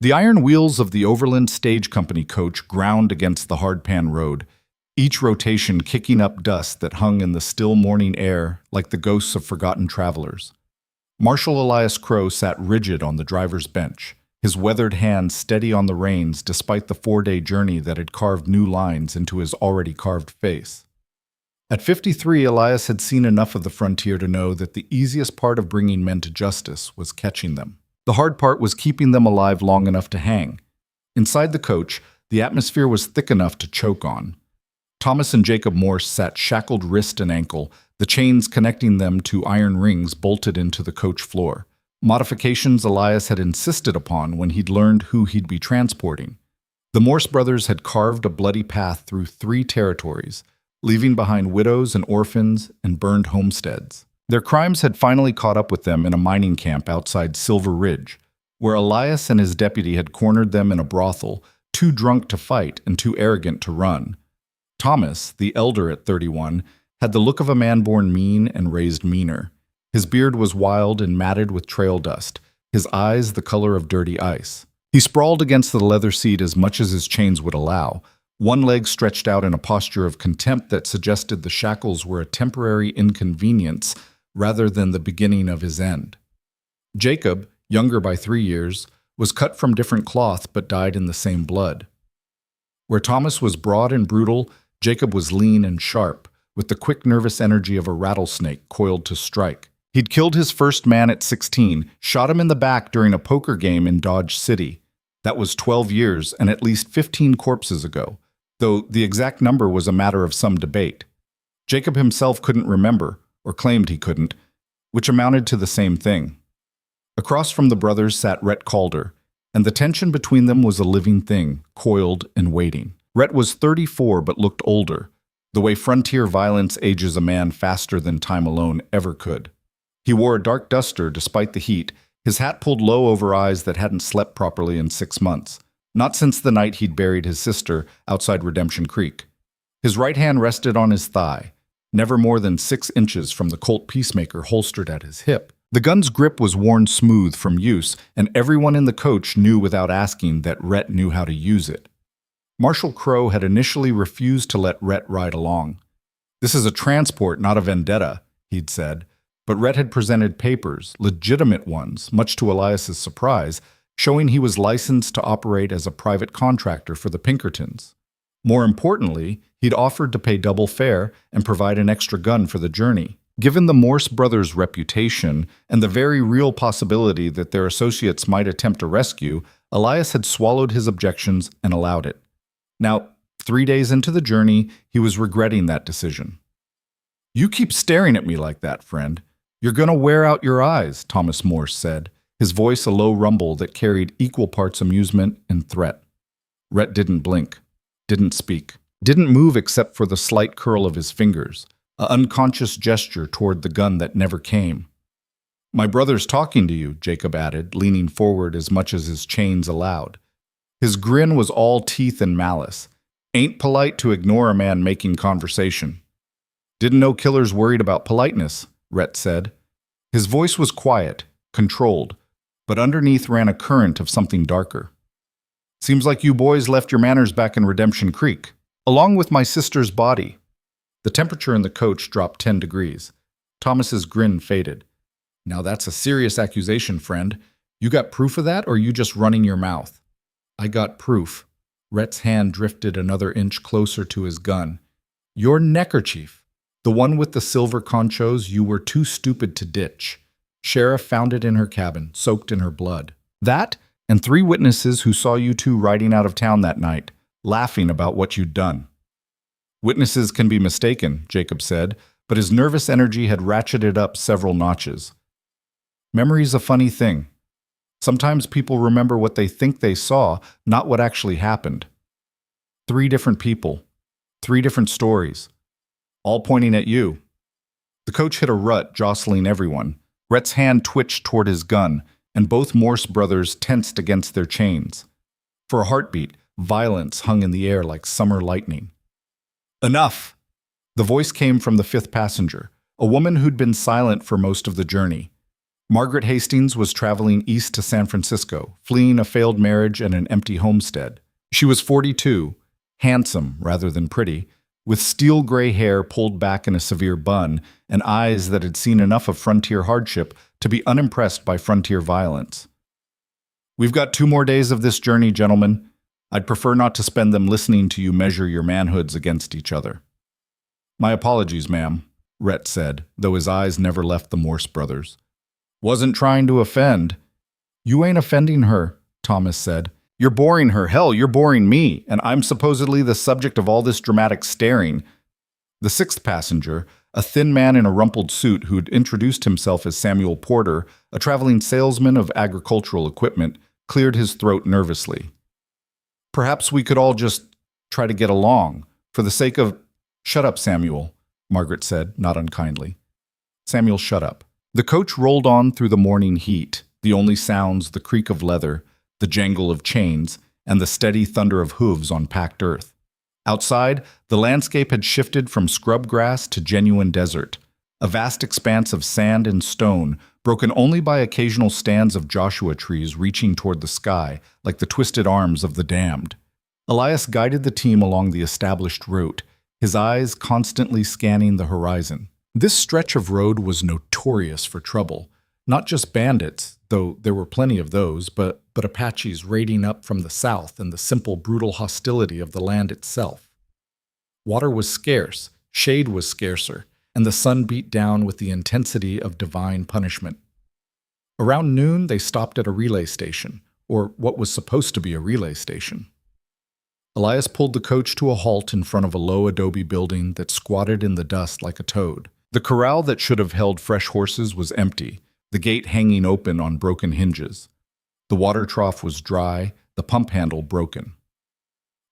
The iron wheels of the Overland Stage Company coach ground against the hardpan road, each rotation kicking up dust that hung in the still morning air like the ghosts of forgotten travelers. Marshal Elias Crow sat rigid on the driver's bench, his weathered hands steady on the reins despite the 4-day journey that had carved new lines into his already carved face. At 53, Elias had seen enough of the frontier to know that the easiest part of bringing men to justice was catching them. The hard part was keeping them alive long enough to hang. Inside the coach, the atmosphere was thick enough to choke on. Thomas and Jacob Morse sat shackled wrist and ankle, the chains connecting them to iron rings bolted into the coach floor. Modifications Elias had insisted upon when he'd learned who he'd be transporting. The Morse brothers had carved a bloody path through 3 territories, leaving behind widows and orphans and burned homesteads. Their crimes had finally caught up with them in a mining camp outside Silver Ridge, where Elias and his deputy had cornered them in a brothel, too drunk to fight and too arrogant to run. Thomas, the elder at 31, had the look of a man born mean and raised meaner. His beard was wild and matted with trail dust, his eyes the color of dirty ice. He sprawled against the leather seat as much as his chains would allow, one leg stretched out in a posture of contempt that suggested the shackles were a temporary inconvenience rather than the beginning of his end. Jacob, younger by 3 years, was cut from different cloth but dyed in the same blood. Where Thomas was broad and brutal, Jacob was lean and sharp, with the quick nervous energy of a rattlesnake coiled to strike. He'd killed his first man at 16, shot him in the back during a poker game in Dodge City. That was 12 years and at least 15 corpses ago, though the exact number was a matter of some debate. Jacob himself couldn't remember, or claimed he couldn't, which amounted to the same thing. Across from the brothers sat Rhett Calder, and the tension between them was a living thing, coiled and waiting. Rhett was 34 but looked older, the way frontier violence ages a man faster than time alone ever could. He wore a dark duster despite the heat, his hat pulled low over eyes that hadn't slept properly in 6 months, not since the night he'd buried his sister outside Redemption Creek. His right hand rested on his thigh, never more than 6 inches from the Colt Peacemaker holstered at his hip. The gun's grip was worn smooth from use, and everyone in the coach knew without asking that Rhett knew how to use it. Marshal Crow had initially refused to let Rhett ride along. "This is a transport, not a vendetta," he'd said, but Rhett had presented papers, legitimate ones, much to Elias's surprise, showing he was licensed to operate as a private contractor for the Pinkertons. More importantly, he'd offered to pay double fare and provide an extra gun for the journey. Given the Morse brothers' reputation and the very real possibility that their associates might attempt a rescue, Elias had swallowed his objections and allowed it. Now, 3 days into the journey, he was regretting that decision. "You keep staring at me like that, friend. You're going to wear out your eyes," Thomas Morse said, his voice a low rumble that carried equal parts amusement and threat. Rhett didn't blink, didn't speak, didn't move except for the slight curl of his fingers, an unconscious gesture toward the gun that never came. "My brother's talking to you," Jacob added, leaning forward as much as his chains allowed. His grin was all teeth and malice. "Ain't polite to ignore a man making conversation." "Didn't know killers worried about politeness," Rhett said. His voice was quiet, controlled, but underneath ran a current of something darker. "Seems like you boys left your manners back in Redemption Creek, along with my sister's body." The temperature in the coach dropped 10 degrees. Thomas's grin faded. "Now that's a serious accusation, friend. You got proof of that, or are you just running your mouth?" "I got proof." Rhett's hand drifted another inch closer to his gun. "Your neckerchief, the one with the silver conchos you were too stupid to ditch. Sheriff found it in her cabin, soaked in her blood. That, and 3 witnesses who saw you two riding out of town that night, laughing about what you'd done." "Witnesses can be mistaken," Jacob said, but his nervous energy had ratcheted up several notches. "Memory's a funny thing. Sometimes people remember what they think they saw, not what actually happened. 3 different people, 3 different stories, all pointing at you." The coach hit a rut, jostling everyone. Rhett's hand twitched toward his gun, and both Morse brothers tensed against their chains. For a heartbeat, violence hung in the air like summer lightning. "Enough!" The voice came from the 5th passenger, a woman who'd been silent for most of the journey. Margaret Hastings was traveling east to San Francisco, fleeing a failed marriage and an empty homestead. She was 42, handsome rather than pretty, with steel gray hair pulled back in a severe bun and eyes that had seen enough of frontier hardship to be unimpressed by frontier violence. "We've got 2 more days of this journey, gentlemen. I'd prefer not to spend them listening to you measure your manhoods against each other." "My apologies, ma'am," Rhett said, though his eyes never left the Morse brothers. "Wasn't trying to offend." "You ain't offending her," Thomas said. "You're boring her. Hell, you're boring me, and I'm supposedly the subject of all this dramatic staring." The 6th passenger, a thin man in a rumpled suit who'd introduced himself as Samuel Porter, a traveling salesman of agricultural equipment, cleared his throat nervously. "Perhaps we could all just try to get along, for the sake of—" "Shut up, Samuel," Margaret said, not unkindly. Samuel shut up. The coach rolled on through the morning heat, the only sounds the creak of leather, the jangle of chains, and the steady thunder of hooves on packed earth. Outside, the landscape had shifted from scrub grass to genuine desert, a vast expanse of sand and stone, broken only by occasional stands of Joshua trees reaching toward the sky like the twisted arms of the damned. Elias guided the team along the established route, his eyes constantly scanning the horizon. This stretch of road was notorious for trouble, not just bandits, though there were plenty of those, but Apaches raiding up from the south and the simple, brutal hostility of the land itself. Water was scarce, shade was scarcer, and the sun beat down with the intensity of divine punishment. Around noon, they stopped at a relay station, or what was supposed to be a relay station. Elias pulled the coach to a halt in front of a low adobe building that squatted in the dust like a toad. The corral that should have held fresh horses was empty, the gate hanging open on broken hinges. The water trough was dry, the pump handle broken.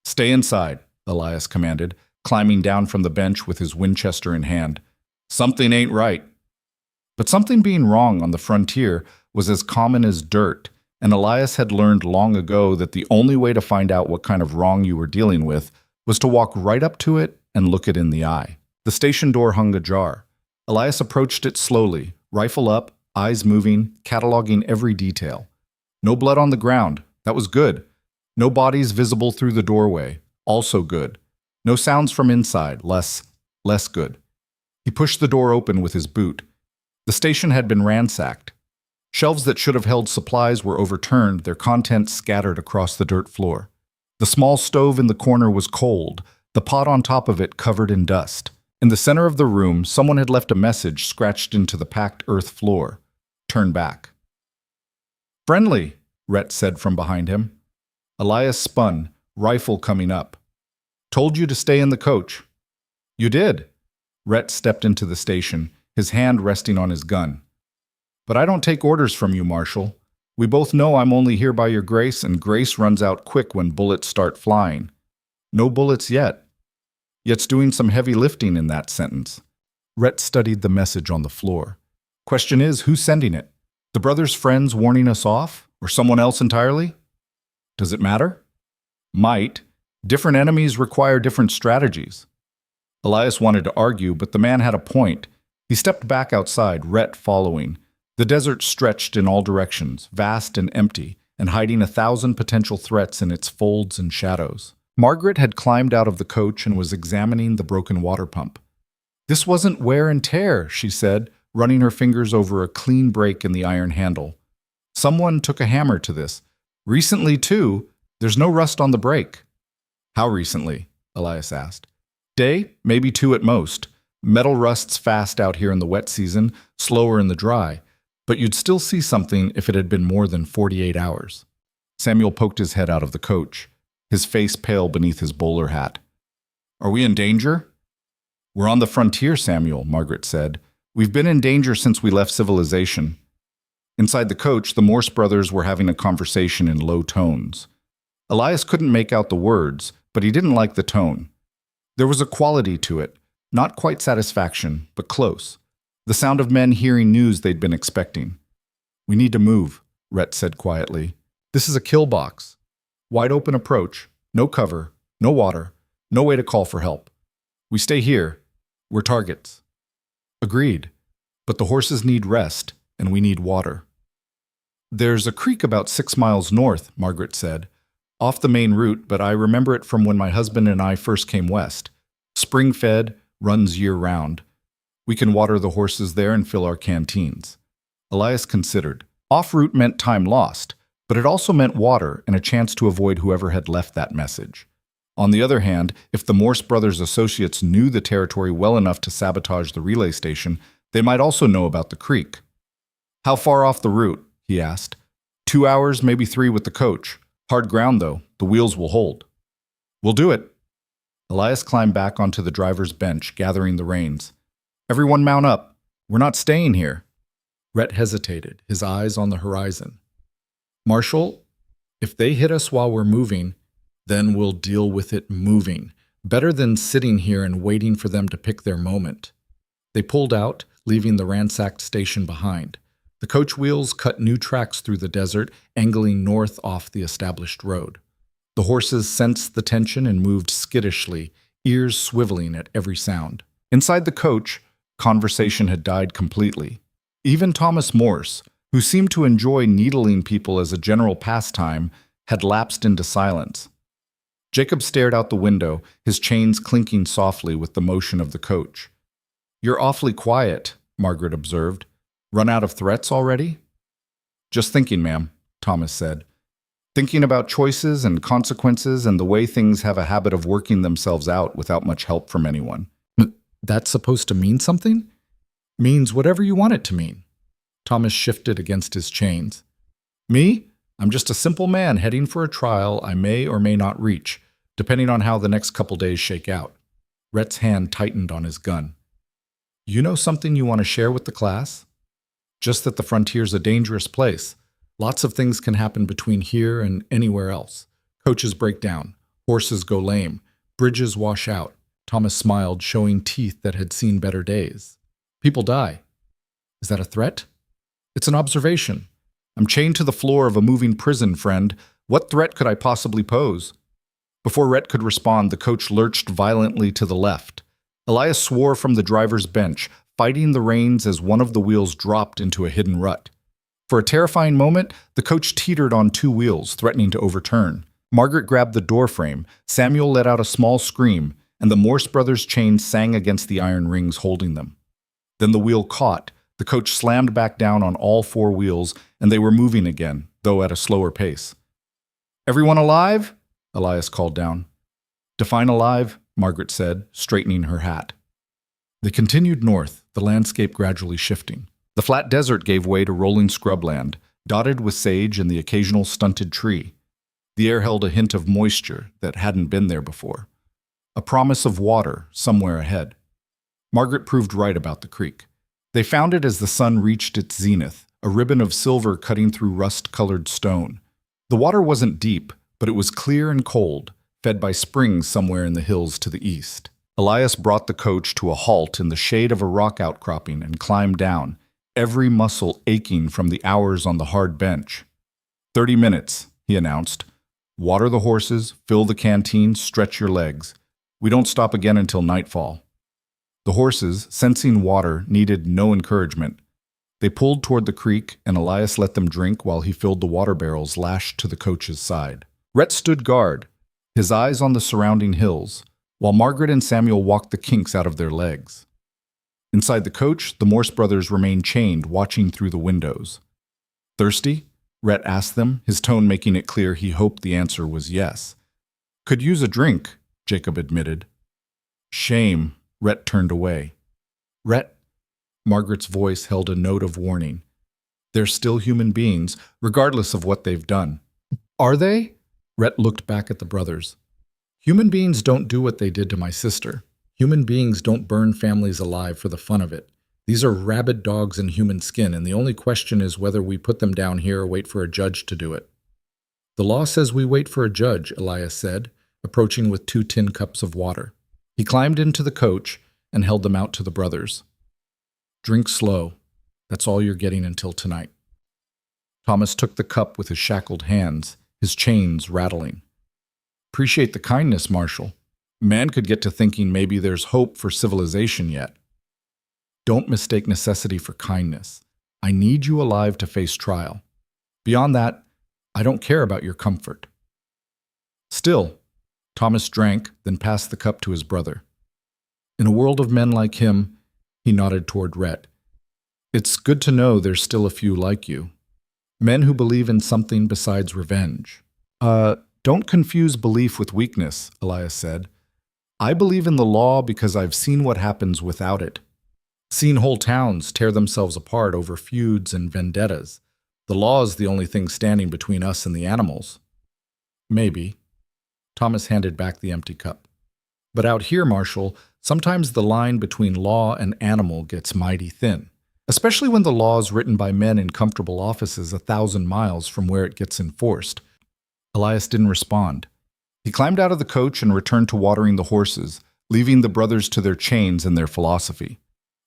"Stay inside," Elias commanded, climbing down from the bench with his Winchester in hand. "Something ain't right." But something being wrong on the frontier was as common as dirt, and Elias had learned long ago that the only way to find out what kind of wrong you were dealing with was to walk right up to it and look it in the eye. The station door hung ajar. Elias approached it slowly, rifle up, eyes moving, cataloging every detail. No blood on the ground. That was good. No bodies visible through the doorway. Also good. No sounds from inside. Less good. He pushed the door open with his boot. The station had been ransacked. Shelves that should have held supplies were overturned, their contents scattered across the dirt floor. The small stove in the corner was cold, the pot on top of it covered in dust. In the center of the room, someone had left a message scratched into the packed earth floor. "Turn back." "Friendly," Rhett said from behind him. Elias spun, rifle coming up. "Told you to stay in the coach." "You did." Rhett stepped into the station, his hand resting on his gun. "But I don't take orders from you, Marshal. We both know I'm only here by your grace, and grace runs out quick when bullets start flying. No bullets yet. Yet's doing some heavy lifting in that sentence." Rhett studied the message on the floor. "Question is, who's sending it? The brothers' friends warning us off? Or someone else entirely? Does it matter?" "Might. Different enemies require different strategies." Elias wanted to argue, but the man had a point. He stepped back outside, Rhett following. The desert stretched in all directions, vast and empty, and hiding 1,000 potential threats in its folds and shadows. Margaret had climbed out of the coach and was examining the broken water pump. "This wasn't wear and tear," she said, running her fingers over a clean break in the iron handle. "Someone took a hammer to this. Recently, too. There's no rust on the brake." "How recently?" Elias asked. "Day, maybe 2 at most. Metal rusts fast out here in the wet season, slower in the dry. But you'd still see something if it had been more than 48 hours. Samuel poked his head out of the coach, his face pale beneath his bowler hat. "Are we in danger?" "We're on the frontier, Samuel," Margaret said. "We've been in danger since we left civilization." Inside the coach, the Morse brothers were having a conversation in low tones. Elias couldn't make out the words, but he didn't like the tone. There was a quality to it, not quite satisfaction, but close. The sound of men hearing news they'd been expecting. "We need to move," Rhett said quietly. "This is a kill box. Wide open approach, no cover, no water, no way to call for help. We stay here. We're targets." "Agreed. But the horses need rest. and we need water. There's a creek about 6 miles north, Margaret said, off the main route, but I remember it from when my husband and I first came west. Spring-fed, runs year-round. We can water the horses there and fill our canteens. Elias considered. Off-route meant time lost, but it also meant water and a chance to avoid whoever had left that message. On the other hand, if the Morse brothers' associates knew the territory well enough to sabotage the relay station, they might also know about the creek. How far off the route? He asked. 2 hours, maybe 3 with the coach. Hard ground, though. The wheels will hold. We'll do it. Elias climbed back onto the driver's bench, gathering the reins. Everyone mount up. We're not staying here. Rhett hesitated, his eyes on the horizon. Marshal, if they hit us while we're moving, then we'll deal with it moving. Better than sitting here and waiting for them to pick their moment. They pulled out, leaving the ransacked station behind. The coach wheels cut new tracks through the desert, angling north off the established road. The horses sensed the tension and moved skittishly, ears swiveling at every sound. Inside the coach, conversation had died completely. Even Thomas Morse, who seemed to enjoy needling people as a general pastime, had lapsed into silence. Jacob stared out the window, his chains clinking softly with the motion of the coach. You're awfully quiet, Margaret observed. Run out of threats already? Just thinking, ma'am, Thomas said. Thinking about choices and consequences and the way things have a habit of working themselves out without much help from anyone. That's supposed to mean something? Means whatever you want it to mean. Thomas shifted against his chains. Me? I'm just a simple man heading for a trial I may or may not reach, depending on how the next couple days shake out. Rhett's hand tightened on his gun. You know something you want to share with the class? Just that the frontier's a dangerous place. Lots of things can happen between here and anywhere else. Coaches break down. Horses go lame. Bridges wash out. Thomas smiled, showing teeth that had seen better days. People die. Is that a threat? It's an observation. I'm chained to the floor of a moving prison, friend. What threat could I possibly pose? Before Rhett could respond, the coach lurched violently to the left. Elias swore from the driver's bench, fighting the reins as one of the wheels dropped into a hidden rut. For a terrifying moment, the coach teetered on 2 wheels, threatening to overturn. Margaret grabbed the doorframe, Samuel let out a small scream, and the Morse brothers' chains sang against the iron rings holding them. Then the wheel caught, the coach slammed back down on all 4 wheels, and they were moving again, though at a slower pace. Everyone alive? Elias called down. Define alive, Margaret said, straightening her hat. They continued north, the landscape gradually shifting. The flat desert gave way to rolling scrubland, dotted with sage and the occasional stunted tree. The air held a hint of moisture that hadn't been there before. A promise of water somewhere ahead. Margaret proved right about the creek. They found it as the sun reached its zenith, a ribbon of silver cutting through rust-colored stone. The water wasn't deep, but it was clear and cold, fed by springs somewhere in the hills to the east. Elias brought the coach to a halt in the shade of a rock outcropping and climbed down, every muscle aching from the hours on the hard bench. 30 minutes, he announced. Water the horses, fill the canteen, stretch your legs. We don't stop again until nightfall. The horses, sensing water, needed no encouragement. They pulled toward the creek, and Elias let them drink while he filled the water barrels lashed to the coach's side. Rhett stood guard, his eyes on the surrounding hills, while Margaret and Samuel walked the kinks out of their legs. Inside the coach, the Morse brothers remained chained, watching through the windows. Thirsty? Rhett asked them, his tone making it clear he hoped the answer was yes. Could use a drink, Jacob admitted. Shame, Rhett turned away. Rhett, Margaret's voice held a note of warning. They're still human beings, regardless of what they've done. Are they? Rhett looked back at the brothers. Human beings don't do what they did to my sister. Human beings don't burn families alive for the fun of it. These are rabid dogs in human skin, and the only question is whether we put them down here or wait for a judge to do it. The law says we wait for a judge, Elias said, approaching with 2 tin cups of water. He climbed into the coach and held them out to the brothers. Drink slow. That's all you're getting until tonight. Thomas took the cup with his shackled hands, his chains rattling. Appreciate the kindness, Marshal. Man could get to thinking maybe there's hope for civilization yet. Don't mistake necessity for kindness. I need you alive to face trial. Beyond that, I don't care about your comfort." Still, Thomas drank, then passed the cup to his brother. In a world of men like him, he nodded toward Rhett. "It's good to know there's still a few like you. Men who believe in something besides revenge." Don't confuse belief with weakness," Elias said. "I believe in the law because I've seen what happens without it. Seen whole towns tear themselves apart over feuds and vendettas. The law is the only thing standing between us and the animals." "Maybe." Thomas handed back the empty cup. "But out here, Marshal, sometimes the line between law and animal gets mighty thin, especially when the law is written by men in comfortable offices 1,000 miles from where it gets enforced." Elias didn't respond. He climbed out of the coach and returned to watering the horses, leaving the brothers to their chains and their philosophy.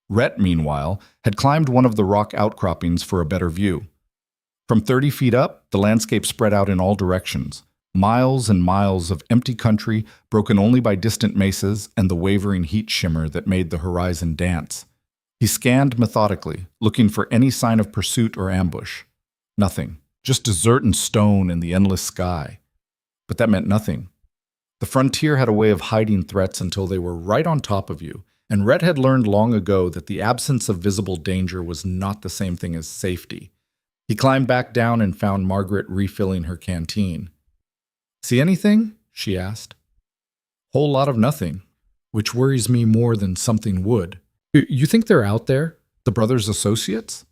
Rhett, meanwhile, had climbed one of the rock outcroppings for a better view. From 30 feet up, the landscape spread out in all directions. Miles and miles of empty country, broken only by distant mesas and the wavering heat shimmer that made the horizon dance. He scanned methodically, looking for any sign of pursuit or ambush. Nothing. Just desert and stone in the endless sky. But that meant nothing. The frontier had a way of hiding threats until they were right on top of you, and Rhett had learned long ago that the absence of visible danger was not the same thing as safety. He climbed back down and found Margaret refilling her canteen. "See anything?" she asked. "Whole lot of nothing, which worries me more than something would." "You think they're out there? The brothers' associates?"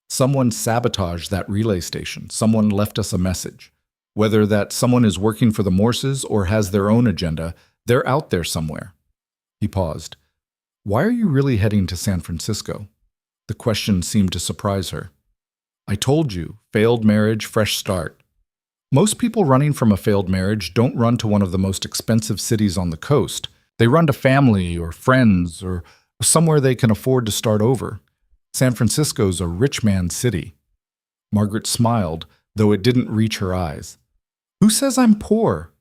"Someone sabotaged that relay station. Someone left us a message. Whether that someone is working for the Morses or has their own agenda, they're out there somewhere." He paused. "Why are you really heading to San Francisco?" The question seemed to surprise her. "I told you, failed marriage, fresh start." Most people running from a failed marriage don't run to one of the most expensive cities on the coast. They run to family or friends or somewhere they can afford to start over. San Francisco's a rich man's city. Margaret smiled, though it didn't reach her eyes. "Who says I'm poor?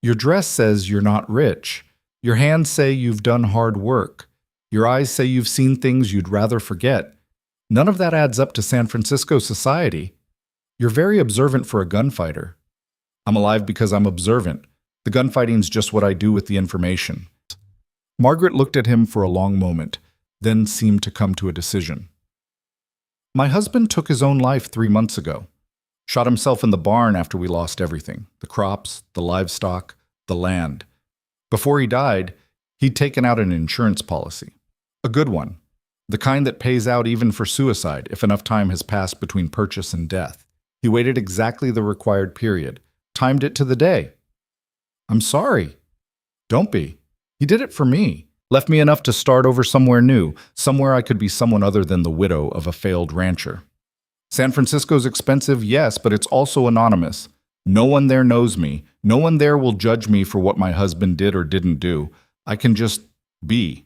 Your dress says you're not rich. Your hands say you've done hard work. Your eyes say you've seen things you'd rather forget. None of that adds up to San Francisco society. You're very observant for a gunfighter." "I'm alive because I'm observant. The gunfighting's just what I do with the information." Margaret looked at him for a long moment, then seemed to come to a decision. "My husband took his own life 3 months ago. Shot himself in the barn after we lost everything. The crops, the livestock, the land. Before he died, he'd taken out an insurance policy. A good one. The kind that pays out even for suicide if enough time has passed between purchase and death. He waited exactly the required period. Timed it to the day." "I'm sorry." "Don't be. He did it for me. Left me enough to start over somewhere new, somewhere I could be someone other than the widow of a failed rancher. San Francisco's expensive, yes, but it's also anonymous. No one there knows me. No one there will judge me for what my husband did or didn't do. I can just be."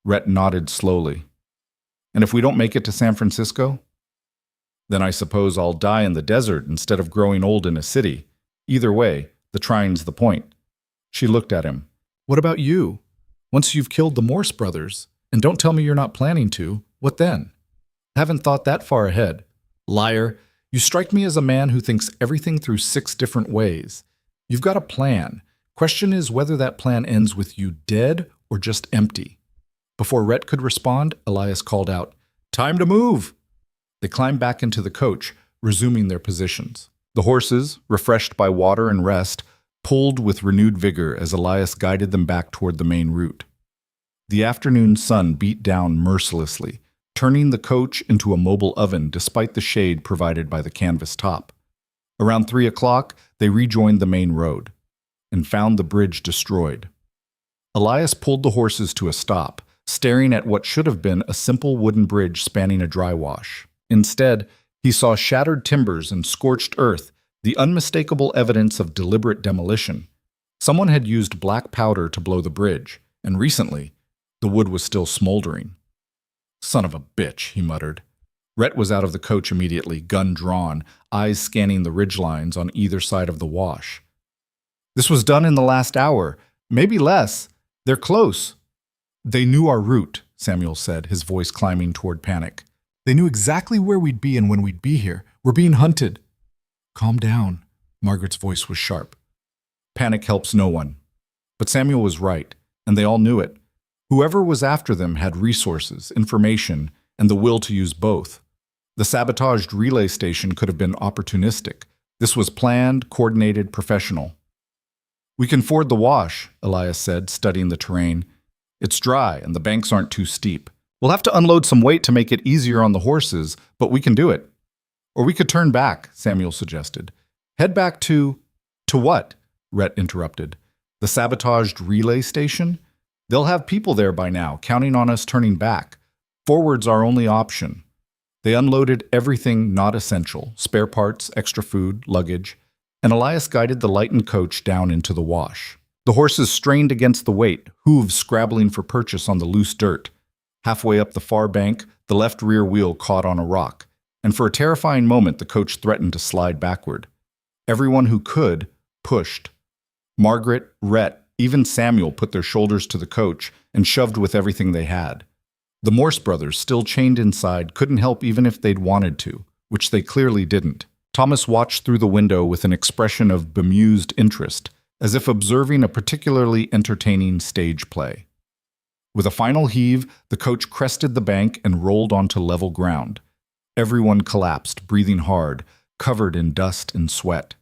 Rhett nodded slowly. "And if we don't make it to San Francisco?" "Then I suppose I'll die in the desert instead of growing old in a city. Either way, the trying's the point." She looked at him. "What about you? Once you've killed the Morse brothers, and don't tell me you're not planning to, what then?" "Haven't thought that far ahead." "Liar. You strike me as a man who thinks everything through 6 different ways. You've got a plan. Question is whether that plan ends with you dead or just empty." Before Rhett could respond, Elias called out, "Time to move!" They climbed back into the coach, resuming their positions. The horses, refreshed by water and rest, pulled with renewed vigor as Elias guided them back toward the main route. The afternoon sun beat down mercilessly, turning the coach into a mobile oven despite the shade provided by the canvas top. Around 3 o'clock, they rejoined the main road and found the bridge destroyed. Elias pulled the horses to a stop, staring at what should have been a simple wooden bridge spanning a dry wash. Instead, he saw shattered timbers and scorched earth, the unmistakable evidence of deliberate demolition. Someone had used black powder to blow the bridge, and recently, the wood was still smoldering. "Son of a bitch," he muttered. Rhett was out of the coach immediately, gun drawn, eyes scanning the ridgelines on either side of the wash. "This was done in the last hour, maybe less. They're close." "They knew our route," Samuel said, his voice climbing toward panic. They knew exactly where we'd be and when we'd be here. We're being hunted. Calm down. Margaret's voice was sharp. Panic helps no one. But Samuel was right, and they all knew it. Whoever was after them had resources, information, and the will to use both. The sabotaged relay station could have been opportunistic. This was planned, coordinated, professional. We can ford the wash, Elias said, studying the terrain. It's dry, and the banks aren't too steep. We'll have to unload some weight to make it easier on the horses, but we can do it. Or we could turn back, Samuel suggested. Head back to what? Rhett interrupted. The sabotaged relay station? They'll have people there by now, counting on us turning back. Forward's our only option. They unloaded everything not essential, spare parts, extra food, luggage, and Elias guided the lightened coach down into the wash. The horses strained against the weight, hooves scrabbling for purchase on the loose dirt. Halfway up the far bank, the left rear wheel caught on a rock, and for a terrifying moment the coach threatened to slide backward. Everyone who could pushed. Margaret, Rhett, even Samuel put their shoulders to the coach and shoved with everything they had. The Morse brothers, still chained inside, couldn't help even if they'd wanted to, which they clearly didn't. Thomas watched through the window with an expression of bemused interest, as if observing a particularly entertaining stage play. With a final heave, the coach crested the bank and rolled onto level ground. Everyone collapsed, breathing hard, covered in dust and sweat.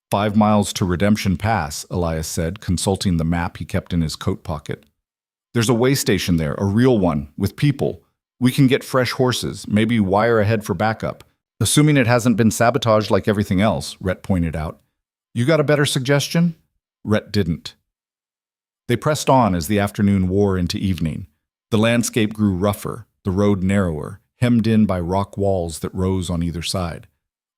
5 miles to Redemption Pass, Elias said, consulting the map he kept in his coat pocket. There's a way station there, a real one, with people. We can get fresh horses, maybe wire ahead for backup. Assuming it hasn't been sabotaged like everything else, Rhett pointed out. You got a better suggestion? Rhett didn't. They pressed on as the afternoon wore into evening. The landscape grew rougher, the road narrower, hemmed in by rock walls that rose on either side.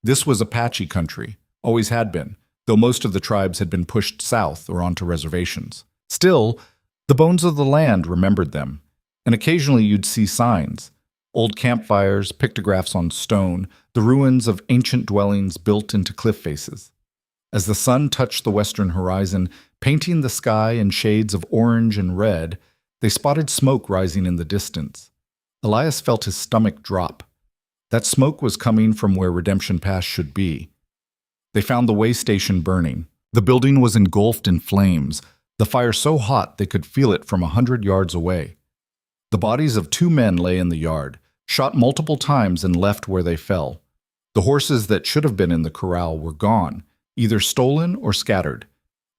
This was Apache country, always had been, though most of the tribes had been pushed south or onto reservations. Still, the bones of the land remembered them, and occasionally you'd see signs. Old campfires, pictographs on stone, the ruins of ancient dwellings built into cliff faces. As the sun touched the western horizon, painting the sky in shades of orange and red, they spotted smoke rising in the distance. Elias felt his stomach drop. That smoke was coming from where Redemption Pass should be. They found the way station burning. The building was engulfed in flames, the fire so hot they could feel it from 100 yards away. The bodies of 2 men lay in the yard, shot multiple times and left where they fell. The horses that should have been in the corral were gone, either stolen or scattered.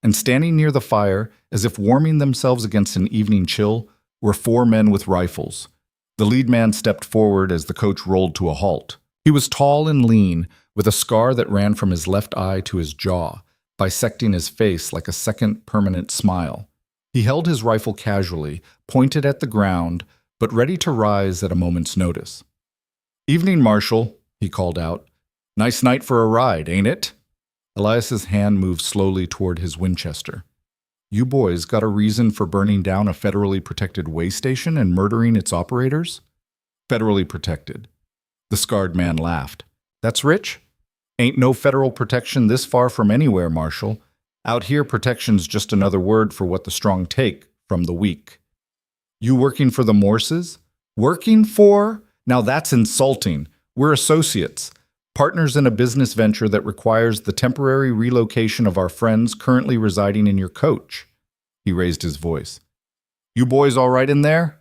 And standing near the fire, as if warming themselves against an evening chill, were 4 men with rifles. The lead man stepped forward as the coach rolled to a halt. He was tall and lean, with a scar that ran from his left eye to his jaw, bisecting his face like a second permanent smile. He held his rifle casually, pointed at the ground, but ready to rise at a moment's notice. "Evening, Marshal," he called out. "Nice night for a ride, ain't it?" Elias's hand moved slowly toward his Winchester. "You boys got a reason for burning down a federally protected way station and murdering its operators?" "Federally protected." The scarred man laughed. "That's rich? Ain't no federal protection this far from anywhere, Marshal. Out here, protection's just another word for what the strong take from the weak." "You working for the Morses?" "Working for? Now that's insulting. We're associates. Partners in a business venture that requires the temporary relocation of our friends currently residing in your coach." He raised his voice. "You boys all right in there?"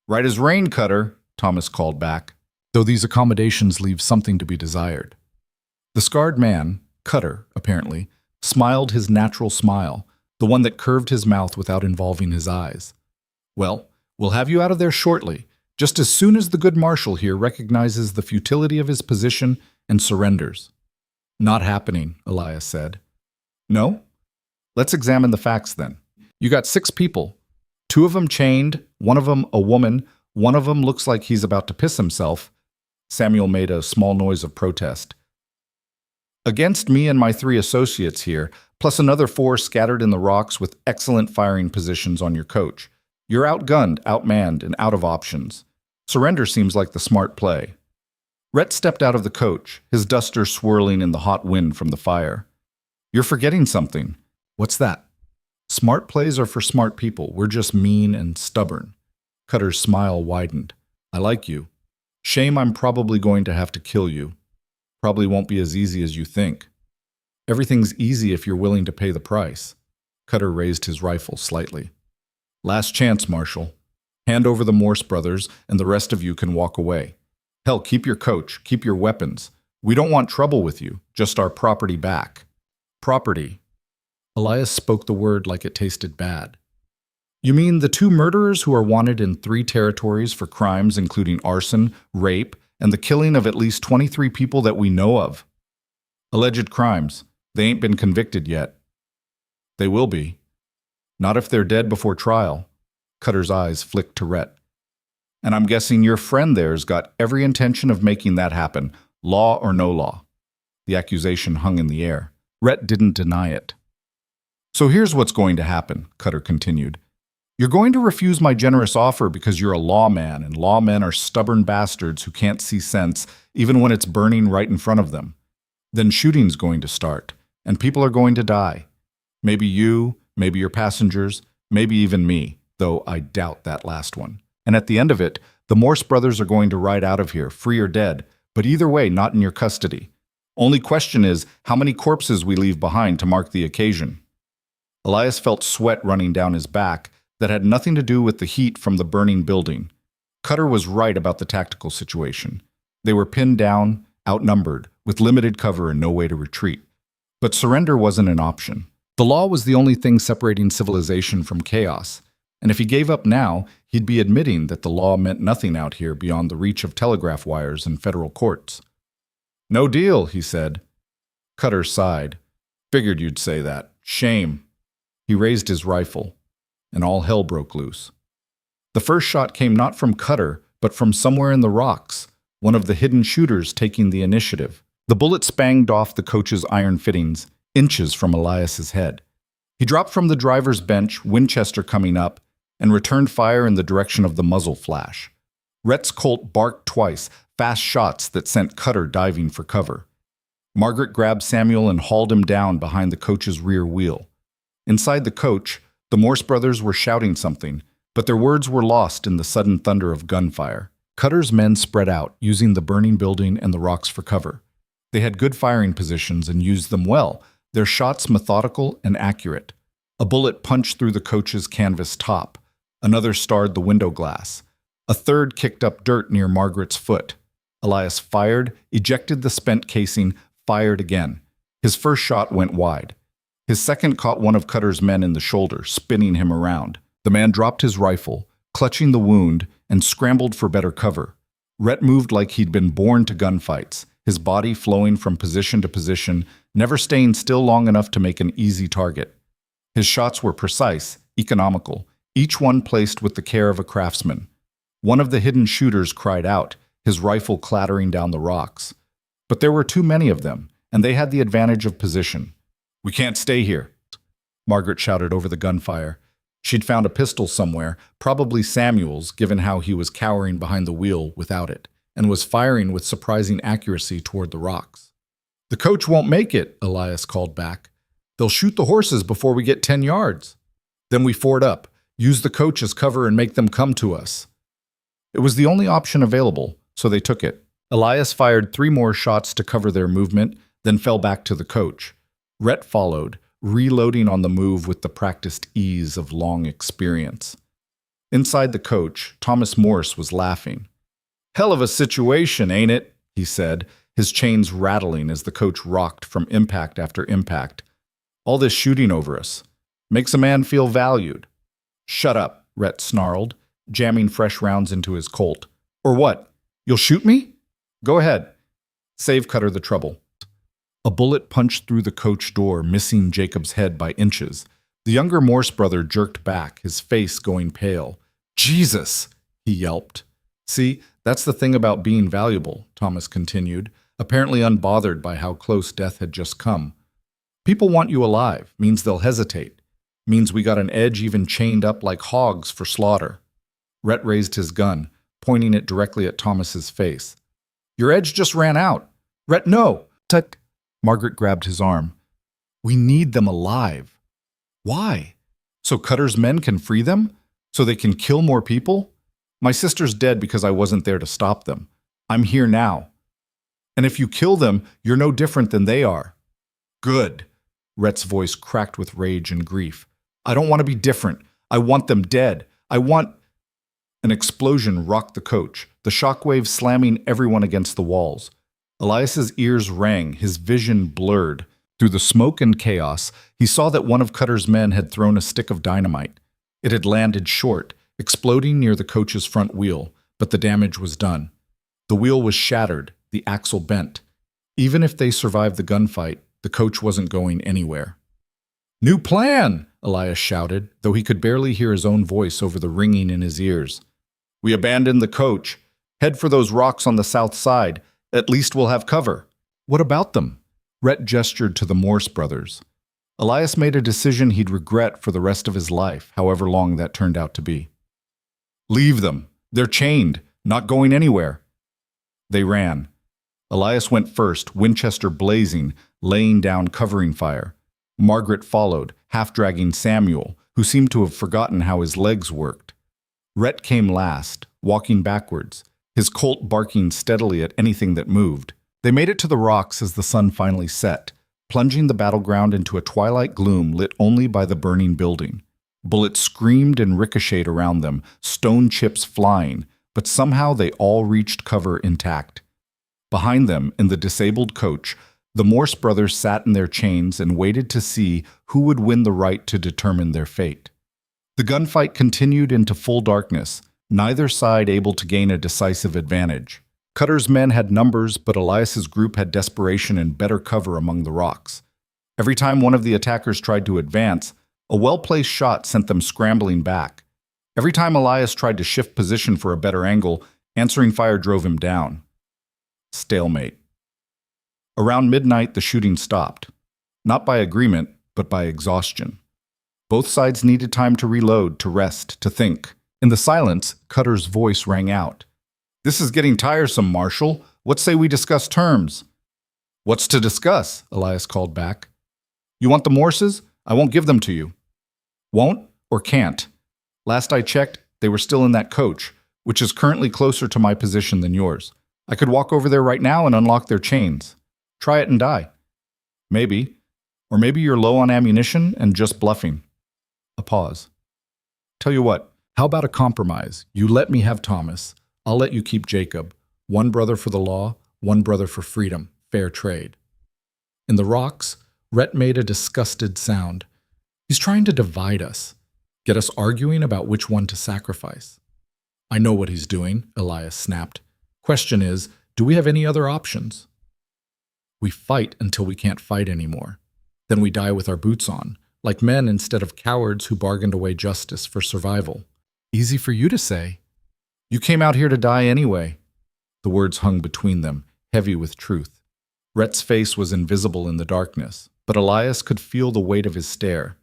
"Right as rain, Cutter," Thomas called back, though these accommodations leave something to be desired. The scarred man, Cutter, apparently, smiled his natural smile, the one that curved his mouth without involving his eyes. "Well, we'll have you out of there shortly, just as soon as the good Marshal here recognizes the futility of his position and surrenders." "Not happening," Elias said. "No? Let's examine the facts then. You got 6 people. 2 of them chained, 1 of them a woman, 1 of them looks like he's about to piss himself." Samuel made a small noise of protest. "Against me and my 3 associates here, plus another 4 scattered in the rocks with excellent firing positions on your coach. You're outgunned, outmanned, and out of options. Surrender seems like the smart play." Rhett stepped out of the coach, his duster swirling in the hot wind from the fire. "You're forgetting something." "What's that?" "Smart plays are for smart people. We're just mean and stubborn." Cutter's smile widened. "I like you." Shame, I'm probably going to have to kill you. Probably won't be as easy as you think. Everything's easy if you're willing to pay the price. Cutter raised his rifle slightly. Last chance, Marshal. Hand over the Morse brothers, and the rest of you can walk away. Hell, keep your coach, keep your weapons. We don't want trouble with you, just our property back. Property. Elias spoke the word like it tasted bad. You mean the two murderers who are wanted in 3 territories for crimes including arson, rape, and the killing of at least 23 people that we know of? Alleged crimes. They ain't been convicted yet. They will be. Not if they're dead before trial. Cutter's eyes flicked to Rhett. And I'm guessing your friend there's got every intention of making that happen, law or no law. The accusation hung in the air. Rhett didn't deny it. So here's what's going to happen, Cutter continued. You're going to refuse my generous offer because you're a lawman, and lawmen are stubborn bastards who can't see sense even when it's burning right in front of them. Then shooting's going to start, and people are going to die. Maybe you, maybe your passengers, maybe even me, though I doubt that last one. And at the end of it, the Morse brothers are going to ride out of here, free or dead, but either way, not in your custody. Only question is how many corpses we leave behind to mark the occasion. Elias felt sweat running down his back that had nothing to do with the heat from the burning building. Cutter was right about the tactical situation. They were pinned down, outnumbered, with limited cover and no way to retreat. But surrender wasn't an option. The law was the only thing separating civilization from chaos, and if he gave up now, he'd be admitting that the law meant nothing out here beyond the reach of telegraph wires and federal courts. No deal, he said. Cutter sighed. Figured you'd say that. Shame. He raised his rifle, and all hell broke loose. The first shot came not from Cutter, but from somewhere in the rocks, one of the hidden shooters taking the initiative. The bullet spanged off the coach's iron fittings, inches from Elias's head. He dropped from the driver's bench, Winchester coming up, and returned fire in the direction of the muzzle flash. Rhett's Colt barked twice, fast shots that sent Cutter diving for cover. Margaret grabbed Samuel and hauled him down behind the coach's rear wheel. Inside the coach, the Morse brothers were shouting something, but their words were lost in the sudden thunder of gunfire. Cutter's men spread out, using the burning building and the rocks for cover. They had good firing positions and used them well, their shots methodical and accurate. A bullet punched through the coach's canvas top. Another starred the window glass. A third kicked up dirt near Margaret's foot. Elias fired, ejected the spent casing, fired again. His first shot went wide. His second caught one of Cutter's men in the shoulder, spinning him around. The man dropped his rifle, clutching the wound, and scrambled for better cover. Rhett moved like he'd been born to gunfights, his body flowing from position to position, never staying still long enough to make an easy target. His shots were precise, economical, each one placed with the care of a craftsman. One of the hidden shooters cried out, his rifle clattering down the rocks. But there were too many of them, and they had the advantage of position. "We can't stay here," Margaret shouted over the gunfire. She'd found a pistol somewhere, probably Samuel's, given how he was cowering behind the wheel without it, and was firing with surprising accuracy toward the rocks. "The coach won't make it," Elias called back. "They'll shoot the horses before we get 10 yards. Then we ford up, use the coach as cover and make them come to us." It was the only option available, so they took it. Elias fired 3 more shots to cover their movement, then fell back to the coach. Rhett followed, reloading on the move with the practiced ease of long experience. Inside the coach, Thomas Morse was laughing. "Hell of a situation, ain't it?" he said, his chains rattling as the coach rocked from impact after impact. "All this shooting over us. Makes a man feel valued." "Shut up," Rhett snarled, jamming fresh rounds into his Colt. "Or what? You'll shoot me? Go ahead. Save Cutter the trouble." A bullet punched through the coach door, missing Jacob's head by inches. The younger Morse brother jerked back, his face going pale. "Jesus!" he yelped. "See, that's the thing about being valuable," Thomas continued, apparently unbothered by how close death had just come. "People want you alive, means they'll hesitate. Means we got an edge even chained up like hogs for slaughter." Rhett raised his gun, pointing it directly at Thomas's face. "Your edge just ran out." "Rhett, no!" Tut! Margaret grabbed his arm. "We need them alive." "Why? So Cutter's men can free them? So they can kill more people? My sister's dead because I wasn't there to stop them. I'm here now. And if you kill them, you're no different than they are. Good. Rhett's voice cracked with rage and grief. I don't want to be different. I want them dead. I want... An explosion rocked the coach, the shockwave slamming everyone against the walls. Elias's ears rang, his vision blurred. Through the smoke and chaos, he saw that one of Cutter's men had thrown a stick of dynamite. It had landed short, exploding near the coach's front wheel, but the damage was done. The wheel was shattered, the axle bent. Even if they survived the gunfight, the coach wasn't going anywhere. New plan! Elias shouted, though he could barely hear his own voice over the ringing in his ears. We abandoned the coach. Head for those rocks on the south side. At least we'll have cover. What about them? Rhett gestured to the Morse brothers. Elias made a decision he'd regret for the rest of his life, however long that turned out to be. Leave them. They're chained, not going anywhere. They ran. Elias went first, Winchester blazing, laying down covering fire. Margaret followed, half-dragging Samuel, who seemed to have forgotten how his legs worked. Rhett came last, walking backwards, his colt barking steadily at anything that moved. They made it to the rocks as the sun finally set, plunging the battleground into a twilight gloom lit only by the burning building. Bullets screamed and ricocheted around them, stone chips flying, but somehow they all reached cover intact. Behind them, in the disabled coach, the Morse brothers sat in their chains and waited to see who would win the right to determine their fate. The gunfight continued into full darkness, neither side able to gain a decisive advantage. Cutter's men had numbers, but Elias's group had desperation and better cover among the rocks. Every time one of the attackers tried to advance, a well-placed shot sent them scrambling back. Every time Elias tried to shift position for a better angle, answering fire drove him down. Stalemate. Around midnight, the shooting stopped. Not by agreement, but by exhaustion. Both sides needed time to reload, to rest, to think. In the silence, Cutter's voice rang out. This is getting tiresome, Marshal. What say we discuss terms? What's to discuss? Elias called back. You want the Morses? I won't give them to you. Won't or can't? Last I checked, they were still in that coach, which is currently closer to my position than yours. I could walk over there right now and unlock their chains. Try it and die. Maybe. Or maybe you're low on ammunition and just bluffing. A pause. Tell you what, how about a compromise? You let me have Thomas. I'll let you keep Jacob. One brother for the law, one brother for freedom. Fair trade. In the rocks, Rhett made a disgusted sound. He's trying to divide us, get us arguing about which one to sacrifice. I know what he's doing, Elias snapped. Question is, do we have any other options? We fight until we can't fight anymore. Then we die with our boots on, like men instead of cowards who bargained away justice for survival. Easy for you to say. You came out here to die anyway. The words hung between them, heavy with truth. Rhett's face was invisible in the darkness, but Elias could feel the weight of his stare.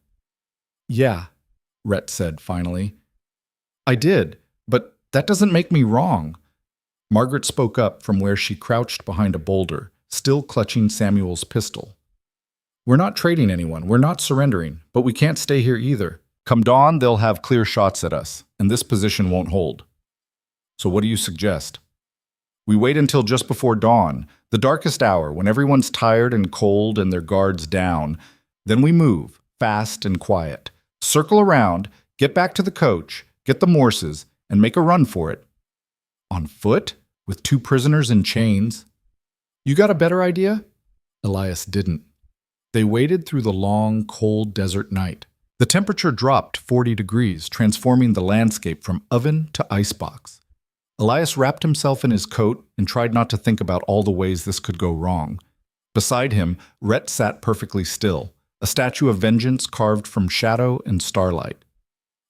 Yeah, Rhett said finally. I did, but that doesn't make me wrong. Margaret spoke up from where she crouched behind a boulder, still clutching Samuel's pistol. We're not trading anyone, we're not surrendering, but we can't stay here either. Come dawn, they'll have clear shots at us, and this position won't hold. So what do you suggest? We wait until just before dawn, the darkest hour, when everyone's tired and cold and their guards down. Then we move, fast and quiet. Circle around, get back to the coach, get the Morses, and make a run for it. On foot? With 2 prisoners in chains? You got a better idea? Elias didn't. They waited through the long, cold desert night. The temperature dropped 40 degrees, transforming the landscape from oven to icebox. Elias wrapped himself in his coat and tried not to think about all the ways this could go wrong. Beside him, Rhett sat perfectly still, a statue of vengeance carved from shadow and starlight.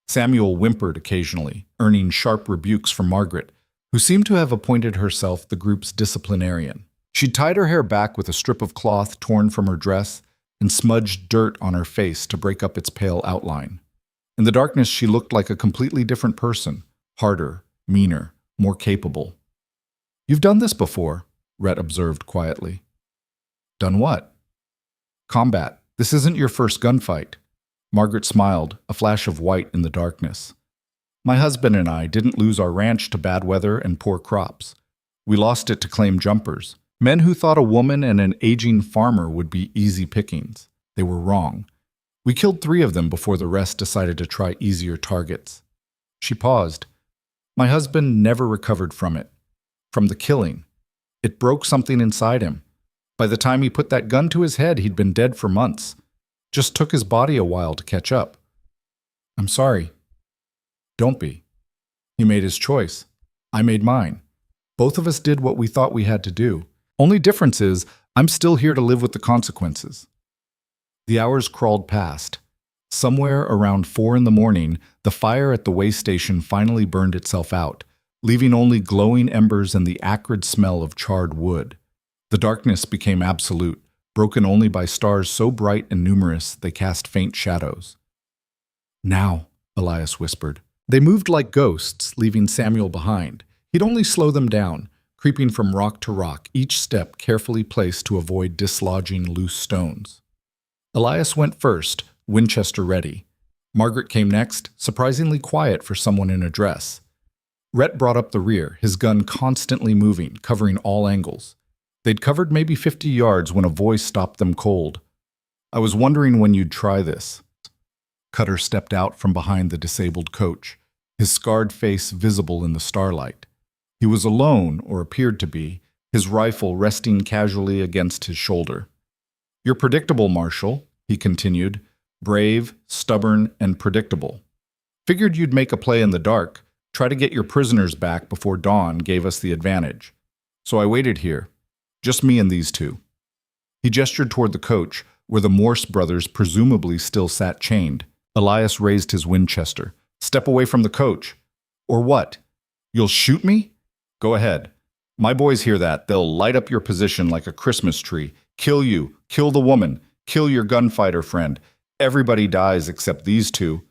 Samuel whimpered occasionally, earning sharp rebukes from Margaret, who seemed to have appointed herself the group's disciplinarian. She'd tied her hair back with a strip of cloth torn from her dress and smudged dirt on her face to break up its pale outline. In the darkness, she looked like a completely different person, harder, meaner, more capable. You've done this before, Rhett observed quietly. Done what? Combat. This isn't your first gunfight. Margaret smiled, a flash of white in the darkness. My husband and I didn't lose our ranch to bad weather and poor crops. We lost it to claim jumpers. Men who thought a woman and an aging farmer would be easy pickings. They were wrong. We killed 3 of them before the rest decided to try easier targets. She paused. My husband never recovered from it. From the killing. It broke something inside him. By the time he put that gun to his head, he'd been dead for months. Just took his body a while to catch up. I'm sorry. Don't be. He made his choice. I made mine. Both of us did what we thought we had to do. Only difference is, I'm still here to live with the consequences. The hours crawled past. Somewhere around 4 in the morning, the fire at the way station finally burned itself out, leaving only glowing embers and the acrid smell of charred wood. The darkness became absolute, broken only by stars so bright and numerous they cast faint shadows. Now, Elias whispered. They moved like ghosts, leaving Samuel behind. He'd only slow them down, creeping from rock to rock, each step carefully placed to avoid dislodging loose stones. Elias went first, Winchester ready. Margaret came next, surprisingly quiet for someone in a dress. Rhett brought up the rear, his gun constantly moving, covering all angles. They'd covered maybe 50 yards when a voice stopped them cold. I was wondering when you'd try this. Cutter stepped out from behind the disabled coach, his scarred face visible in the starlight. He was alone, or appeared to be, his rifle resting casually against his shoulder. You're predictable, Marshal, he continued, brave, stubborn, and predictable. Figured you'd make a play in the dark, try to get your prisoners back before dawn gave us the advantage. So I waited here, just me and these 2. He gestured toward the coach, where the Morse brothers presumably still sat chained. Elias raised his Winchester. Step away from the coach. Or what? You'll shoot me? Go ahead. My boys hear that. They'll light up your position like a Christmas tree. Kill you. Kill the woman. Kill your gunfighter friend. Everybody dies except these 2.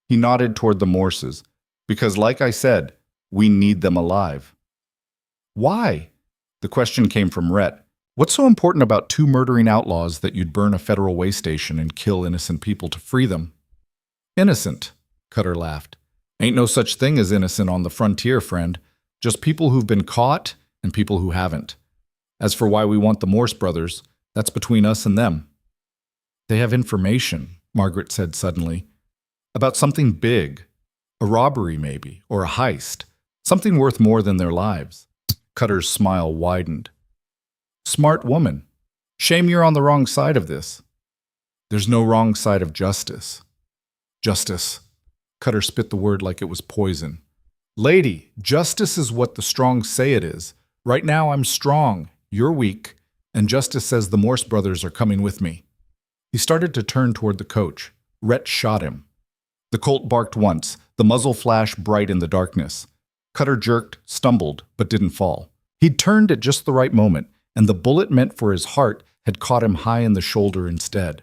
He nodded toward the Morses. Because, like I said, we need them alive. Why? The question came from Rhett. What's so important about 2 murdering outlaws that you'd burn a federal way station and kill innocent people to free them? Innocent, Cutter laughed. Ain't no such thing as innocent on the frontier, friend. Just people who've been caught and people who haven't. As for why we want the Morse brothers, that's between us and them. They have information, Margaret said suddenly. About something big. A robbery, maybe, or a heist. Something worth more than their lives. Cutter's smile widened. Smart woman. Shame you're on the wrong side of this. There's no wrong side of justice. Justice. Cutter spit the word like it was poison. Lady, justice is what the strong say it is. Right now I'm strong, you're weak, and justice says the Morse brothers are coming with me. He started to turn toward the coach. Rhett shot him. The Colt barked once, the muzzle flashed bright in the darkness. Cutter jerked, stumbled, but didn't fall. He'd turned at just the right moment, and the bullet meant for his heart had caught him high in the shoulder instead.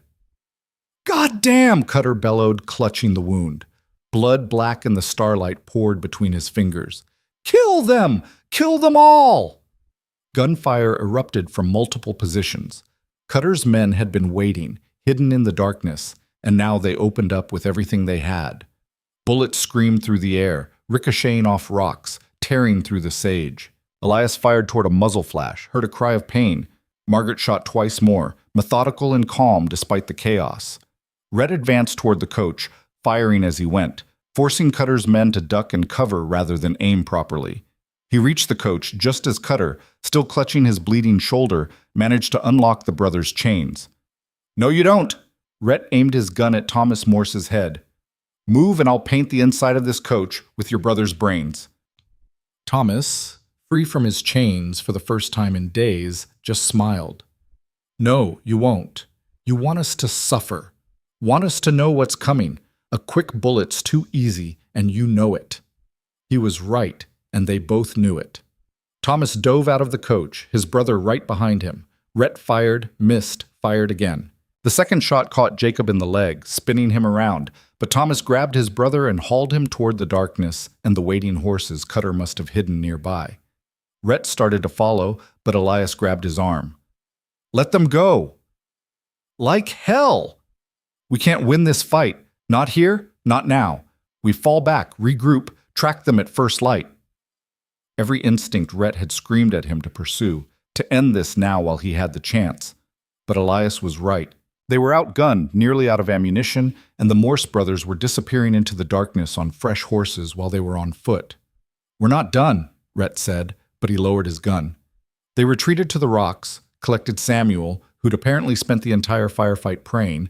God damn! Cutter bellowed, clutching the wound. Blood black in the starlight poured between his fingers. Kill them! Kill them all! Gunfire erupted from multiple positions. Cutter's men had been waiting, hidden in the darkness, and now they opened up with everything they had. Bullets screamed through the air, ricocheting off rocks, tearing through the sage. Elias fired toward a muzzle flash, heard a cry of pain. Margaret shot twice more, methodical and calm despite the chaos. Rhett advanced toward the coach, firing as he went, forcing Cutter's men to duck and cover rather than aim properly. He reached the coach just as Cutter, still clutching his bleeding shoulder, managed to unlock the brothers' chains. No, you don't! Rhett aimed his gun at Thomas Morse's head. Move and I'll paint the inside of this coach with your brother's brains. Thomas, free from his chains for the first time in days, just smiled. No, you won't. You want us to suffer. Want us to know what's coming. A quick bullet's too easy, and you know it. He was right, and they both knew it. Thomas dove out of the coach, his brother right behind him. Rhett fired, missed, fired again. The second shot caught Jacob in the leg, spinning him around, but Thomas grabbed his brother and hauled him toward the darkness and the waiting horses Cutter must have hidden nearby. Rhett started to follow, but Elias grabbed his arm. Let them go! Like hell! We can't win this fight. Not here, not now. We fall back, regroup, track them at first light. Every instinct Rhett had screamed at him to pursue, to end this now while he had the chance. But Elias was right. They were outgunned, nearly out of ammunition, and the Morse brothers were disappearing into the darkness on fresh horses while they were on foot. "We're not done," Rhett said, but he lowered his gun. They retreated to the rocks, collected Samuel, who'd apparently spent the entire firefight praying,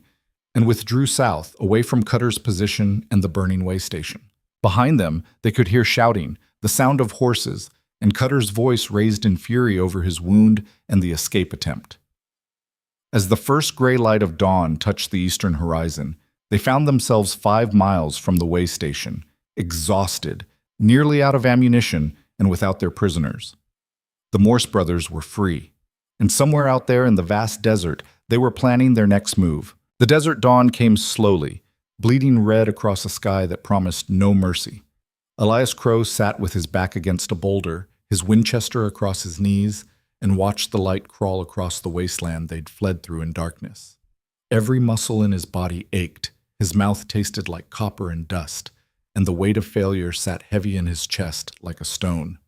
and withdrew south, away from Cutter's position and the burning way station. Behind them, they could hear shouting, the sound of horses, and Cutter's voice raised in fury over his wound and the escape attempt. As the first gray light of dawn touched the eastern horizon, they found themselves 5 miles from the way station, exhausted, nearly out of ammunition, and without their prisoners. The Morse brothers were free, and somewhere out there in the vast desert, they were planning their next move. The desert dawn came slowly, bleeding red across a sky that promised no mercy. Elias Crow sat with his back against a boulder, his Winchester across his knees, and watched the light crawl across the wasteland they'd fled through in darkness. Every muscle in his body ached, his mouth tasted like copper and dust, and the weight of failure sat heavy in his chest like a stone.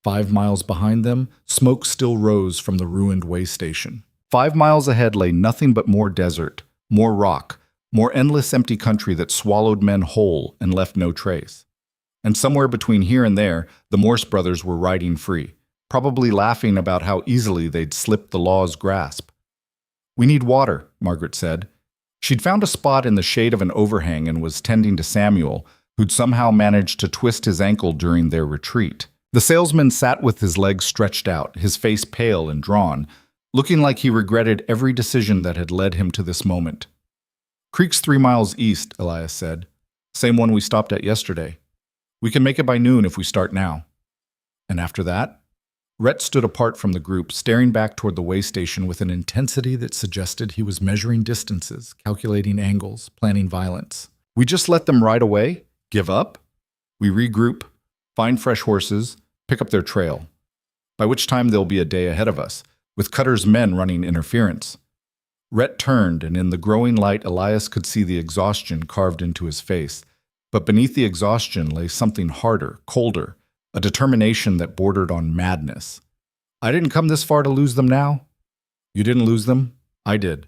5 miles behind them, smoke still rose from the ruined way station. 5 miles ahead lay nothing but more desert, more rock, more endless empty country that swallowed men whole and left no trace. And somewhere between here and there, the Morse brothers were riding free, probably laughing about how easily they'd slipped the law's grasp. "We need water," Margaret said. She'd found a spot in the shade of an overhang and was tending to Samuel, who'd somehow managed to twist his ankle during their retreat. The salesman sat with his legs stretched out, his face pale and drawn, looking like he regretted every decision that had led him to this moment. "Creek's 3 miles east," Elias said. "Same one we stopped at yesterday. We can make it by noon if we start now." "And after that?" Rhett stood apart from the group, staring back toward the way station with an intensity that suggested he was measuring distances, calculating angles, planning violence. "We just let them ride away? Give up? We regroup, find fresh horses, pick up their trail. By which time they'll be a day ahead of us, with Cutter's men running interference." Rhett turned, and in the growing light Elias could see the exhaustion carved into his face. But beneath the exhaustion lay something harder, colder, a determination that bordered on madness. "I didn't come this far to lose them now." "You didn't lose them? I did."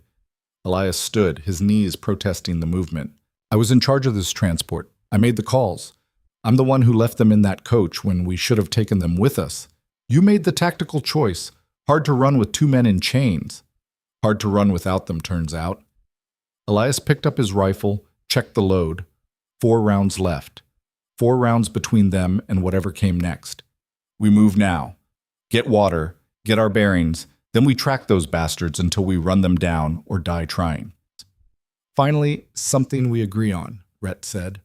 Elias stood, his knees protesting the movement. "I was in charge of this transport. I made the calls. I'm the one who left them in that coach when we should have taken them with us. You made the tactical choice. Hard to run with 2 men in chains. Hard to run without them, turns out." Elias picked up his rifle, checked the load. 4 rounds left. 4 rounds between them and whatever came next. "We move now. Get water, get our bearings, then we track those bastards until we run them down or die trying." "Finally, something we agree on," Rhett said.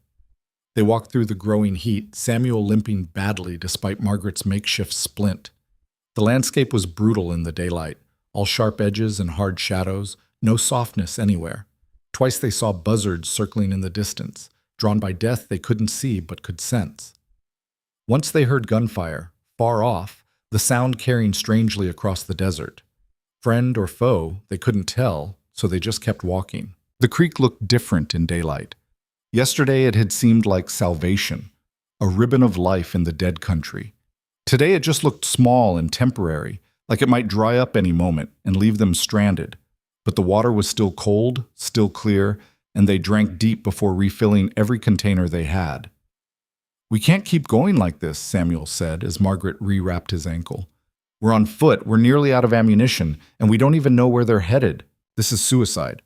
They walked through the growing heat, Samuel limping badly despite Margaret's makeshift splint. The landscape was brutal in the daylight, all sharp edges and hard shadows, no softness anywhere. Twice they saw buzzards circling in the distance, drawn by death they couldn't see but could sense. Once they heard gunfire, far off, the sound carrying strangely across the desert. Friend or foe, they couldn't tell, so they just kept walking. The creek looked different in daylight. Yesterday it had seemed like salvation, a ribbon of life in the dead country. Today it just looked small and temporary, like it might dry up any moment and leave them stranded. But the water was still cold, still clear, and they drank deep before refilling every container they had. "We can't keep going like this," Samuel said as Margaret rewrapped his ankle. "We're on foot, we're nearly out of ammunition, and we don't even know where they're headed. This is suicide."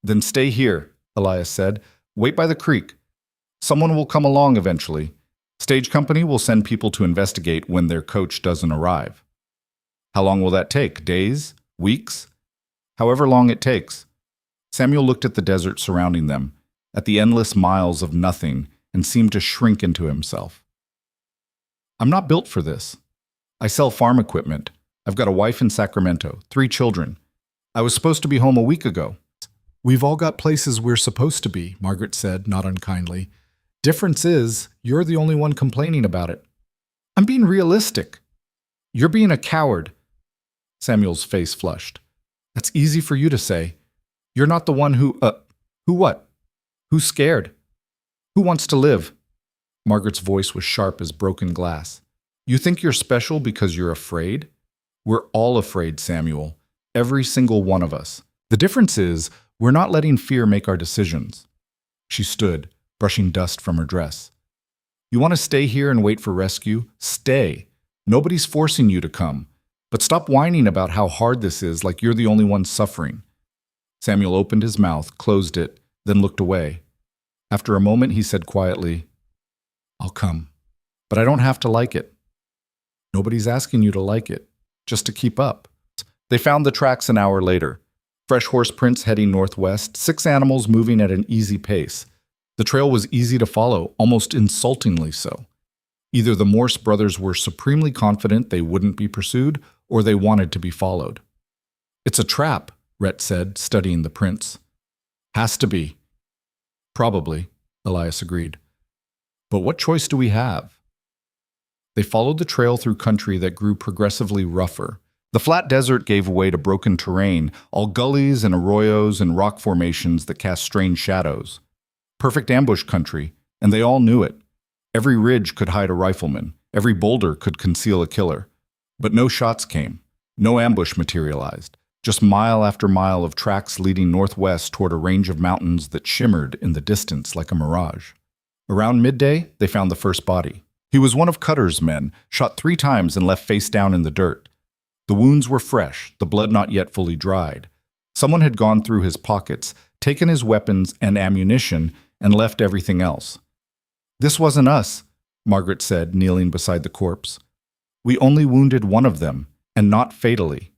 "Then stay here," Elias said. "Wait by the creek. Someone will come along eventually. Stage company will send people to investigate when their coach doesn't arrive." "How long will that take? Days? Weeks?" "However long it takes." Samuel looked at the desert surrounding them, at the endless miles of nothing, and seemed to shrink into himself. "I'm not built for this. I sell farm equipment. I've got a wife in Sacramento, 3 children. I was supposed to be home a week ago." "We've all got places we're supposed to be," Margaret said, not unkindly. "Difference is, you're the only one complaining about it." "I'm being realistic." "You're being a coward." Samuel's face flushed. "That's easy for you to say. You're not the one who what? Who's scared? Who wants to live?" Margaret's voice was sharp as broken glass. You think you're special because you're afraid? We're all afraid, Samuel. Every single one of us. The difference is, we're not letting fear make our decisions. She stood, brushing dust from her dress. You want to stay here and wait for rescue? Stay. Nobody's forcing you to come. But stop whining about how hard this is like you're the only one suffering. Samuel opened his mouth, closed it, then looked away. After a moment, he said quietly, I'll come. But I don't have to like it. Nobody's asking you to like it, just to keep up. They found the tracks an hour later. Fresh horse prints heading northwest, 6 animals moving at an easy pace. The trail was easy to follow, almost insultingly so. Either the Morse brothers were supremely confident they wouldn't be pursued, or they wanted to be followed. It's a trap, Rhett said, studying the prints. Has to be. Probably, Elias agreed. But what choice do we have? They followed the trail through country that grew progressively rougher. The flat desert gave way to broken terrain, all gullies and arroyos and rock formations that cast strange shadows. Perfect ambush country, and they all knew it. Every ridge could hide a rifleman. Every boulder could conceal a killer. But no shots came. No ambush materialized. Just mile after mile of tracks leading northwest toward a range of mountains that shimmered in the distance like a mirage. Around midday, they found the first body. He was one of Cutter's men, shot 3 times and left face down in the dirt. The wounds were fresh, the blood not yet fully dried. Someone had gone through his pockets, taken his weapons and ammunition, and left everything else. This wasn't us, Margaret said, kneeling beside the corpse. We only wounded one of them, and not fatally.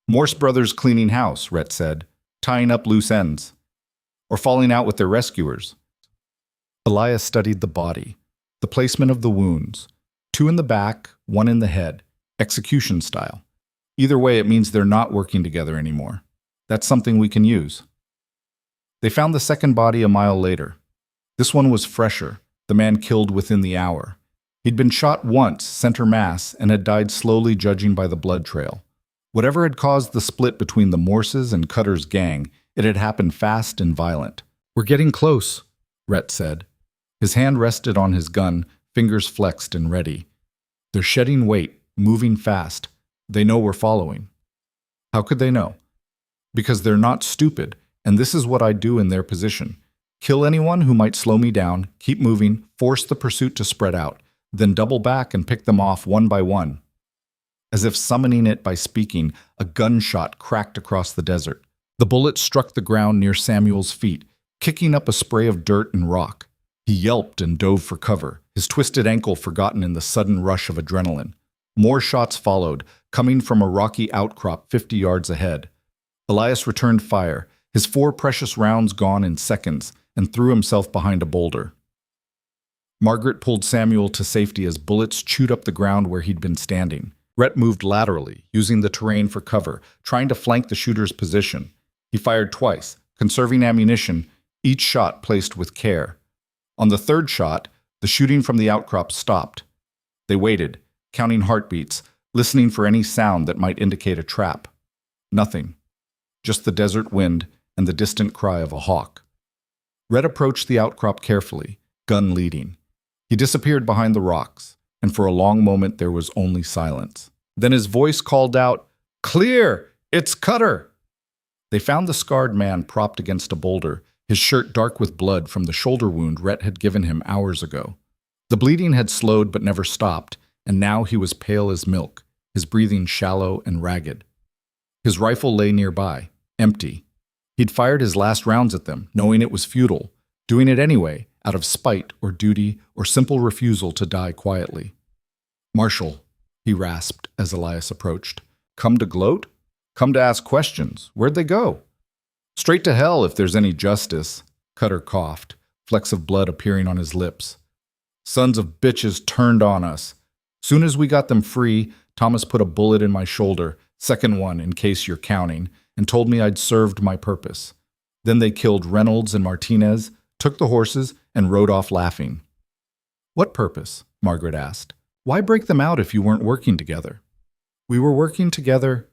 Morse brothers cleaning house, Rhett said, tying up loose ends. Or falling out with their rescuers. Elias studied the body, the placement of the wounds. 2 in the back, 1 in the head. Execution style. Either way, it means they're not working together anymore. That's something we can use. They found the second body a mile later. This one was fresher, the man killed within the hour. He'd been shot once, center mass, and had died slowly judging by the blood trail. Whatever had caused the split between the Morses and Cutter's gang, it had happened fast and violent. We're getting close, Rhett said. His hand rested on his gun, fingers flexed and ready. They're shedding weight. Moving fast. They know we're following. How could they know? Because they're not stupid, and this is what I'd do in their position. Kill anyone who might slow me down, keep moving, force the pursuit to spread out, then double back and pick them off one by one. As if summoning it by speaking, a gunshot cracked across the desert. The bullet struck the ground near Samuel's feet, kicking up a spray of dirt and rock. He yelped and dove for cover, his twisted ankle forgotten in the sudden rush of adrenaline. More shots followed, coming from a rocky outcrop 50 yards ahead. Elias returned fire, his 4 precious rounds gone in seconds, and threw himself behind a boulder. Margaret pulled Samuel to safety as bullets chewed up the ground where he'd been standing. Rhett moved laterally, using the terrain for cover, trying to flank the shooter's position. He fired twice, conserving ammunition, each shot placed with care. On the 3rd shot, the shooting from the outcrop stopped. They waited, counting heartbeats, listening for any sound that might indicate a trap. Nothing. Just the desert wind and the distant cry of a hawk. Rhett approached the outcrop carefully, gun leading. He disappeared behind the rocks, and for a long moment there was only silence. Then his voice called out, "Clear! It's Cutter!" They found the scarred man propped against a boulder, his shirt dark with blood from the shoulder wound Rhett had given him hours ago. The bleeding had slowed but never stopped, and now he was pale as milk, his breathing shallow and ragged. His rifle lay nearby, empty. He'd fired his last rounds at them, knowing it was futile, doing it anyway, out of spite or duty or simple refusal to die quietly. "Marshal," he rasped as Elias approached. "Come to gloat? Come to ask questions. Where'd they go?" "Straight to hell if there's any justice," Cutter coughed, flecks of blood appearing on his lips. "Sons of bitches turned on us. Soon as we got them free, Thomas put a bullet in my shoulder, second one in case you're counting, and told me I'd served my purpose. Then they killed Reynolds and Martinez, took the horses, and rode off laughing." "What purpose?" Margaret asked. "Why break them out if you weren't working together?" "We were working together.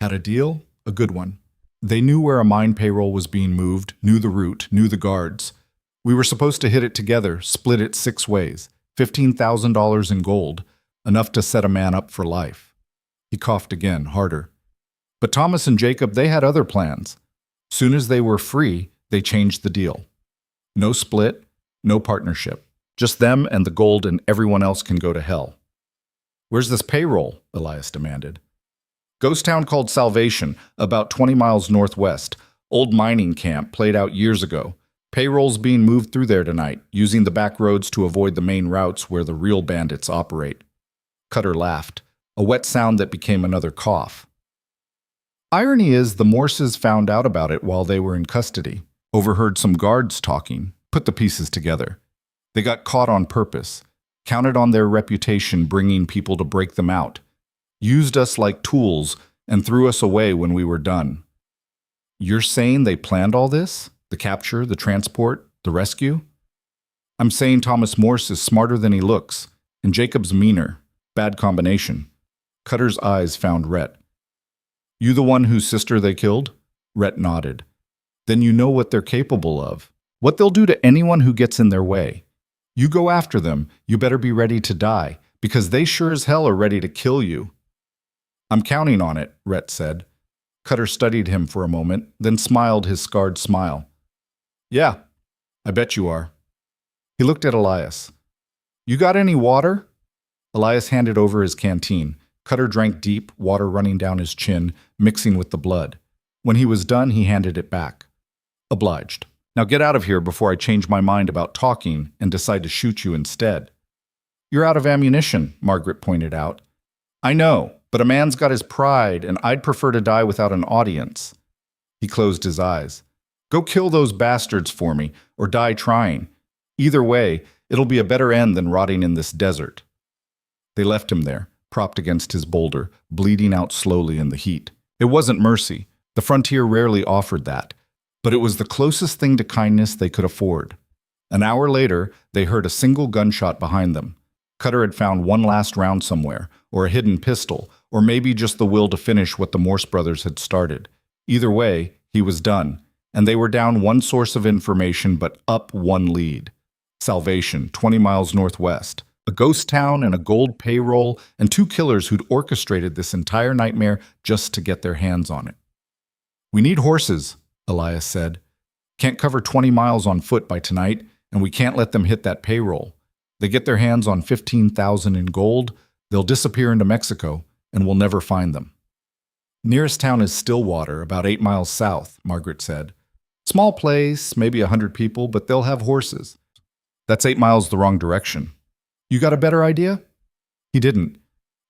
Had a deal, a good one. They knew where a mine payroll was being moved, knew the route, knew the guards. We were supposed to hit it together, split it 6 ways, $15,000 in gold. enough to set a man up for life. He coughed again, harder. But Thomas and Jacob, they had other plans. Soon as they were free, they changed the deal. No split, no partnership. Just them and the gold, and everyone else can go to hell. Where's this payroll? Elias demanded. Ghost town called Salvation, about 20 miles northwest. Old mining camp played out years ago. Payroll's being moved through there tonight, using the back roads to avoid the main routes where the real bandits operate. Cutter laughed, a wet sound that became another cough. Irony is, the Morses found out about it while they were in custody, overheard some guards talking, put the pieces together. They got caught on purpose, counted on their reputation bringing people to break them out, used us like tools, and threw us away when we were done. You're saying they planned all this? The capture, the transport, the rescue? I'm saying Thomas Morse is smarter than he looks, and Jacob's meaner. Bad combination. Cutter's eyes found Rhett. You the one whose sister they killed? Rhett nodded. Then you know what they're capable of. What they'll do to anyone who gets in their way. You go after them, you better be ready to die, because they sure as hell are ready to kill you. I'm counting on it, Rhett said. Cutter studied him for a moment, then smiled his scarred smile. Yeah, I bet you are. He looked at Elias. You got any water? Elias handed over his canteen. Cutter drank deep, water running down his chin, mixing with the blood. When he was done, he handed it back. Obliged. Now get out of here before I change my mind about talking and decide to shoot you instead. You're out of ammunition, Margaret pointed out. I know, but a man's got his pride, and I'd prefer to die without an audience. He closed his eyes. Go kill those bastards for me, or die trying. Either way, it'll be a better end than rotting in this desert. They left him there, propped against his boulder, bleeding out slowly in the heat. It wasn't mercy. The frontier rarely offered that. But it was the closest thing to kindness they could afford. An hour later, they heard a single gunshot behind them. Cutter had found one last round somewhere, or a hidden pistol, or maybe just the will to finish what the Morse brothers had started. Either way, he was done, and they were down one source of information but up one lead. Salvation, 20 miles northwest. A ghost town and a gold payroll, and two killers who'd orchestrated this entire nightmare just to get their hands on it. We need horses, Elias said. Can't cover 20 miles on foot by tonight, and we can't let them hit that payroll. They get their hands on 15,000 in gold, they'll disappear into Mexico, and we'll never find them. Nearest town is Stillwater, about 8 miles south, Margaret said. Small place, maybe 100 people, but they'll have horses. That's 8 miles the wrong direction. You got a better idea? He didn't.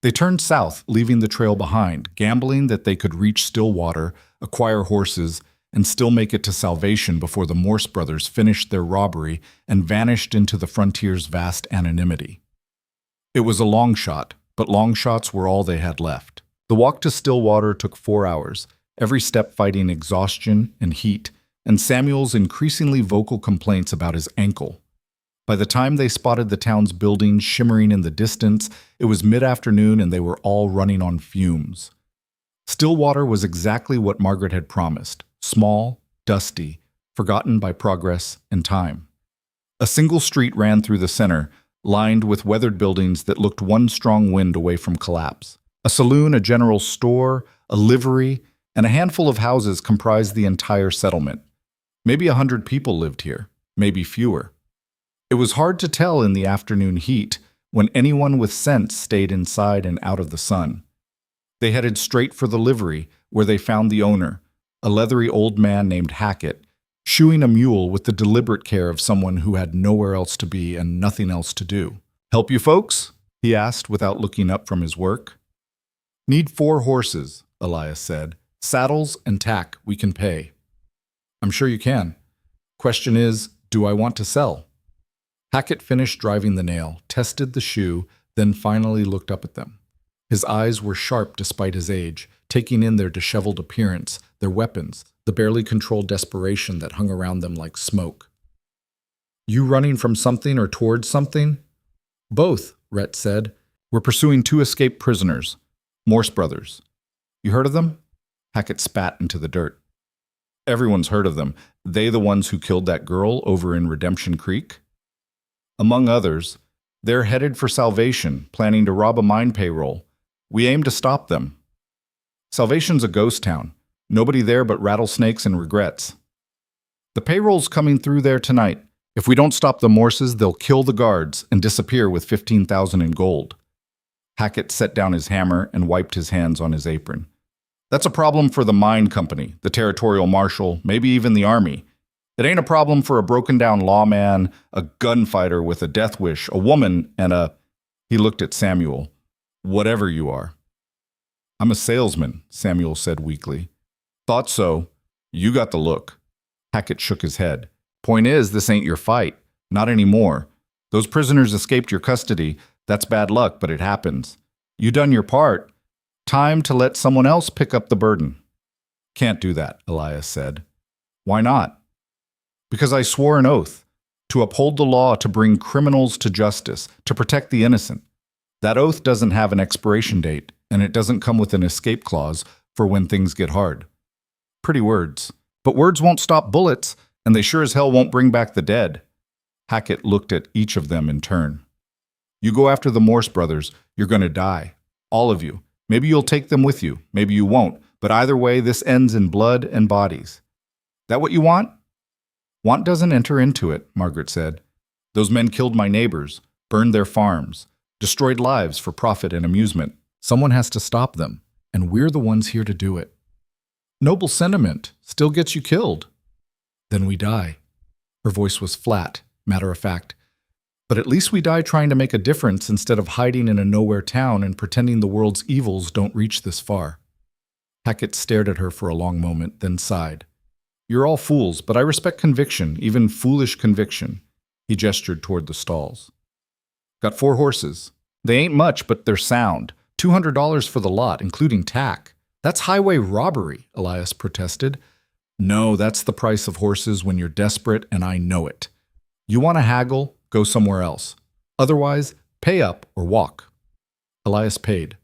They turned south, leaving the trail behind, gambling that they could reach Stillwater, acquire horses, and still make it to Salvation before the Morse brothers finished their robbery and vanished into the frontier's vast anonymity. It was a long shot, but long shots were all they had left. The walk to Stillwater took 4 hours, every step fighting exhaustion and heat, and Samuel's increasingly vocal complaints about his ankle. By the time they spotted the town's buildings shimmering in the distance, it was mid-afternoon and they were all running on fumes. Stillwater was exactly what Margaret had promised. Small, dusty, forgotten by progress and time. A single street ran through the center, lined with weathered buildings that looked one strong wind away from collapse. A saloon, a general store, a livery, and a handful of houses comprised the entire settlement. Maybe 100 people lived here, maybe fewer. It was hard to tell in the afternoon heat when anyone with sense stayed inside and out of the sun. They headed straight for the livery, where they found the owner, a leathery old man named Hackett, shoeing a mule with the deliberate care of someone who had nowhere else to be and nothing else to do. "Help you folks?" he asked without looking up from his work. "Need 4 horses," Elias said. "Saddles and tack we can pay." "I'm sure you can. Question is, do I want to sell?" Hackett finished driving the nail, tested the shoe, then finally looked up at them. His eyes were sharp despite his age, taking in their disheveled appearance, their weapons, the barely controlled desperation that hung around them like smoke. "You running from something or towards something?" "Both," Rhett said. "We're pursuing 2 escaped prisoners, Morse brothers. You heard of them?" Hackett spat into the dirt. "Everyone's heard of them. They the ones who killed that girl over in Redemption Creek?" "Among others. They're headed for Salvation, planning to rob a mine payroll. We aim to stop them. Salvation's a ghost town. Nobody there but rattlesnakes and regrets. The payroll's coming through there tonight. If we don't stop the Morses, they'll kill the guards and disappear with 15,000 in gold. Hackett set down his hammer and wiped his hands on his apron. That's a problem for the mine company, the territorial marshal, maybe even the army. It ain't a problem for a broken-down lawman, a gunfighter with a death wish, a woman, and a... He looked at Samuel. Whatever you are. I'm a salesman, Samuel said weakly. Thought so. You got the look. Hackett shook his head. Point is, this ain't your fight. Not anymore. Those prisoners escaped your custody. That's bad luck, but it happens. You done your part. Time to let someone else pick up the burden. Can't do that, Elias said. Why not? Because I swore an oath. To uphold the law, to bring criminals to justice, to protect the innocent. That oath doesn't have an expiration date, and it doesn't come with an escape clause for when things get hard. Pretty words. But words won't stop bullets, and they sure as hell won't bring back the dead. Hackett looked at each of them in turn. You go after the Morse brothers, you're going to die. All of you. Maybe you'll take them with you, maybe you won't, but either way, this ends in blood and bodies. That what you want? Want doesn't enter into it, Margaret said. Those men killed my neighbors, burned their farms, destroyed lives for profit and amusement. Someone has to stop them, and we're the ones here to do it. Noble sentiment, still gets you killed. Then we die. Her voice was flat, matter of fact. But at least we die trying to make a difference instead of hiding in a nowhere town and pretending the world's evils don't reach this far. Hackett stared at her for a long moment, then sighed. You're all fools, but I respect conviction, even foolish conviction. He gestured toward the stalls. Got 4 horses. They ain't much, but they're sound. $200 for the lot, including tack. That's highway robbery, Elias protested. No, that's the price of horses when you're desperate, and I know it. You want to haggle? Go somewhere else. Otherwise, pay up or walk. Elias paid.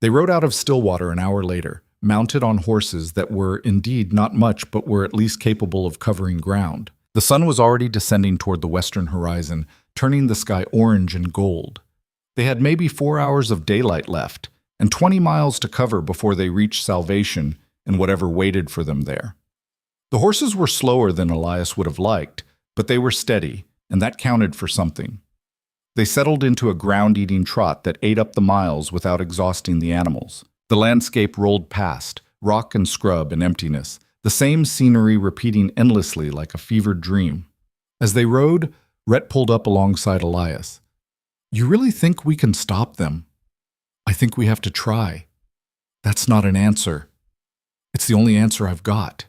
They rode out of Stillwater an hour later, mounted on horses that were indeed not much but were at least capable of covering ground. The sun was already descending toward the western horizon, turning the sky orange and gold. They had maybe 4 hours of daylight left, and 20 miles to cover before they reached Salvation and whatever waited for them there. The horses were slower than Elias would have liked, but they were steady, and that counted for something. They settled into a ground-eating trot that ate up the miles without exhausting the animals. The landscape rolled past, rock and scrub and emptiness, the same scenery repeating endlessly like a fevered dream. As they rode, Rhett pulled up alongside Elias. You really think we can stop them? I think we have to try. That's not an answer. It's the only answer I've got.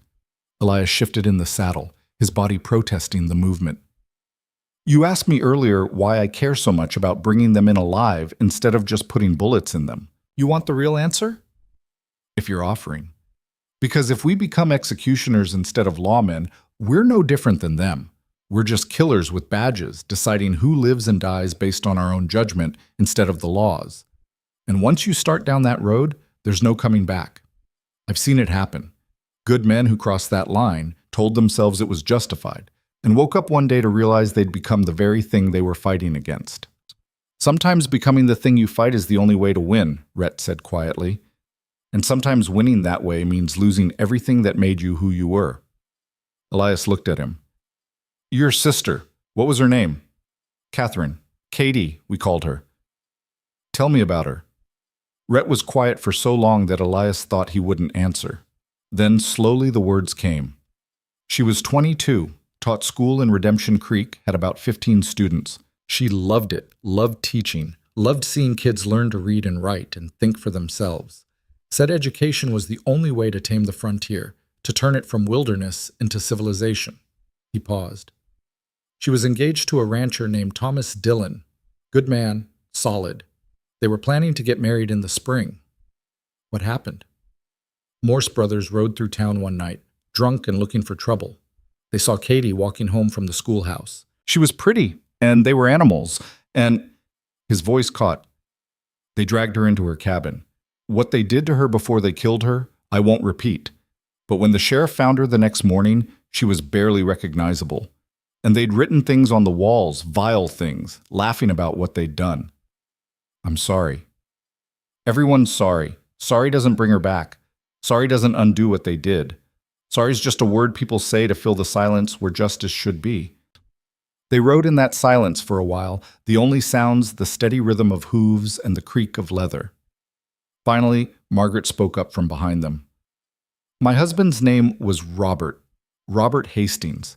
Elias shifted in the saddle, his body protesting the movement. You asked me earlier why I care so much about bringing them in alive instead of just putting bullets in them. You want the real answer? If you're offering. Because if we become executioners instead of lawmen, we're no different than them. We're just killers with badges, deciding who lives and dies based on our own judgment instead of the laws. And once you start down that road, there's no coming back. I've seen it happen. Good men who crossed that line told themselves it was justified, and woke up one day to realize they'd become the very thing they were fighting against. Sometimes becoming the thing you fight is the only way to win, Rhett said quietly. And sometimes winning that way means losing everything that made you who you were. Elias looked at him. Your sister, what was her name? Catherine. Katie, we called her. Tell me about her. Rhett was quiet for so long that Elias thought he wouldn't answer. Then slowly the words came. She was 22. Taught school in Redemption Creek, had about 15 students. She loved it, loved teaching, loved seeing kids learn to read and write and think for themselves. Said education was the only way to tame the frontier, to turn it from wilderness into civilization. He paused. She was engaged to a rancher named Thomas Dillon. Good man, solid. They were planning to get married in the spring. What happened? Morse brothers rode through town one night, drunk and looking for trouble. They saw Katie walking home from the schoolhouse. She was pretty, and they were animals, and his voice caught. They dragged her into her cabin. What they did to her before they killed her, I won't repeat. But when the sheriff found her the next morning, she was barely recognizable. And they'd written things on the walls, vile things, laughing about what they'd done. I'm sorry. Everyone's sorry. Sorry doesn't bring her back. Sorry doesn't undo what they did. Sorry's just a word people say to fill the silence where justice should be. They rode in that silence for a while, the only sounds the steady rhythm of hooves and the creak of leather. Finally, Margaret spoke up from behind them. My husband's name was Robert Hastings.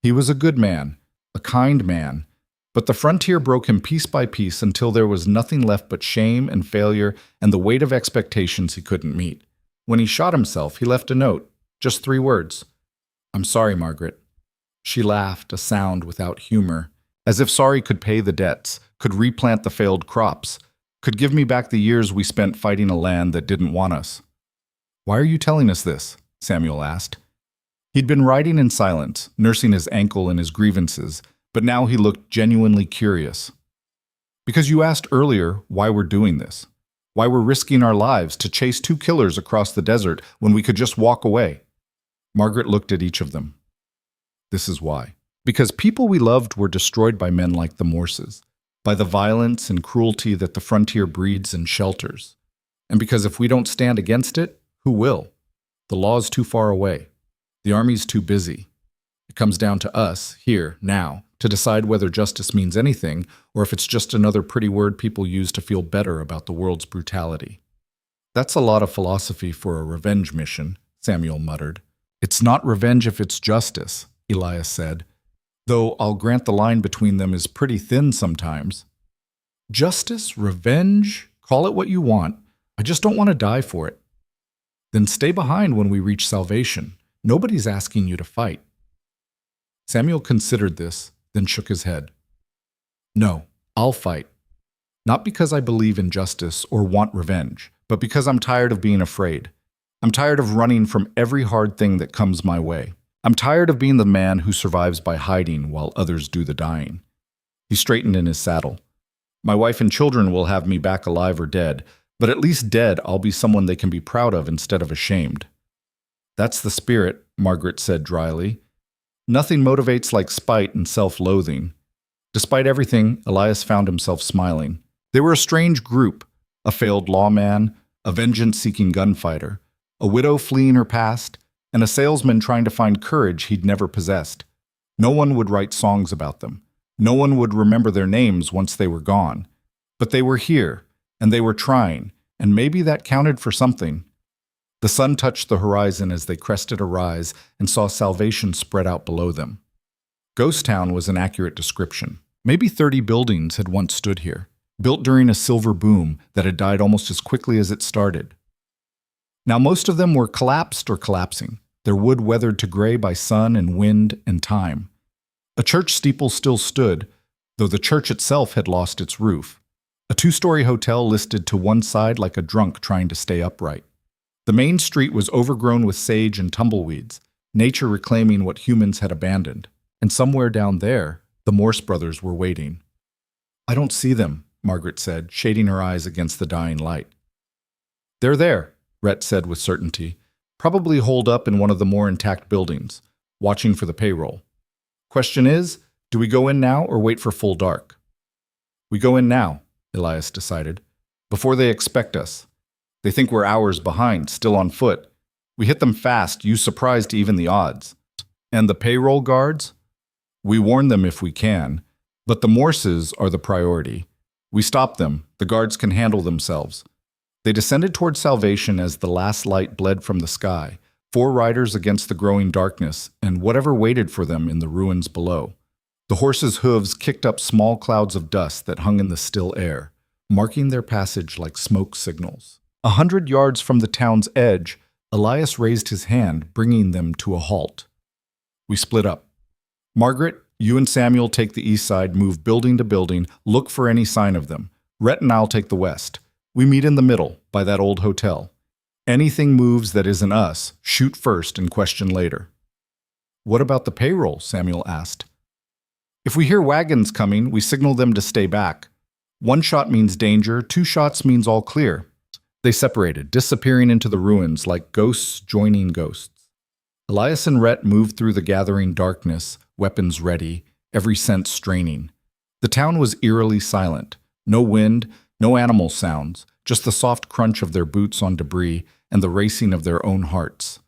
He was a good man, a kind man, but the frontier broke him piece by piece until there was nothing left but shame and failure and the weight of expectations he couldn't meet. When he shot himself, he left a note, just 3 words. I'm sorry, Margaret. She laughed, a sound without humor, as if sorry could pay the debts, could replant the failed crops, could give me back the years we spent fighting a land that didn't want us. Why are you telling us this? Samuel asked. He'd been riding in silence, nursing his ankle and his grievances, but now he looked genuinely curious. Because you asked earlier why we're doing this, why we're risking our lives to chase 2 killers across the desert when we could just walk away. Margaret looked at each of them. This is why. Because people we loved were destroyed by men like the Morses, by the violence and cruelty that the frontier breeds and shelters. And because if we don't stand against it, who will? The law's too far away. The army's too busy. It comes down to us, here, now, to decide whether justice means anything or if it's just another pretty word people use to feel better about the world's brutality. That's a lot of philosophy for a revenge mission, Samuel muttered. It's not revenge if it's justice, Elias said, though I'll grant the line between them is pretty thin sometimes. Justice, revenge, call it what you want. I just don't want to die for it. Then stay behind when we reach salvation. Nobody's asking you to fight. Samuel considered this, then shook his head. No, I'll fight. Not because I believe in justice or want revenge, but because I'm tired of being afraid. I'm tired of running from every hard thing that comes my way. I'm tired of being the man who survives by hiding while others do the dying. He straightened in his saddle. My wife and children will have me back alive or dead, but at least dead I'll be someone they can be proud of instead of ashamed. That's the spirit, Margaret said dryly. Nothing motivates like spite and self-loathing. Despite everything, Elias found himself smiling. They were a strange group, a failed lawman, a vengeance-seeking gunfighter, a widow fleeing her past, and a salesman trying to find courage he'd never possessed. No one would write songs about them. No one would remember their names once they were gone. But they were here, and they were trying, and maybe that counted for something. The sun touched the horizon as they crested a rise and saw salvation spread out below them. Ghost Town was an accurate description. Maybe 30 buildings had once stood here, built during a silver boom that had died almost as quickly as it started. Now most of them were collapsed or collapsing, their wood weathered to gray by sun and wind and time. A church steeple still stood, though the church itself had lost its roof. A 2-story hotel listed to one side like a drunk trying to stay upright. The main street was overgrown with sage and tumbleweeds, nature reclaiming what humans had abandoned. And somewhere down there, the Morse brothers were waiting. I don't see them, Margaret said, shading her eyes against the dying light. They're there, Rhett said with certainty, probably holed up in one of the more intact buildings, watching for the payroll. Question is, do we go in now or wait for full dark? We go in now, Elias decided, before they expect us. They think we're hours behind, still on foot. We hit them fast, you surprised even the odds. And the payroll guards? We warn them if we can, but the Morses are the priority. We stop them, the guards can handle themselves. They descended toward salvation as the last light bled from the sky, 4 riders against the growing darkness and whatever waited for them in the ruins below. The horses' hooves kicked up small clouds of dust that hung in the still air, marking their passage like smoke signals. 100 yards from the town's edge, Elias raised his hand, bringing them to a halt. We split up. Margaret, you and Samuel take the east side, move building to building, look for any sign of them. Rhett and I'll take the west. We meet in the middle, by that old hotel. Anything moves that isn't us, shoot first and question later. What about the payroll? Samuel asked. If we hear wagons coming, we signal them to stay back. 1 shot means danger, 2 shots means all clear. They separated, disappearing into the ruins like ghosts joining ghosts. Elias and Rhett moved through the gathering darkness, weapons ready, every sense straining. The town was eerily silent. No wind, no animal sounds, just the soft crunch of their boots on debris and the racing of their own hearts.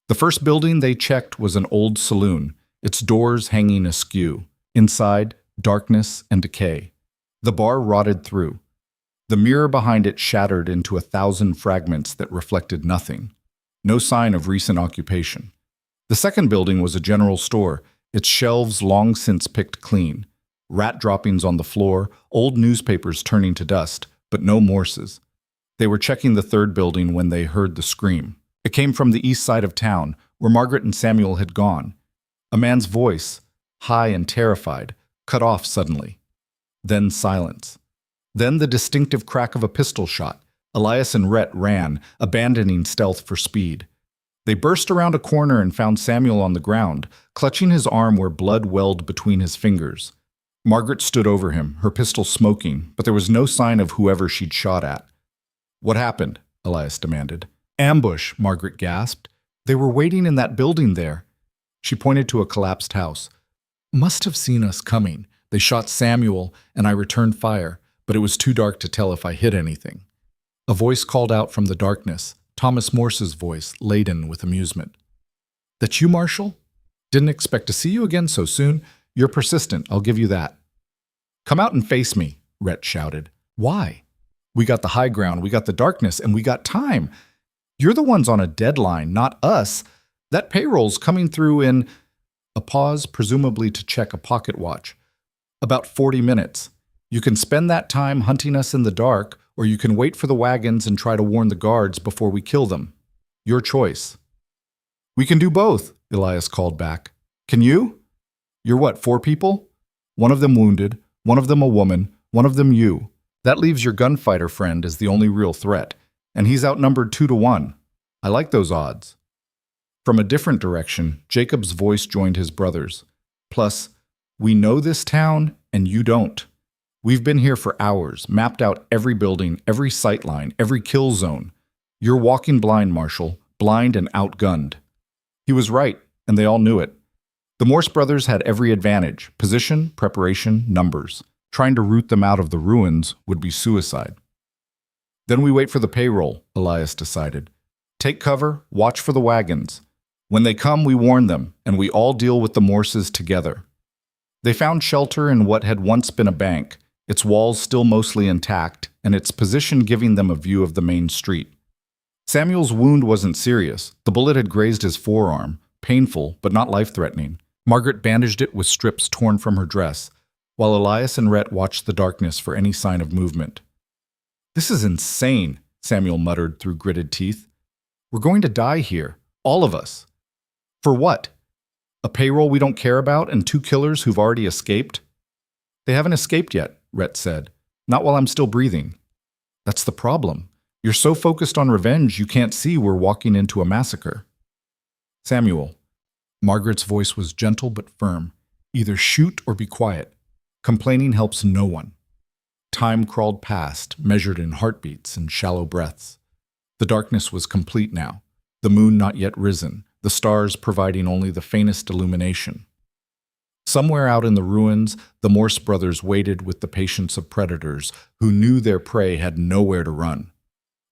The first building they checked was an old saloon, its doors hanging askew. Inside, darkness and decay. The bar rotted through. The mirror behind it shattered into 1,000 fragments that reflected nothing. No sign of recent occupation. The second building was a general store, its shelves long since picked clean. Rat droppings on the floor, old newspapers turning to dust, but no Morses. They were checking the third building when they heard the scream. It came from the east side of town, where Margaret and Samuel had gone. A man's voice, high and terrified, cut off suddenly. Then silence. Then the distinctive crack of a pistol shot. Elias and Rhett ran, abandoning stealth for speed. They burst around a corner and found Samuel on the ground, clutching his arm where blood welled between his fingers. Margaret stood over him, her pistol smoking, but there was no sign of whoever she'd shot at. "What happened?" Elias demanded. "Ambush," Margaret gasped. "They were waiting in that building there." She pointed to a collapsed house. "Must have seen us coming. They shot Samuel, and I returned fire, but it was too dark to tell if I hit anything." A voice called out from the darkness, Thomas Morse's voice, laden with amusement. "That you, Marshal? Didn't expect to see you again so soon. You're persistent, I'll give you that." "Come out and face me," Rhett shouted. "Why? We got the high ground, we got the darkness, and we got time. You're the ones on a deadline, not us. That payroll's coming through in—" A pause, presumably to check a pocket watch. "About 40 minutes. You can spend that time hunting us in the dark, or you can wait for the wagons and try to warn the guards before we kill them. Your choice." "We can do both," Elias called back. "Can you? You're what, 4 people? One of them wounded, one of them a woman, one of them you. That leaves your gunfighter friend as the only real threat, and he's outnumbered 2 to 1. I like those odds." From a different direction, Jacob's voice joined his brother's. "Plus, we know this town, and you don't. We've been here for hours, mapped out every building, every sightline, every kill zone. You're walking blind, Marshal, blind and outgunned." He was right, and they all knew it. The Morse brothers had every advantage: position, preparation, numbers. Trying to root them out of the ruins would be suicide. "Then we wait for the payroll," Elias decided. "Take cover, watch for the wagons. When they come, we warn them, and we all deal with the Morses together." They found shelter in what had once been a bank, its walls still mostly intact, and its position giving them a view of the main street. Samuel's wound wasn't serious. The bullet had grazed his forearm, painful but not life-threatening. Margaret bandaged it with strips torn from her dress, while Elias and Rhett watched the darkness for any sign of movement. "This is insane," Samuel muttered through gritted teeth. "We're going to die here, all of us. For what? A payroll we don't care about and 2 killers who've already escaped?" "They haven't escaped yet," Rhett said. "Not while I'm still breathing." "That's the problem. You're so focused on revenge you can't see we're walking into a massacre." "Samuel." Margaret's voice was gentle but firm. "Either shoot or be quiet. Complaining helps no one." Time crawled past, measured in heartbeats and shallow breaths. The darkness was complete now, the moon not yet risen, the stars providing only the faintest illumination. Somewhere out in the ruins, the Morse brothers waited with the patience of predators who knew their prey had nowhere to run.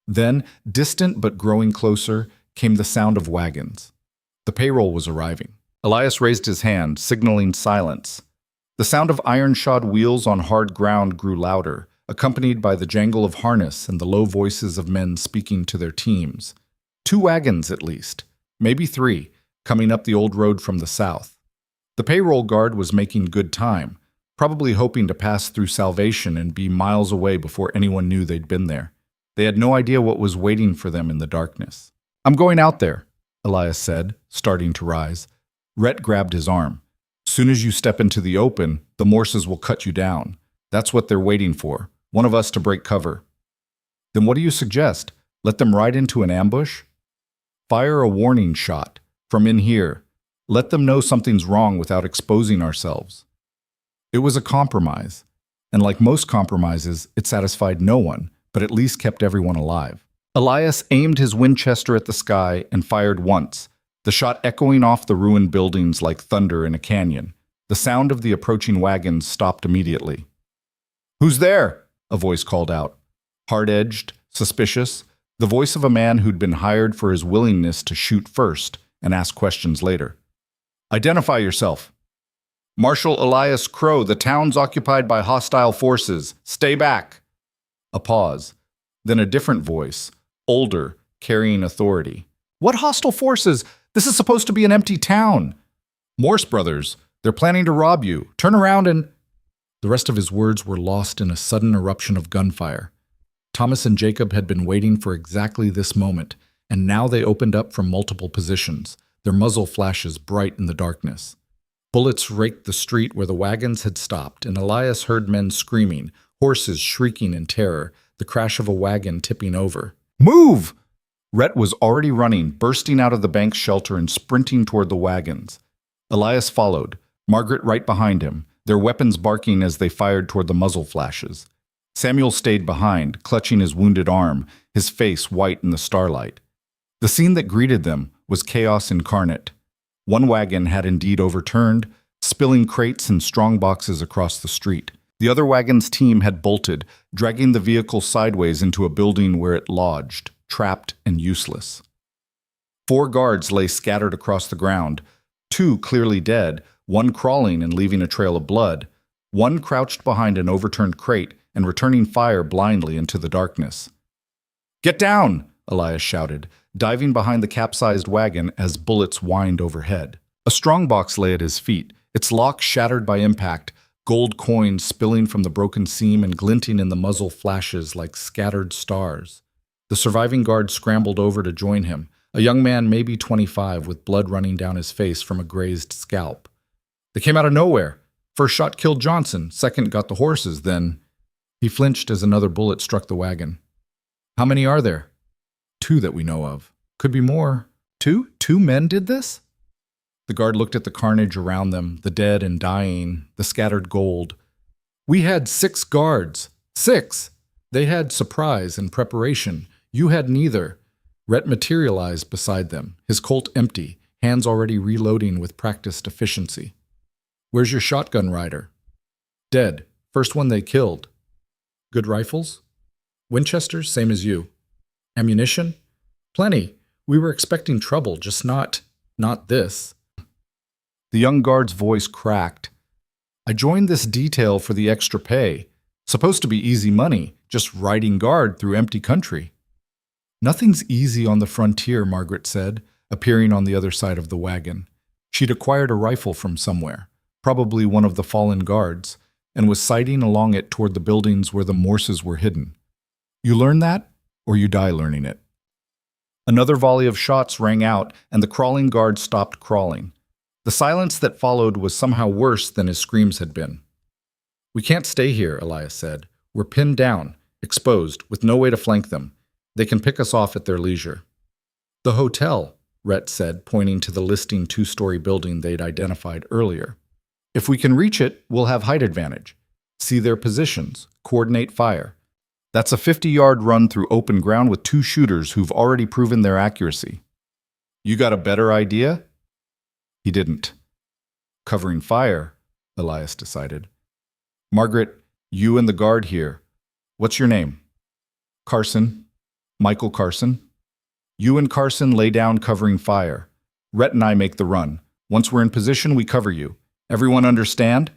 Then, distant but growing closer, came the sound of wagons. The payroll was arriving. Elias raised his hand, signaling silence. The sound of iron-shod wheels on hard ground grew louder, accompanied by the jangle of harness and the low voices of men speaking to their teams. 2 wagons, at least, maybe 3, coming up the old road from the south. The payroll guard was making good time, probably hoping to pass through Salvation and be miles away before anyone knew they'd been there. They had no idea what was waiting for them in the darkness. "I'm going out there," Elias said, starting to rise. Rhett grabbed his arm. "Soon as you step into the open, the Morses will cut you down. That's what they're waiting for, one of us to break cover." "Then what do you suggest? Let them ride into an ambush?" "Fire a warning shot, from in here. Let them know something's wrong without exposing ourselves." It was a compromise, and like most compromises, it satisfied no one, but at least kept everyone alive. Elias aimed his Winchester at the sky and fired once, the shot echoing off the ruined buildings like thunder in a canyon. The sound of the approaching wagons stopped immediately. "Who's there?" a voice called out. Hard-edged, suspicious, the voice of a man who'd been hired for his willingness to shoot first and ask questions later. "Identify yourself." "Marshal Elias Crow, the town's occupied by hostile forces. Stay back." A pause, then a different voice, older, carrying authority. "What hostile forces? This is supposed to be an empty town." "Morse brothers. They're planning to rob you. Turn around and—" The rest of his words were lost in a sudden eruption of gunfire. Thomas and Jacob had been waiting for exactly this moment, and now they opened up from multiple positions, their muzzle flashes bright in the darkness. Bullets raked the street where the wagons had stopped, and Elias heard men screaming, horses shrieking in terror, the crash of a wagon tipping over. "Move!" Rhett was already running, bursting out of the bank's shelter and sprinting toward the wagons. Elias followed, Margaret right behind him, their weapons barking as they fired toward the muzzle flashes. Samuel stayed behind, clutching his wounded arm, his face white in the starlight. The scene that greeted them was chaos incarnate. One wagon had indeed overturned, spilling crates and strong boxes across the street. The other wagon's team had bolted, dragging the vehicle sideways into a building where it lodged, trapped and useless. 4 guards lay scattered across the ground, 2 clearly dead, 1 crawling and leaving a trail of blood, 1 crouched behind an overturned crate and returning fire blindly into the darkness. "Get down!" Elias shouted, diving behind the capsized wagon as bullets whined overhead. A strongbox lay at his feet, its lock shattered by impact, gold coins spilling from the broken seam and glinting in the muzzle flashes like scattered stars. The surviving guard scrambled over to join him, a young man maybe 25 with blood running down his face from a grazed scalp. "They came out of nowhere. First shot killed Johnson, second got the horses, then—" He flinched as another bullet struck the wagon. "How many are there?" "2 that we know of. Could be more." Two men did this?" The guard looked at the carnage around them, the dead and dying, the scattered gold. "We had 6 guards. 6! They had surprise and preparation. You had neither." Rhett materialized beside them, his Colt empty, hands already reloading with practiced efficiency. "Where's your shotgun rider?" "Dead. First one they killed." "Good rifles?" "Winchesters, same as you." "Ammunition?" "Plenty. We were expecting trouble, just not this." The young guard's voice cracked. "I joined this detail for the extra pay. Supposed to be easy money, just riding guard through empty country." "Nothing's easy on the frontier," Margaret said, appearing on the other side of the wagon. She'd acquired a rifle from somewhere, probably one of the fallen guards, and was sighting along it toward the buildings where the Morses were hidden. "You learn that, or you die learning it." Another volley of shots rang out, and the crawling guard stopped crawling. The silence that followed was somehow worse than his screams had been. "We can't stay here," Elias said. "We're pinned down, exposed, with no way to flank them. They can pick us off at their leisure." "The hotel," Rhett said, pointing to the listing 2-story building they'd identified earlier. "If we can reach it, we'll have height advantage. See their positions, coordinate fire. That's a 50-yard run through open ground with 2 shooters who've already proven their accuracy." "You got a better idea?" He didn't. "Covering fire," Elias decided. "Margaret, you and the guard here. What's your name?" "Carson. Michael Carson." "You and Carson lay down covering fire. Rhett and I make the run. Once we're in position, we cover you. Everyone understand?"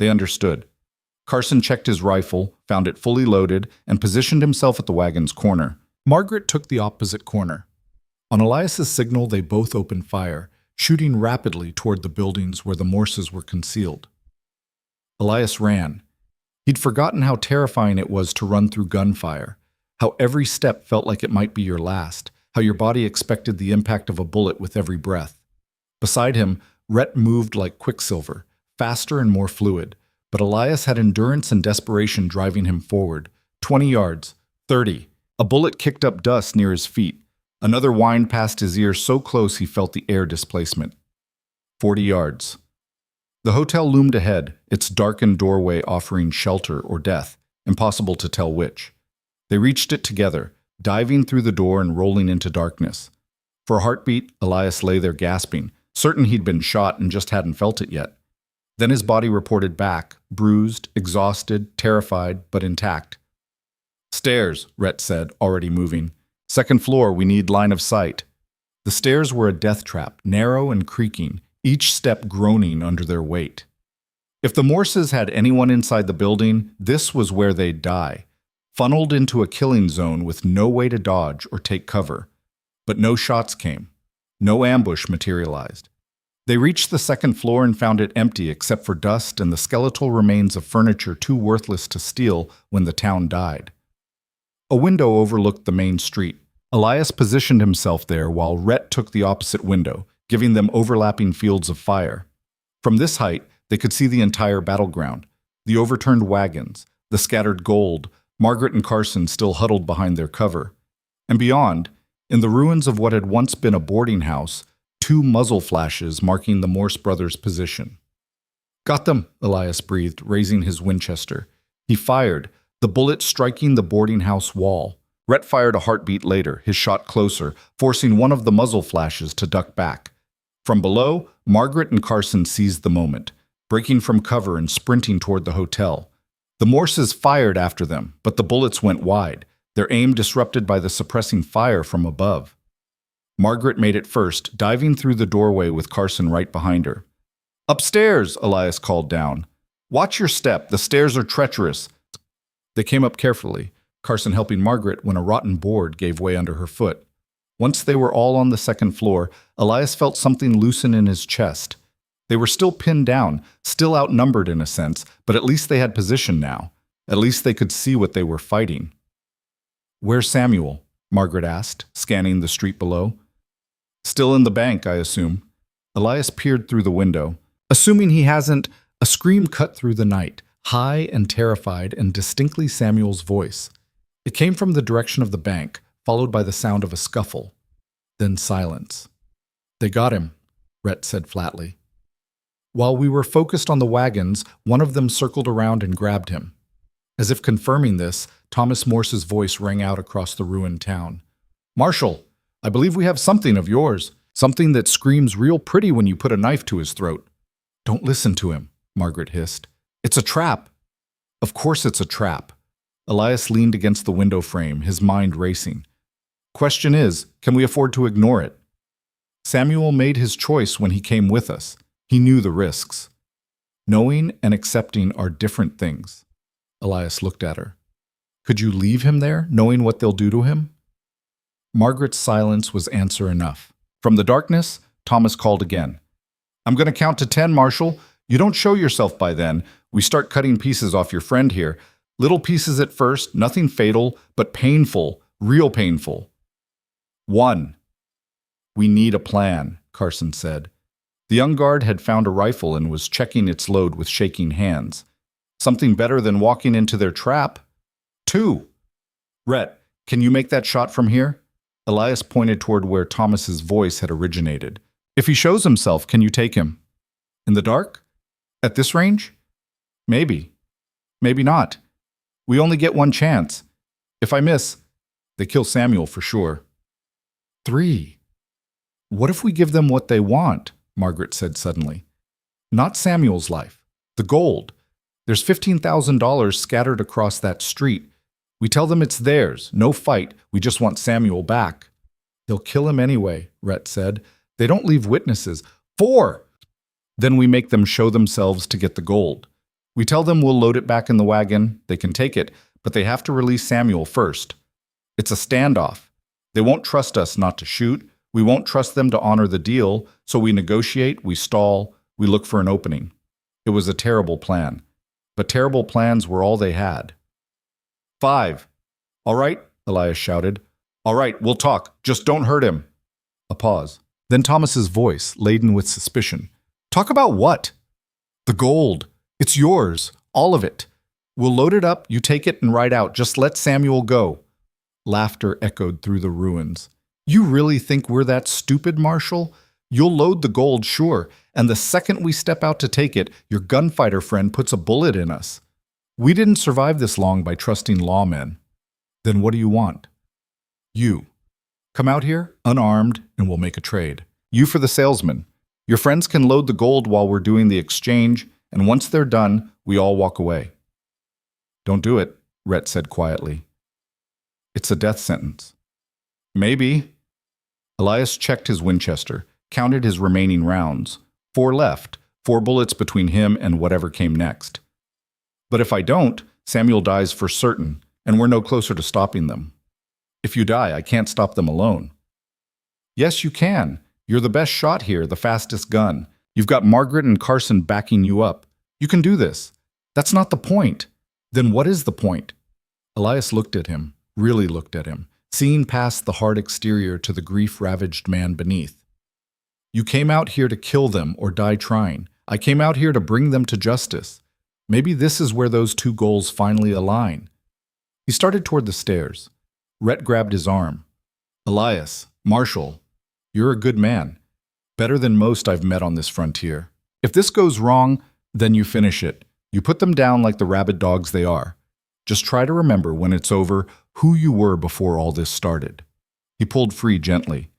They understood. Carson checked his rifle, found it fully loaded, and positioned himself at the wagon's corner. Margaret took the opposite corner. On Elias's signal, they both opened fire, shooting rapidly toward the buildings where the Morses were concealed. Elias ran. He'd forgotten how terrifying it was to run through gunfire, how every step felt like it might be your last, how your body expected the impact of a bullet with every breath. Beside him, Rhett moved like quicksilver, faster and more fluid, but Elias had endurance and desperation driving him forward. 20 yards, 30. A bullet kicked up dust near his feet. Another whined past his ear so close he felt the air displacement. 40 yards. The hotel loomed ahead, its darkened doorway offering shelter or death, impossible to tell which. They reached it together, diving through the door and rolling into darkness. For a heartbeat, Elias lay there gasping, certain he'd been shot and just hadn't felt it yet. Then his body reported back, bruised, exhausted, terrified, but intact. "Stairs," Rhett said, already moving. "Second floor, we need line of sight." The stairs were a death trap, narrow and creaking, each step groaning under their weight. If the Morses had anyone inside the building, this was where they'd die, funneled into a killing zone with no way to dodge or take cover. But no shots came. No ambush materialized. They reached the second floor and found it empty except for dust and the skeletal remains of furniture too worthless to steal when the town died. A window overlooked the main street. Elias positioned himself there while Rhett took the opposite window, giving them overlapping fields of fire. From this height, they could see the entire battleground, the overturned wagons, the scattered gold, Margaret and Carson still huddled behind their cover. And beyond, in the ruins of what had once been a boarding house, 2 muzzle flashes marking the Morse brothers' position. "Got them," Elias breathed, raising his Winchester. He fired, the bullet striking the boarding house wall. Rhett fired a heartbeat later, his shot closer, forcing one of the muzzle flashes to duck back. From below, Margaret and Carson seized the moment, breaking from cover and sprinting toward the hotel. The Morses fired after them, but the bullets went wide, their aim disrupted by the suppressing fire from above. Margaret made it first, diving through the doorway with Carson right behind her. "Upstairs," Elias called down. "Watch your step, the stairs are treacherous." They came up carefully, Carson helping Margaret when a rotten board gave way under her foot. Once they were all on the second floor, Elias felt something loosen in his chest. They were still pinned down, still outnumbered in a sense, but at least they had position now. At least they could see what they were fighting. "Where's Samuel?" Margaret asked, scanning the street below. "Still in the bank, I assume." Elias peered through the window. "Assuming he hasn't..." A scream cut through the night, high and terrified and distinctly Samuel's voice. It came from the direction of the bank, followed by the sound of a scuffle. Then silence. "They got him," Rhett said flatly. While we were focused on the wagons, one of them circled around and grabbed him. As if confirming this, Thomas Morse's voice rang out across the ruined town. "Marshal, I believe we have something of yours. Something that screams real pretty when you put a knife to his throat." "Don't listen to him," Margaret hissed. "It's a trap." "Of course it's a trap." Elias leaned against the window frame, his mind racing. "Question is, can we afford to ignore it?" Samuel made his choice when he came with us. He knew the risks. Knowing and accepting are different things. Elias looked at her. "Could you leave him there, knowing what they'll do to him?" Margaret's silence was answer enough. From the darkness, Thomas called again. "I'm going to count to 10, Marshal. You don't show yourself by then. We start cutting pieces off your friend here. Little pieces at first, nothing fatal, but painful, real painful." 1. "We need a plan," Carson said. The young guard had found a rifle and was checking its load with shaking hands. "Something better than walking into their trap." 2. "Rhett, can you make that shot from here?" Elias pointed toward where Thomas's voice had originated. "If he shows himself, can you take him?" "In the dark? At this range?" "Maybe. Maybe not. We only get one chance. If I miss, they kill Samuel for sure." 3. "What if we give them what they want?" Margaret said suddenly. "Not Samuel's life. The gold. There's $15,000 scattered across that street. We tell them it's theirs, no fight, we just want Samuel back." "They'll kill him anyway," Rhett said. "They don't leave witnesses." 4. "Then we make them show themselves to get the gold. We tell them we'll load it back in the wagon, they can take it, but they have to release Samuel first. It's a standoff. They won't trust us not to shoot, we won't trust them to honor the deal, so we negotiate, we stall, we look for an opening." It was a terrible plan, but terrible plans were all they had. 5. "All right," Elias shouted. "All right, we'll talk. Just don't hurt him." A pause. Then Thomas's voice, laden with suspicion. "Talk about what?" "The gold. It's yours. All of it. We'll load it up, you take it and ride out. Just let Samuel go." Laughter echoed through the ruins. "You really think we're that stupid, Marshal? You'll load the gold, sure, and the second we step out to take it, your gunfighter friend puts a bullet in us. We didn't survive this long by trusting lawmen. Then what do you want?" "You." Come out here, unarmed, and we'll make a trade. You for the salesman. Your friends can load the gold while we're doing the exchange, and once they're done, we all walk away. Don't do it, Rhett said quietly. It's a death sentence. Maybe. Elias checked his Winchester, counted his remaining rounds. 4 left, 4 bullets between him and whatever came next. But if I don't, Samuel dies for certain, and we're no closer to stopping them. If you die, I can't stop them alone. Yes, you can. You're the best shot here, the fastest gun. You've got Margaret and Carson backing you up. You can do this. That's not the point. Then what is the point? Elias looked at him, really looked at him, seeing past the hard exterior to the grief-ravaged man beneath. You came out here to kill them or die trying. I came out here to bring them to justice. Maybe this is where those 2 goals finally align. He started toward the stairs. Rhett grabbed his arm. Elias, Marshal, you're a good man. Better than most I've met on this frontier. If this goes wrong, then you finish it. You put them down like the rabid dogs they are. Just try to remember when it's over who you were before all this started. He pulled free gently.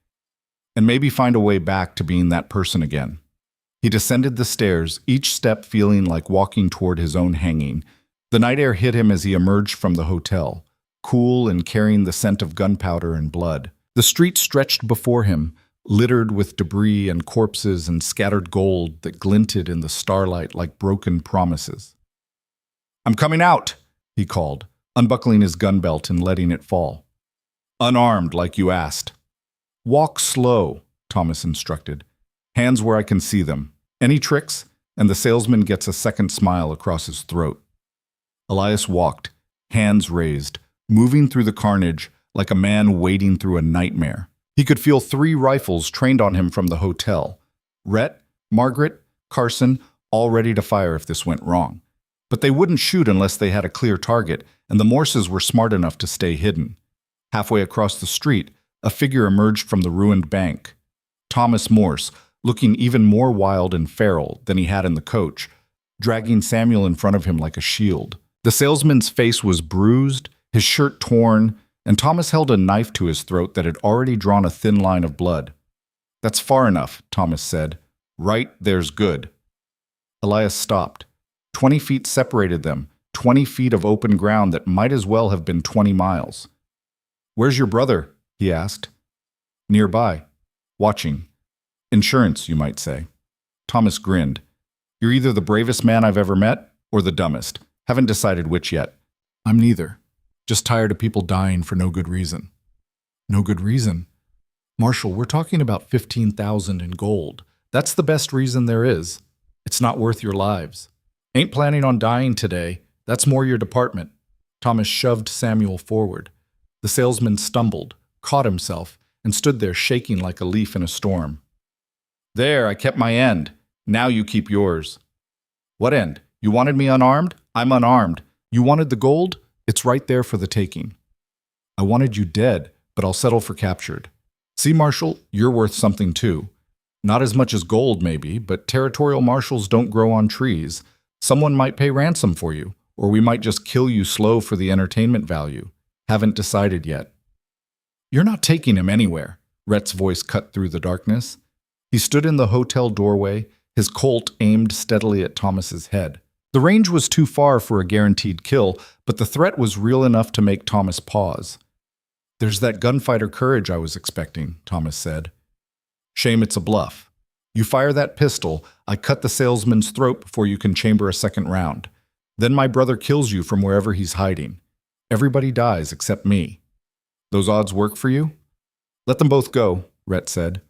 And maybe find a way back to being that person again. He descended the stairs, each step feeling like walking toward his own hanging. The night air hit him as he emerged from the hotel, cool and carrying the scent of gunpowder and blood. The street stretched before him, littered with debris and corpses and scattered gold that glinted in the starlight like broken promises. I'm coming out, he called, unbuckling his gun belt and letting it fall. Unarmed, like you asked. Walk slow, Thomas instructed. Hands where I can see them. Any tricks, and the salesman gets a second smile across his throat. Elias walked, hands raised, moving through the carnage like a man wading through a nightmare. He could feel 3 rifles trained on him from the hotel. Rhett, Margaret, Carson, all ready to fire if this went wrong. But they wouldn't shoot unless they had a clear target, and the Morses were smart enough to stay hidden. Halfway across the street, a figure emerged from the ruined bank. Thomas Morse, looking even more wild and feral than he had in the coach, dragging Samuel in front of him like a shield. The salesman's face was bruised, his shirt torn, and Thomas held a knife to his throat that had already drawn a thin line of blood. That's far enough, Thomas said. Right there's good. Elias stopped. 20 feet separated them, 20 feet of open ground that might as well have been 20 miles. Where's your brother? He asked. Nearby. Watching. Insurance, you might say. Thomas grinned. You're either the bravest man I've ever met or the dumbest. Haven't decided which yet. I'm neither. Just tired of people dying for no good reason. No good reason? Marshal, we're talking about 15,000 in gold. That's the best reason there is. It's not worth your lives. Ain't planning on dying today. That's more your department. Thomas shoved Samuel forward. The salesman stumbled, caught himself, and stood there shaking like a leaf in a storm. There, I kept my end. Now you keep yours. What end? You wanted me unarmed? I'm unarmed. You wanted the gold? It's right there for the taking. I wanted you dead, but I'll settle for captured. See, Marshal, you're worth something too. Not as much as gold, maybe, but territorial marshals don't grow on trees. Someone might pay ransom for you, or we might just kill you slow for the entertainment value. Haven't decided yet. You're not taking him anywhere, Rhett's voice cut through the darkness. He stood in the hotel doorway, his Colt aimed steadily at Thomas's head. The range was too far for a guaranteed kill, but the threat was real enough to make Thomas pause. There's that gunfighter courage I was expecting, Thomas said. Shame it's a bluff. You fire that pistol, I cut the salesman's throat before you can chamber a second round. Then my brother kills you from wherever he's hiding. Everybody dies except me. Those odds work for you? Let them both go, Rhett said.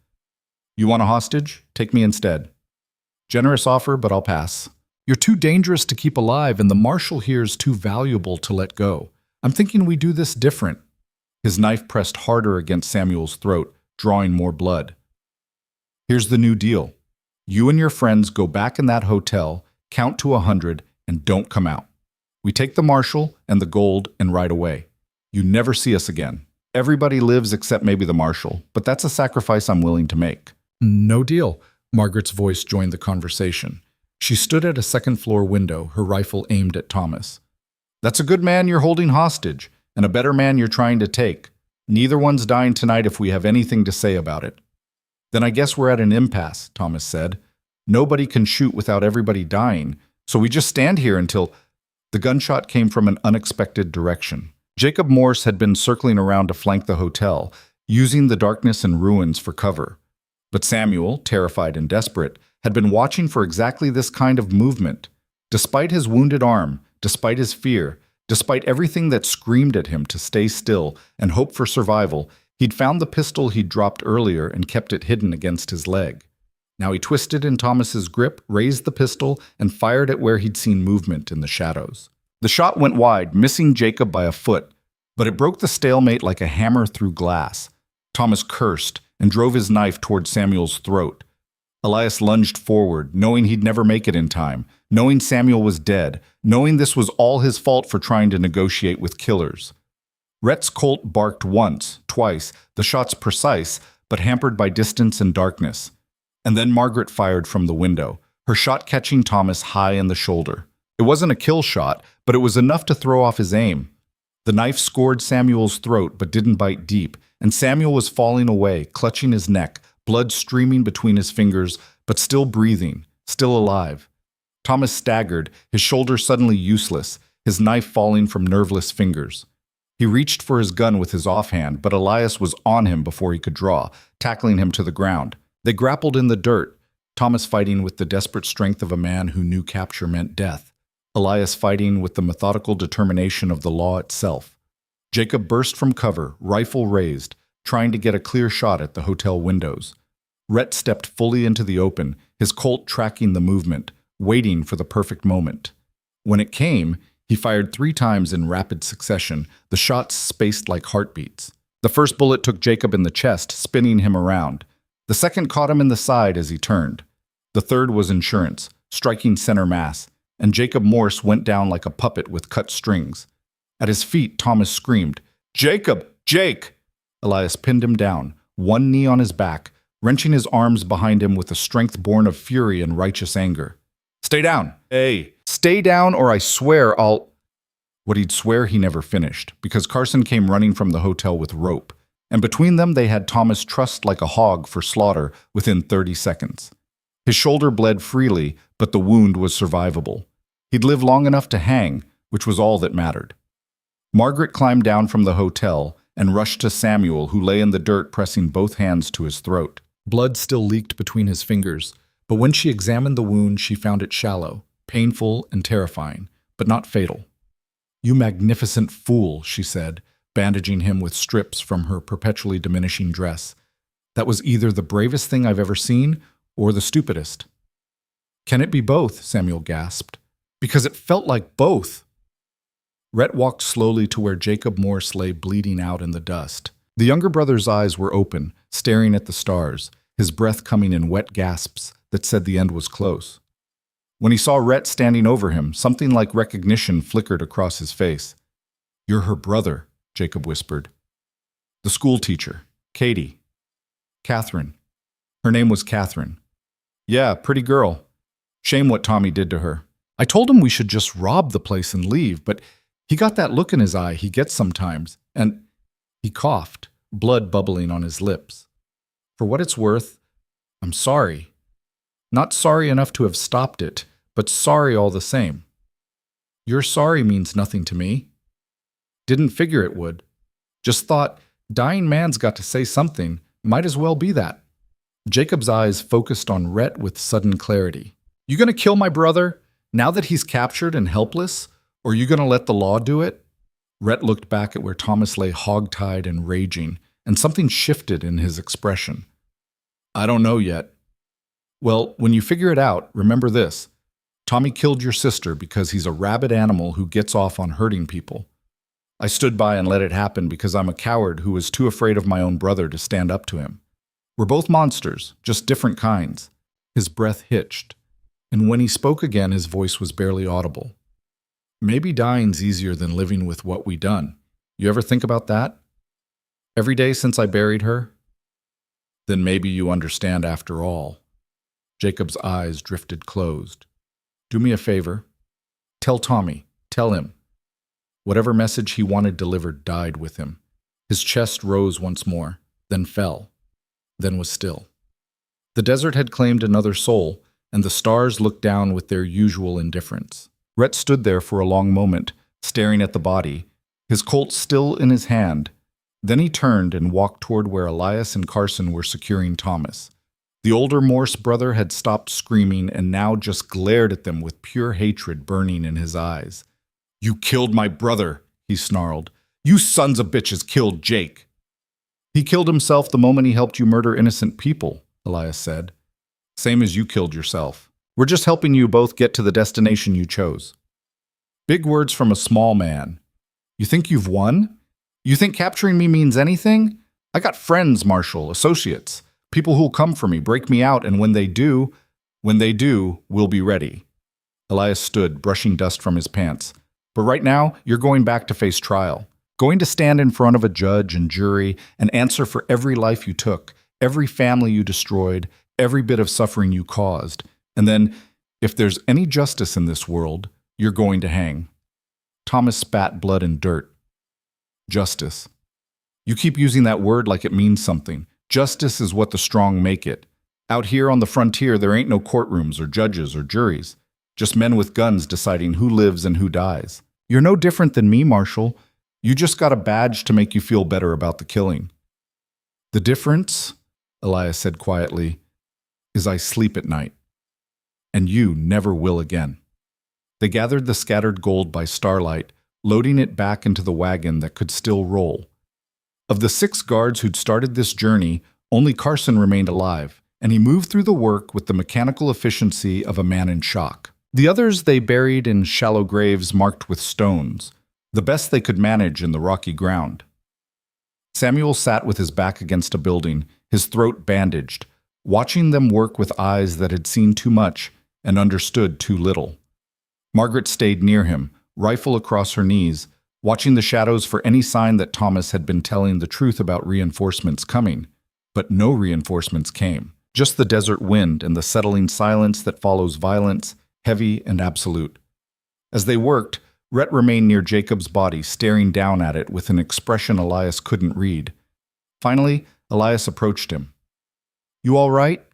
You want a hostage? Take me instead. Generous offer, but I'll pass. You're too dangerous to keep alive, and the Marshal here's too valuable to let go. I'm thinking we do this different. His knife pressed harder against Samuel's throat, drawing more blood. Here's the new deal. You and your friends go back in that hotel, count to 100, and don't come out. We take the Marshal and the gold and ride away. You never see us again. Everybody lives except maybe the Marshal, but that's a sacrifice I'm willing to make. No deal. Margaret's voice joined the conversation. She stood at a second-floor window, her rifle aimed at Thomas. That's a good man you're holding hostage, and a better man you're trying to take. Neither one's dying tonight if we have anything to say about it. Then I guess we're at an impasse, Thomas said. Nobody can shoot without everybody dying, so we just stand here until... The gunshot came from an unexpected direction. Jacob Morse had been circling around to flank the hotel, using the darkness and ruins for cover. But Samuel, terrified and desperate, had been watching for exactly this kind of movement. Despite his wounded arm, despite his fear, despite everything that screamed at him to stay still and hope for survival, he'd found the pistol he'd dropped earlier and kept it hidden against his leg. Now he twisted in Thomas's grip, raised the pistol, and fired at where he'd seen movement in the shadows. The shot went wide, missing Jacob by a foot, but it broke the stalemate like a hammer through glass. Thomas cursed and drove his knife toward Samuel's throat. Elias lunged forward, knowing he'd never make it in time, knowing Samuel was dead, knowing this was all his fault for trying to negotiate with killers. Rhett's Colt barked once, twice, the shots precise, but hampered by distance and darkness. And then Margaret fired from the window, her shot catching Thomas high in the shoulder. It wasn't a kill shot, but it was enough to throw off his aim. The knife scored Samuel's throat but didn't bite deep, and Samuel was falling away, clutching his neck, blood streaming between his fingers, but still breathing, still alive. Thomas staggered, his shoulder suddenly useless, his knife falling from nerveless fingers. He reached for his gun with his offhand, but Elias was on him before he could draw, tackling him to the ground. They grappled in the dirt, Thomas fighting with the desperate strength of a man who knew capture meant death, Elias fighting with the methodical determination of the law itself. Jacob burst from cover, rifle raised, trying to get a clear shot at the hotel windows. Rhett stepped fully into the open, his Colt tracking the movement, waiting for the perfect moment. When it came, he fired 3 times in rapid succession, the shots spaced like heartbeats. The first bullet took Jacob in the chest, spinning him around. The second caught him in the side as he turned. The third was insurance, striking center mass, and Jacob Morse went down like a puppet with cut strings. At his feet, Thomas screamed, "Jacob! Jake!" Elias pinned him down, one knee on his back, wrenching his arms behind him with a strength born of fury and righteous anger. "Stay down! Hey! Stay down or I swear I'll—" What he'd swear he never finished, because Carson came running from the hotel with rope, and between them they had Thomas trussed like a hog for slaughter within 30 seconds. His shoulder bled freely, but the wound was survivable. He'd live long enough to hang, which was all that mattered. Margaret climbed down from the hotel and rushed to Samuel, who lay in the dirt pressing both hands to his throat. Blood still leaked between his fingers, but when she examined the wound she found it shallow, painful and terrifying, but not fatal. "You magnificent fool," she said, bandaging him with strips from her perpetually diminishing dress. "That was either the bravest thing I've ever seen or the stupidest." "Can it be both?" Samuel gasped. "Because it felt like both." Rhett walked slowly to where Jacob Morse lay bleeding out in the dust. The younger brother's eyes were open, staring at the stars, his breath coming in wet gasps that said the end was close. When he saw Rhett standing over him, something like recognition flickered across his face. "You're her brother," Jacob whispered. "The school teacher, Katie. Catherine. Her name was Catherine. Yeah, pretty girl. Shame what Tommy did to her. I told him we should just rob the place and leave, but he got that look in his eye he gets sometimes, and..." He coughed, blood bubbling on his lips. "For what it's worth, I'm sorry. Not sorry enough to have stopped it, but sorry all the same. Your sorry means nothing to me. Didn't figure it would. Just thought, dying man's got to say something, might as well be that." Jacob's eyes focused on Rhett with sudden clarity. "You gonna kill my brother, now that he's captured and helpless, or you gonna let the law do it?" Rhett looked back at where Thomas lay hog-tied and raging, and something shifted in his expression. "I don't know yet." "Well, when you figure it out, remember this. Tommy killed your sister because he's a rabid animal who gets off on hurting people. I stood by and let it happen because I'm a coward who was too afraid of my own brother to stand up to him. We're both monsters, just different kinds." His breath hitched, and when he spoke again his voice was barely audible. "Maybe dying's easier than living with what we done. You ever think about that? Every day since I buried her? Then maybe you understand after all." Jacob's eyes drifted closed. "Do me a favor. Tell Tommy. Tell him. Whatever message he wanted delivered died with him. His chest rose once more, then fell, then was still. The desert had claimed another soul, and the stars looked down with their usual indifference. Rhett stood there for a long moment, staring at the body, his Colt still in his hand. Then he turned and walked toward where Elias and Carson were securing Thomas. The older Morse brother had stopped screaming and now just glared at them with pure hatred burning in his eyes. "You killed my brother," he snarled. "You sons of bitches killed Jake." "He killed himself the moment he helped you murder innocent people," Elias said. "Same as you killed yourself. We're just helping you both get to the destination you chose." Big words from a small man. "You think you've won? You think capturing me means anything? I got friends, Marshal, associates, people who'll come for me, break me out, and when they do, we'll be ready." Elias stood, brushing dust from his pants. "But right now, you're going back to face trial. Going to stand in front of a judge and jury and answer for every life you took, every family you destroyed, every bit of suffering you caused. And then, if there's any justice in this world, you're going to hang." Thomas spat blood and dirt. "Justice. You keep using that word like it means something. Justice is what the strong make it. Out here on the frontier, there ain't no courtrooms or judges or juries. Just men with guns deciding who lives and who dies. You're no different than me, Marshal. You just got a badge to make you feel better about the killing." "The difference," Elias said quietly, "is I sleep at night. And you never will again." They gathered the scattered gold by starlight, loading it back into the wagon that could still roll. Of the 6 guards who'd started this journey, only Carson remained alive, and he moved through the work with the mechanical efficiency of a man in shock. The others they buried in shallow graves marked with stones, the best they could manage in the rocky ground. Samuel sat with his back against a building, his throat bandaged, watching them work with eyes that had seen too much and understood too little. Margaret stayed near him, rifle across her knees, watching the shadows for any sign that Thomas had been telling the truth about reinforcements coming. But no reinforcements came, just the desert wind and the settling silence that follows violence, heavy and absolute. As they worked, Rhett remained near Jacob's body, staring down at it with an expression Elias couldn't read. Finally, Elias approached him. "You all right?"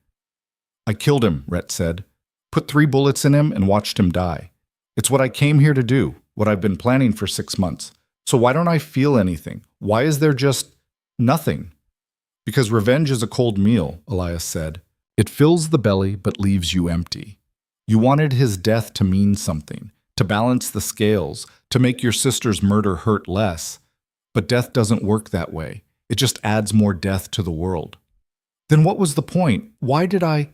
"I killed him," Rhett said. "Put 3 bullets in him and watched him die. It's what I came here to do, what I've been planning for 6 months. So why don't I feel anything? Why is there just nothing?" "Because revenge is a cold meal," Elias said. "It fills the belly but leaves you empty. You wanted his death to mean something, to balance the scales, to make your sister's murder hurt less. But death doesn't work that way. It just adds more death to the world." "Then what was the point? Why did I—"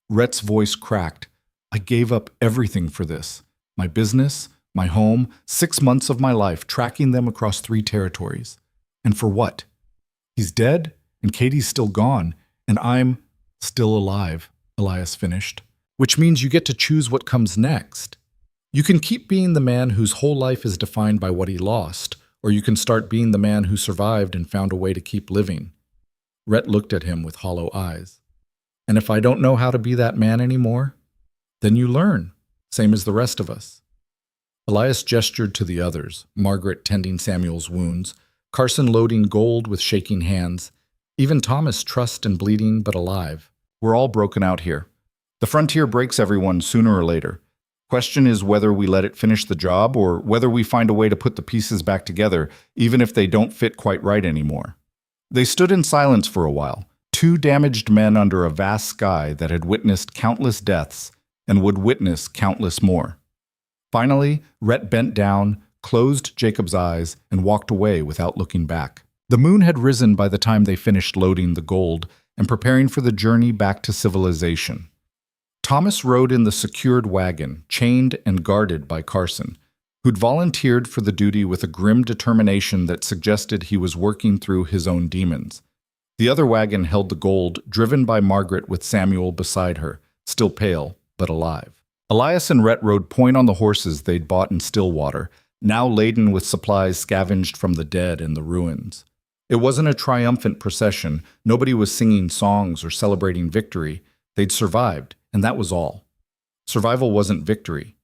Rhett's voice cracked. "I gave up everything for this. My business, my home, 6 months of my life, tracking them across 3 territories. And for what? He's dead, and Katie's still gone, and I'm still alive," Elias finished. "Which means you get to choose what comes next. You can keep being the man whose whole life is defined by what he lost, or you can start being the man who survived and found a way to keep living." Rhett looked at him with hollow eyes. "And if I don't know how to be that man anymore, then you learn, same as the rest of us." Elias gestured to the others, Margaret tending Samuel's wounds, Carson loading gold with shaking hands, even Thomas trussed and bleeding but alive. "We're all broken out here. The frontier breaks everyone sooner or later. Question is whether we let it finish the job or whether we find a way to put the pieces back together, even if they don't fit quite right anymore." They stood in silence for a while, 2 damaged men under a vast sky that had witnessed countless deaths and would witness countless more. Finally, Rhett bent down, closed Jacob's eyes, and walked away without looking back. The moon had risen by the time they finished loading the gold and preparing for the journey back to civilization. Thomas rode in the secured wagon, chained and guarded by Carson, who'd volunteered for the duty with a grim determination that suggested he was working through his own demons. The other wagon held the gold, driven by Margaret with Samuel beside her, still pale, but alive. Elias and Rhett rode point on the horses they'd bought in Stillwater, now laden with supplies scavenged from the dead and the ruins. It wasn't a triumphant procession. Nobody was singing songs or celebrating victory. They'd survived, and that was all. Survival wasn't victory.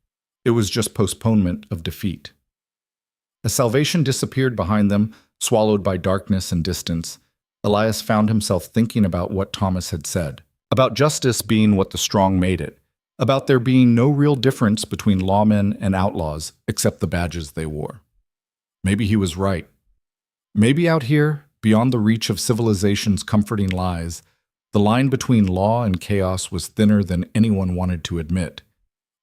It was just postponement of defeat. As salvation disappeared behind them, swallowed by darkness and distance, Elias found himself thinking about what Thomas had said, about justice being what the strong made it, about there being no real difference between lawmen and outlaws except the badges they wore. Maybe he was right. Maybe out here, beyond the reach of civilization's comforting lies, the line between law and chaos was thinner than anyone wanted to admit.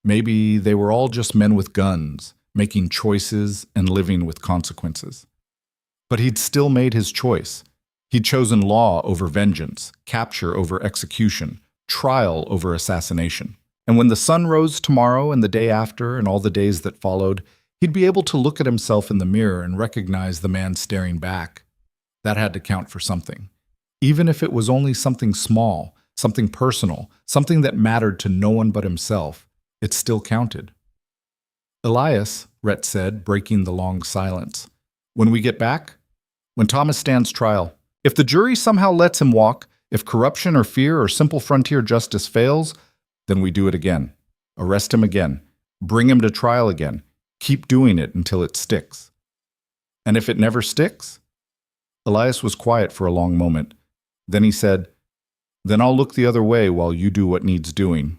Maybe they were all just men with guns, making choices and living with consequences. But he'd still made his choice. He'd chosen law over vengeance, capture over execution, trial over assassination. And when the sun rose tomorrow and the day after and all the days that followed, he'd be able to look at himself in the mirror and recognize the man staring back. That had to count for something. Even if it was only something small, something personal, something that mattered to no one but himself, it still counted. Elias, Rhett said, breaking the long silence. When we get back? When Thomas stands trial. If the jury somehow lets him walk, if corruption or fear or simple frontier justice fails, then we do it again. Arrest him again. Bring him to trial again. Keep doing it until it sticks. And if it never sticks? Elias was quiet for a long moment. Then he said, "Then I'll look the other way while you do what needs doing.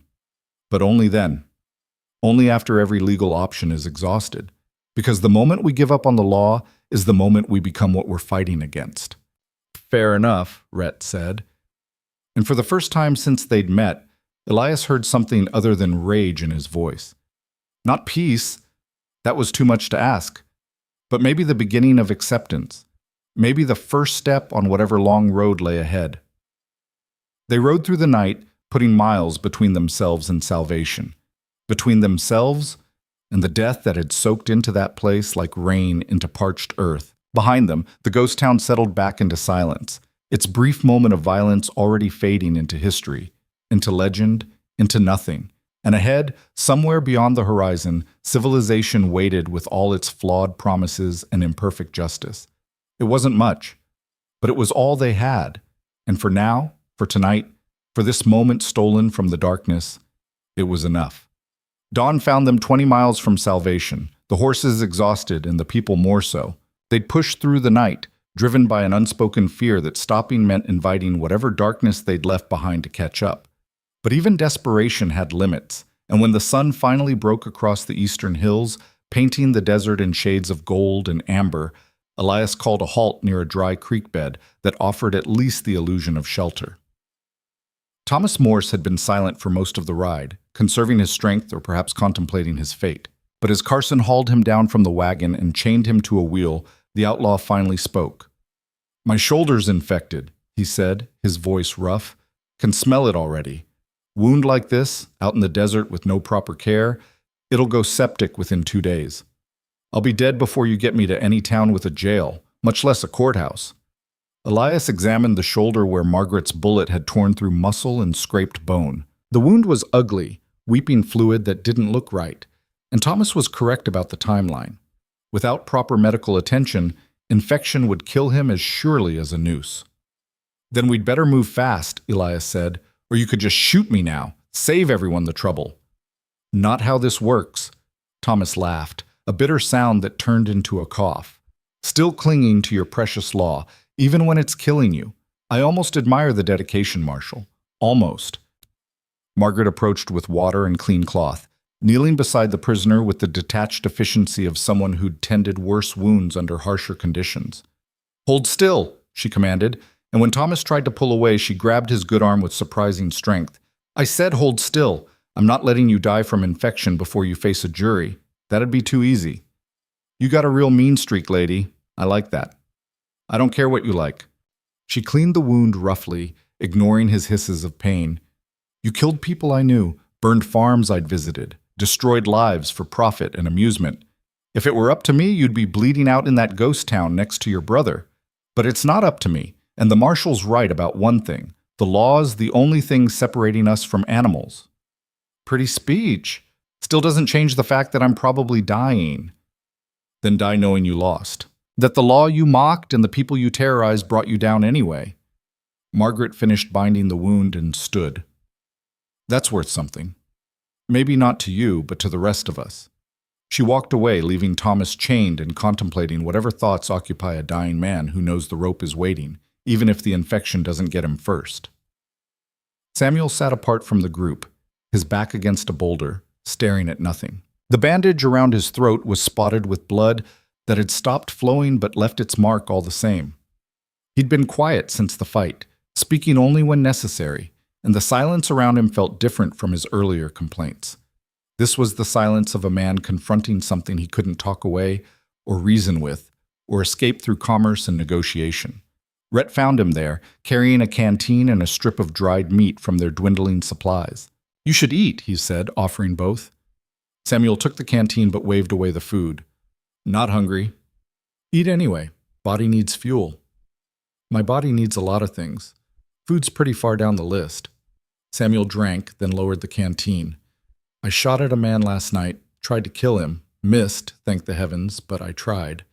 But only then. Only after every legal option is exhausted. Because the moment we give up on the law is the moment we become what we're fighting against." Fair enough, Rhett said. And for the first time since they'd met, Elias heard something other than rage in his voice. Not peace, that was too much to ask, but maybe the beginning of acceptance, maybe the first step on whatever long road lay ahead. They rode through the night, putting miles between themselves and salvation, between themselves and the death that had soaked into that place like rain into parched earth. Behind them, the ghost town settled back into silence, its brief moment of violence already fading into history, into legend, into nothing. And ahead, somewhere beyond the horizon, civilization waited with all its flawed promises and imperfect justice. It wasn't much, but it was all they had. And for now, for tonight, for this moment stolen from the darkness, it was enough. Dawn found them 20 miles from salvation, the horses exhausted and the people more so. They'd pushed through the night, driven by an unspoken fear that stopping meant inviting whatever darkness they'd left behind to catch up. But even desperation had limits, and when the sun finally broke across the eastern hills, painting the desert in shades of gold and amber, Elias called a halt near a dry creek bed that offered at least the illusion of shelter. Thomas Morse had been silent for most of the ride, conserving his strength or perhaps contemplating his fate. But as Carson hauled him down from the wagon and chained him to a wheel, the outlaw finally spoke. "My shoulder's infected," he said, his voice rough. "Can smell it already. Wound like this, out in the desert with no proper care, it'll go septic within 2 days. I'll be dead before you get me to any town with a jail, much less a courthouse." Elias examined the shoulder where Margaret's bullet had torn through muscle and scraped bone. The wound was ugly, weeping fluid that didn't look right, and Thomas was correct about the timeline. Without proper medical attention, infection would kill him as surely as a noose. "Then we'd better move fast," Elias said, "or you could just shoot me now. Save everyone the trouble." "Not how this works," Thomas laughed, a bitter sound that turned into a cough. "Still clinging to your precious law, even when it's killing you. I almost admire the dedication, Marshal. Almost." Margaret approached with water and clean cloth, kneeling beside the prisoner with the detached efficiency of someone who'd tended worse wounds under harsher conditions. "Hold still," she commanded, and when Thomas tried to pull away, she grabbed his good arm with surprising strength. "I said hold still. I'm not letting you die from infection before you face a jury. That'd be too easy. You got a real mean streak, lady. I like that. I don't care what you like." She cleaned the wound roughly, ignoring his hisses of pain. "You killed people I knew, burned farms I'd visited, destroyed lives for profit and amusement. If it were up to me, you'd be bleeding out in that ghost town next to your brother. But it's not up to me, and the Marshal's right about one thing. The law's the only thing separating us from animals." "Pretty speech. Still doesn't change the fact that I'm probably dying." "Then die knowing you lost. That the law you mocked and the people you terrorized brought you down anyway." Margaret finished binding the wound and stood. "That's worth something. Maybe not to you, but to the rest of us." She walked away, leaving Thomas chained and contemplating whatever thoughts occupy a dying man who knows the rope is waiting, even if the infection doesn't get him first. Samuel sat apart from the group, his back against a boulder, staring at nothing. The bandage around his throat was spotted with blood that had stopped flowing but left its mark all the same. He'd been quiet since the fight, speaking only when necessary, and the silence around him felt different from his earlier complaints. This was the silence of a man confronting something he couldn't talk away or reason with or escape through commerce and negotiation. Rhett found him there, carrying a canteen and a strip of dried meat from their dwindling supplies. "You should eat," he said, offering both. Samuel took the canteen but waved away the food. "Not hungry." "Eat anyway. Body needs fuel." "My body needs a lot of things. Food's pretty far down the list." Samuel drank, then lowered the canteen. "I shot at a man last night, tried to kill him, missed, thank the heavens, but I tried.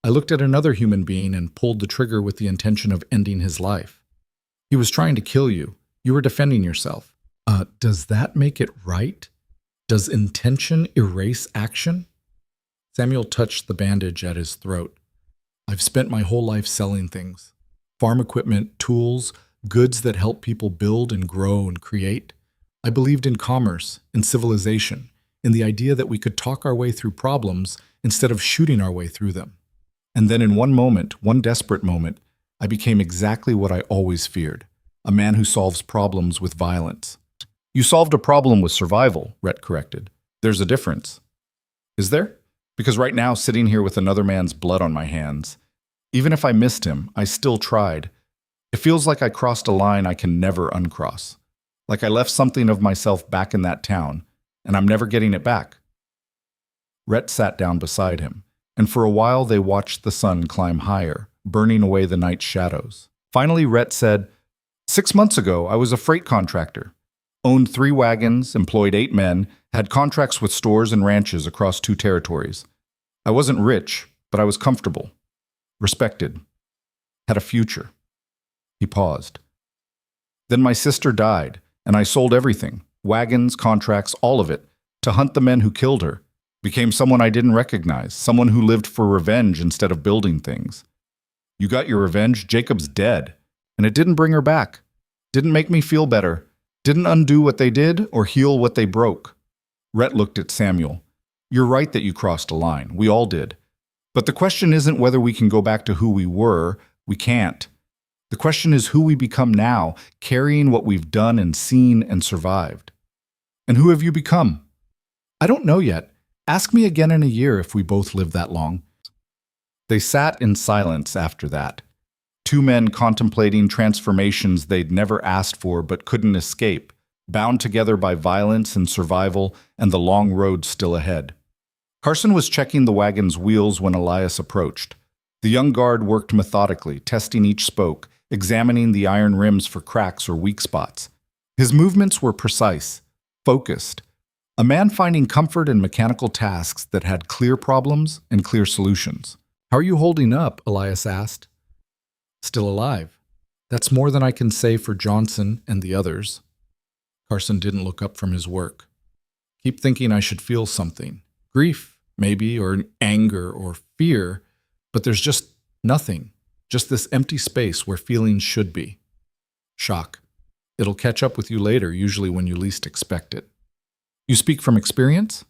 I looked at another human being and pulled the trigger with the intention of ending his life. He was trying to kill you. You were defending yourself. Does that make it right? Does intention erase action?" Samuel touched the bandage at his throat. "I've spent my whole life selling things. Farm equipment, tools, goods that help people build and grow and create. I believed in commerce, in civilization, in the idea that we could talk our way through problems instead of shooting our way through them. And then in one moment, one desperate moment, I became exactly what I always feared, a man who solves problems with violence." "You solved a problem with survival," Rhett corrected. "There's a difference." "Is there? Because right now, sitting here with another man's blood on my hands, even if I missed him, I still tried. It feels like I crossed a line I can never uncross. Like I left something of myself back in that town, and I'm never getting it back." Rhett sat down beside him, and for a while they watched the sun climb higher, burning away the night's shadows. Finally, Rhett said, 6 months ago, I was a freight contractor. Owned 3 wagons, employed 8 men, had contracts with stores and ranches across 2 territories. I wasn't rich, but I was comfortable, respected, had a future." He paused. "Then my sister died, and I sold everything, wagons, contracts, all of it, to hunt the men who killed her. Became someone I didn't recognize, someone who lived for revenge instead of building things. You got your revenge, Jacob's dead, and it didn't bring her back. Didn't make me feel better. Didn't undo what they did or heal what they broke." Rhett looked at Samuel. "You're right that you crossed a line. We all did. But the question isn't whether we can go back to who we were. We can't. The question is who we become now, carrying what we've done and seen and survived." "And who have you become?" "I don't know yet. Ask me again in a year if we both live that long." They sat in silence after that. 2 men contemplating transformations they'd never asked for but couldn't escape, bound together by violence and survival and the long road still ahead. Carson was checking the wagon's wheels when Elias approached. The young guard worked methodically, testing each spoke, examining the iron rims for cracks or weak spots. His movements were precise, focused. A man finding comfort in mechanical tasks that had clear problems and clear solutions. "How are you holding up?" Elias asked. "Still alive. That's more than I can say for Johnson and the others." Carson didn't look up from his work. "Keep thinking I should feel something. Grief, maybe, or anger, or fear, but there's just nothing. Just this empty space where feelings should be. Shock. It'll catch up with you later, usually when you least expect it." "You speak from experience?"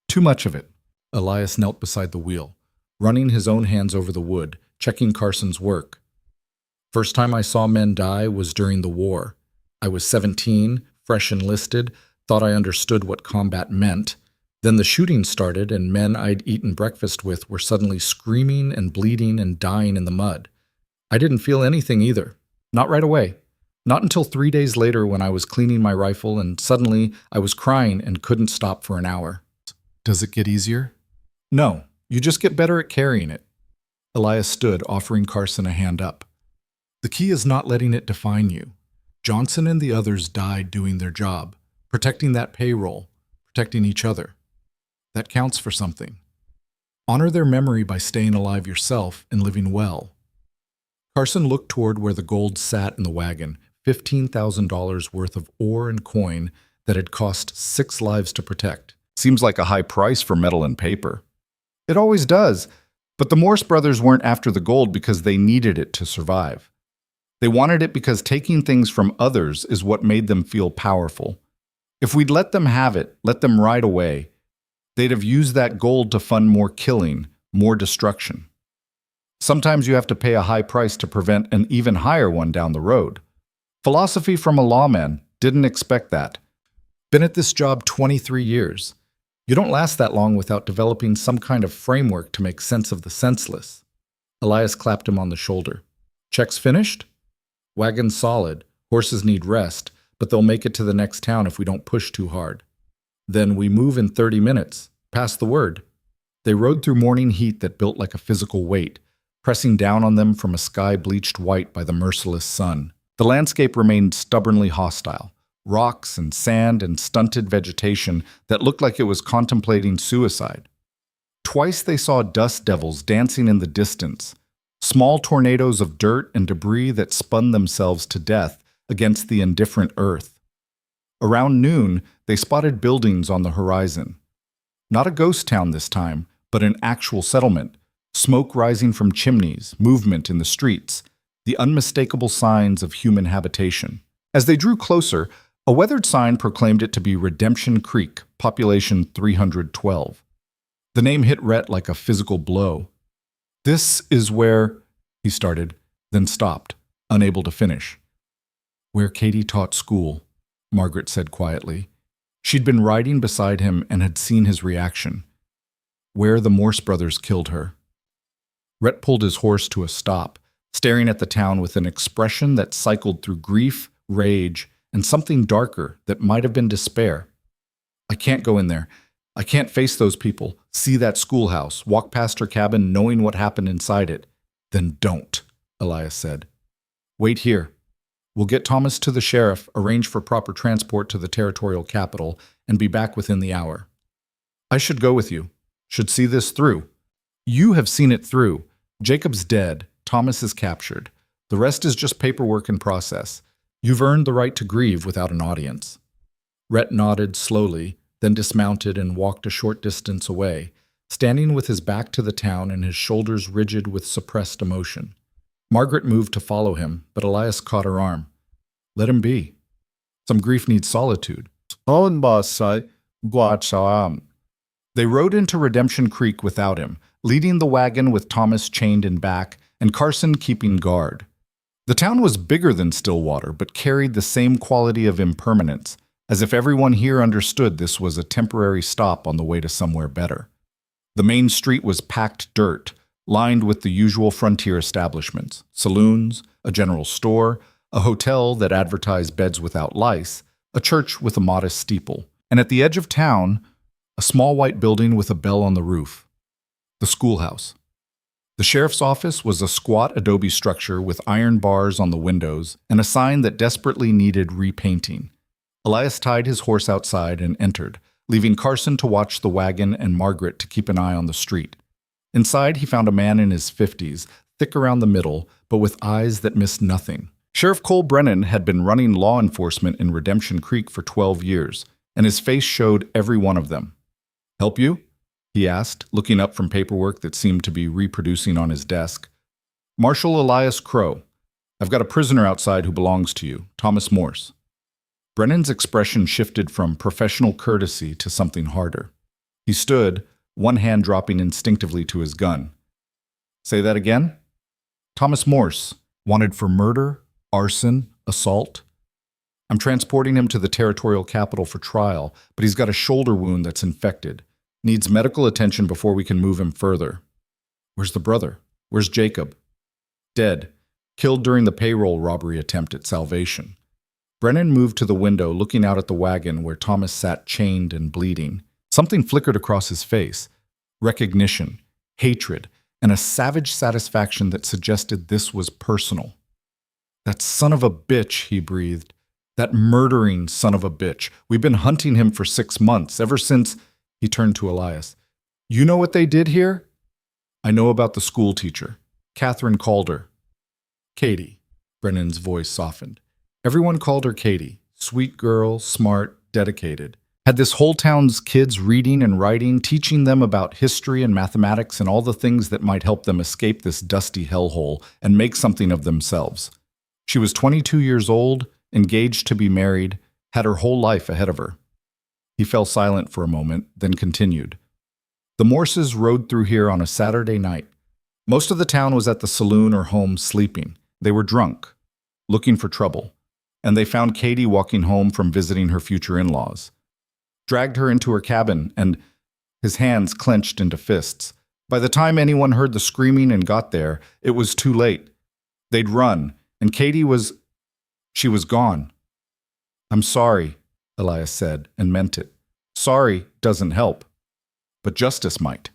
"Too much of it." Elias knelt beside the wheel, running his own hands over the wood, checking Carson's work. "First time I saw men die was during the war. I was 17, fresh enlisted, thought I understood what combat meant. Then the shooting started, and men I'd eaten breakfast with were suddenly screaming and bleeding and dying in the mud. I didn't feel anything either. Not right away. Not until 3 days later when I was cleaning my rifle and suddenly I was crying and couldn't stop for an hour." "Does it get easier?" "No, you just get better at carrying it." Elias stood, offering Carson a hand up. "The key is not letting it define you. Johnson and the others died doing their job, protecting that payroll, protecting each other. That counts for something. Honor their memory by staying alive yourself and living well." Carson looked toward where the gold sat in the wagon, $15,000 worth of ore and coin that had cost 6 lives to protect. Seems like a high price for metal and paper. It always does. But the Morse brothers weren't after the gold because they needed it to survive. They wanted it because taking things from others is what made them feel powerful. If we'd let them have it, let them ride away, they'd have used that gold to fund more killing, more destruction. Sometimes you have to pay a high price to prevent an even higher one down the road. Philosophy from a lawman, didn't expect that. Been at this job 23 years. You don't last that long without developing some kind of framework to make sense of the senseless. Elias clapped him on the shoulder. Checks finished? Wagon's solid. Horses need rest, but they'll make it to the next town if we don't push too hard. Then we move in 30 minutes. Pass the word. They rode through morning heat that built like a physical weight, pressing down on them from a sky bleached white by the merciless sun. The landscape remained stubbornly hostile. Rocks and sand and stunted vegetation that looked like it was contemplating suicide. Twice they saw dust devils dancing in the distance, small tornadoes of dirt and debris that spun themselves to death against the indifferent earth. Around noon, they spotted buildings on the horizon. Not a ghost town this time, but an actual settlement, smoke rising from chimneys, movement in the streets, the unmistakable signs of human habitation. As they drew closer, a weathered sign proclaimed it to be Redemption Creek, population 312. The name hit Rhett like a physical blow. This is where, he started, then stopped, unable to finish. Where Katie taught school, Margaret said quietly. She'd been riding beside him and had seen his reaction. Where the Morse brothers killed her. Rhett pulled his horse to a stop, staring at the town with an expression that cycled through grief, rage, and something darker that might have been despair. I can't go in there. I can't face those people, see that schoolhouse, walk past her cabin knowing what happened inside it. Then don't, Elias said. Wait here. We'll get Thomas to the sheriff, arrange for proper transport to the territorial capital, and be back within the hour. I should go with you. Should see this through. You have seen it through. Jacob's dead. Thomas is captured. The rest is just paperwork in process. You've earned the right to grieve without an audience. Rhett nodded slowly, then dismounted and walked a short distance away, standing with his back to the town and his shoulders rigid with suppressed emotion. Margaret moved to follow him, but Elias caught her arm. Let him be. Some grief needs solitude. They rode into Redemption Creek without him, leading the wagon with Thomas chained in back and Carson keeping guard. The town was bigger than Stillwater, but carried the same quality of impermanence, as if everyone here understood this was a temporary stop on the way to somewhere better. The main street was packed dirt, lined with the usual frontier establishments, saloons, a general store, a hotel that advertised beds without lice, a church with a modest steeple, and at the edge of town, a small white building with a bell on the roof. The schoolhouse. The sheriff's office was a squat adobe structure with iron bars on the windows and a sign that desperately needed repainting. Elias tied his horse outside and entered, leaving Carson to watch the wagon and Margaret to keep an eye on the street. Inside, he found a man in his 50s, thick around the middle, but with eyes that missed nothing. Sheriff Cole Brennan had been running law enforcement in Redemption Creek for 12 years, and his face showed every one of them. Help you? He asked, looking up from paperwork that seemed to be reproducing on his desk. Marshal Elias Crow. I've got a prisoner outside who belongs to you, Thomas Morse. Brennan's expression shifted from professional courtesy to something harder. He stood, one hand dropping instinctively to his gun. Say that again? Thomas Morse, wanted for murder, arson, assault. I'm transporting him to the territorial capital for trial, but he's got a shoulder wound that's infected. Needs medical attention before we can move him further. Where's the brother? Where's Jacob? Dead. Killed during the payroll robbery attempt at Salvation. Brennan moved to the window, looking out at the wagon where Thomas sat chained and bleeding. Something flickered across his face. Recognition, hatred, and a savage satisfaction that suggested this was personal. That son of a bitch, he breathed. That murdering son of a bitch. We've been hunting him for 6 months, ever since... He turned to Elias. You know what they did here? I know about the school teacher. Catherine called her. Katie. Brennan's voice softened. Everyone called her Katie. Sweet girl, smart, dedicated. Had this whole town's kids reading and writing, teaching them about history and mathematics and all the things that might help them escape this dusty hellhole and make something of themselves. She was 22 years old, engaged to be married, had her whole life ahead of her. He fell silent for a moment, then continued. The Morses rode through here on a Saturday night. Most of the town was at the saloon or home sleeping. They were drunk, looking for trouble, and they found Katie walking home from visiting her future in-laws. Dragged her into her cabin, and his hands clenched into fists. By the time anyone heard the screaming and got there, it was too late. They'd run, and she was gone. I'm sorry, Elias said, and meant it. Sorry doesn't help, but justice might.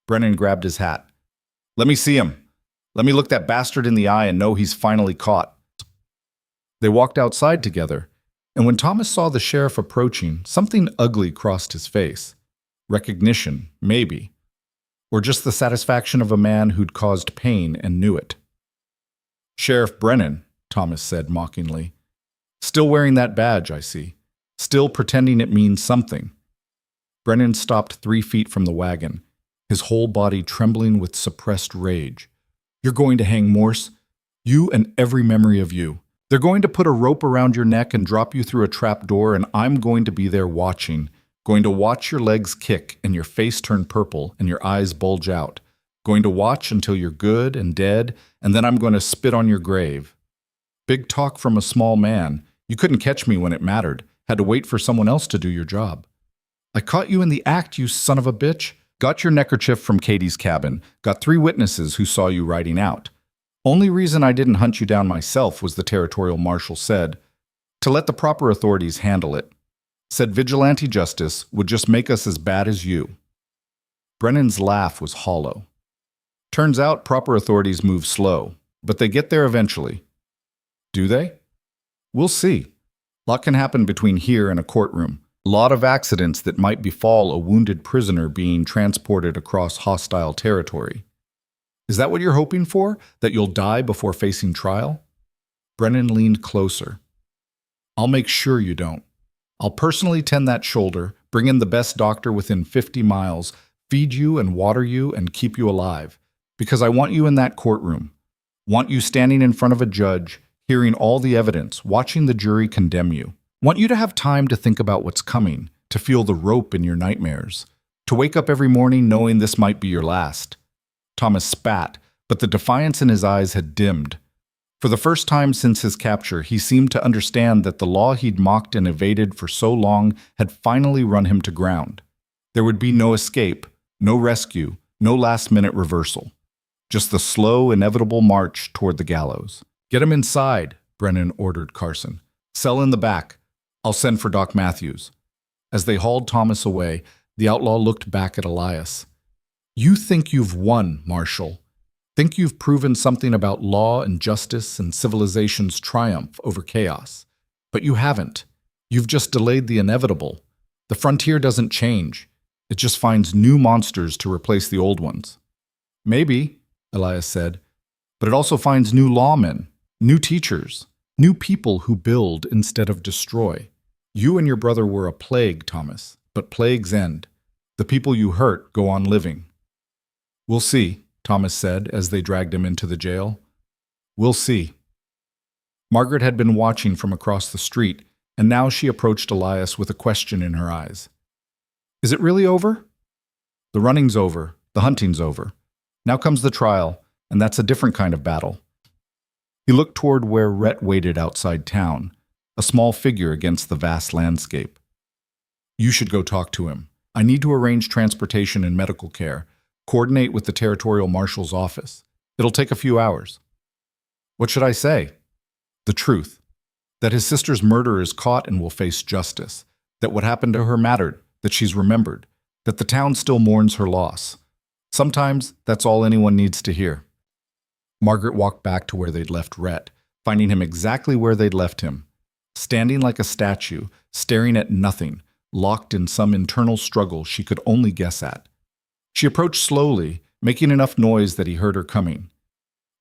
Brennan grabbed his hat. Let me see him. Let me look that bastard in the eye and know he's finally caught. They walked outside together, and when Thomas saw the sheriff approaching, something ugly crossed his face. Recognition, maybe. Or just the satisfaction of a man who'd caused pain and knew it. Sheriff Brennan, Thomas said mockingly. Still wearing that badge, I see. Still pretending it means something. Brennan stopped 3 feet from the wagon, his whole body trembling with suppressed rage. You're going to hang Morse. You and every memory of you. They're going to put a rope around your neck and drop you through a trap door, and I'm going to be there watching, going to watch your legs kick and your face turn purple and your eyes bulge out, going to watch until you're good and dead, and then I'm going to spit on your grave. Big talk from a small man. You couldn't catch me when it mattered. Had to wait for someone else to do your job. I caught you in the act, you son of a bitch. Got your neckerchief from Katie's cabin. Got 3 witnesses who saw you riding out. Only reason I didn't hunt you down myself was the territorial marshal said, to let the proper authorities handle it. Said vigilante justice would just make us as bad as you. Brennan's laugh was hollow. Turns out proper authorities move slow, but they get there eventually. Do they? We'll see. Lot can happen between here and a courtroom. A lot of accidents that might befall a wounded prisoner being transported across hostile territory. Is that what you're hoping for? That you'll die before facing trial? Brennan leaned closer. I'll make sure you don't. I'll personally tend that shoulder, bring in the best doctor within 50 miles, feed you and water you and keep you alive. Because I want you in that courtroom. Want you standing in front of a judge, hearing all the evidence, watching the jury condemn you. Want you to have time to think about what's coming, to feel the rope in your nightmares, to wake up every morning knowing this might be your last. Thomas spat, but the defiance in his eyes had dimmed. For the first time since his capture, he seemed to understand that the law he'd mocked and evaded for so long had finally run him to ground. There would be no escape, no rescue, no last-minute reversal. Just the slow, inevitable march toward the gallows. Get him inside, Brennan ordered Carson. Cell in the back. I'll send for Doc Matthews. As they hauled Thomas away, the outlaw looked back at Elias. You think you've won, Marshal. Think you've proven something about law and justice and civilization's triumph over chaos. But you haven't. You've just delayed the inevitable. The frontier doesn't change. It just finds new monsters to replace the old ones. Maybe, Elias said, but it also finds new lawmen, new teachers, new people who build instead of destroy. You and your brother were a plague, Thomas, but plagues end. The people you hurt go on living. We'll see, Thomas said as they dragged him into the jail. We'll see. Margaret had been watching from across the street, and now she approached Elias with a question in her eyes. Is it really over? The running's over, the hunting's over. Now comes the trial, and that's a different kind of battle. He looked toward where Rhett waited outside town, a small figure against the vast landscape. You should go talk to him. I need to arrange transportation and medical care. Coordinate with the territorial marshal's office. It'll take a few hours. What should I say? The truth. That his sister's murderer is caught and will face justice. That what happened to her mattered. That she's remembered. That the town still mourns her loss. Sometimes that's all anyone needs to hear. Margaret walked back to where they'd left Rhett, finding him exactly where they'd left him. Standing like a statue, staring at nothing, locked in some internal struggle she could only guess at. She approached slowly, making enough noise that he heard her coming.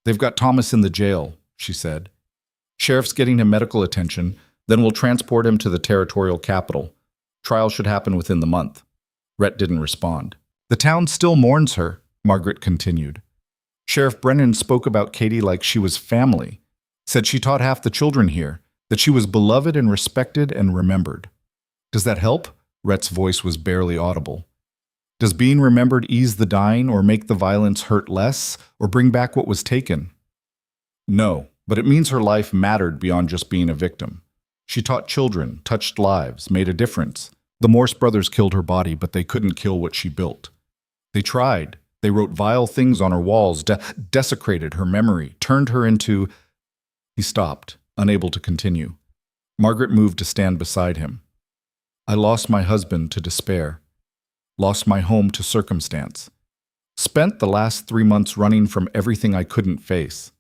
They've got Thomas in the jail, she said. Sheriff's getting him medical attention, then we'll transport him to the territorial capital. Trial should happen within the month. Rhett didn't respond. The town still mourns her, Margaret continued. Sheriff Brennan spoke about Katie like she was family, said she taught half the children here, that she was beloved and respected and remembered. Does that help? Rhett's voice was barely audible. Does being remembered ease the dying or make the violence hurt less or bring back what was taken? No, but it means her life mattered beyond just being a victim. She taught children, touched lives, made a difference. The Morse brothers killed her body, but they couldn't kill what she built. They tried. They wrote vile things on her walls, desecrated her memory, turned her into... He stopped, unable to continue. Margaret moved to stand beside him. I lost my husband to despair. Lost my home to circumstance. Spent the last 3 months running from everything I couldn't face.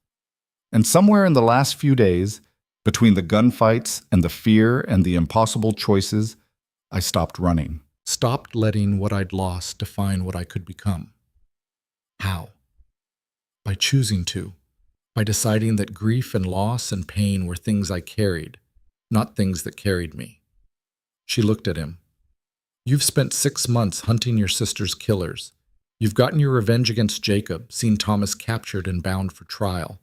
And somewhere in the last few days, between the gunfights and the fear and the impossible choices, I stopped running. Stopped letting what I'd lost define what I could become. How? By choosing to. By deciding that grief and loss and pain were things I carried, not things that carried me. She looked at him. You've spent 6 months hunting your sister's killers. You've gotten your revenge against Jacob, seen Thomas captured and bound for trial.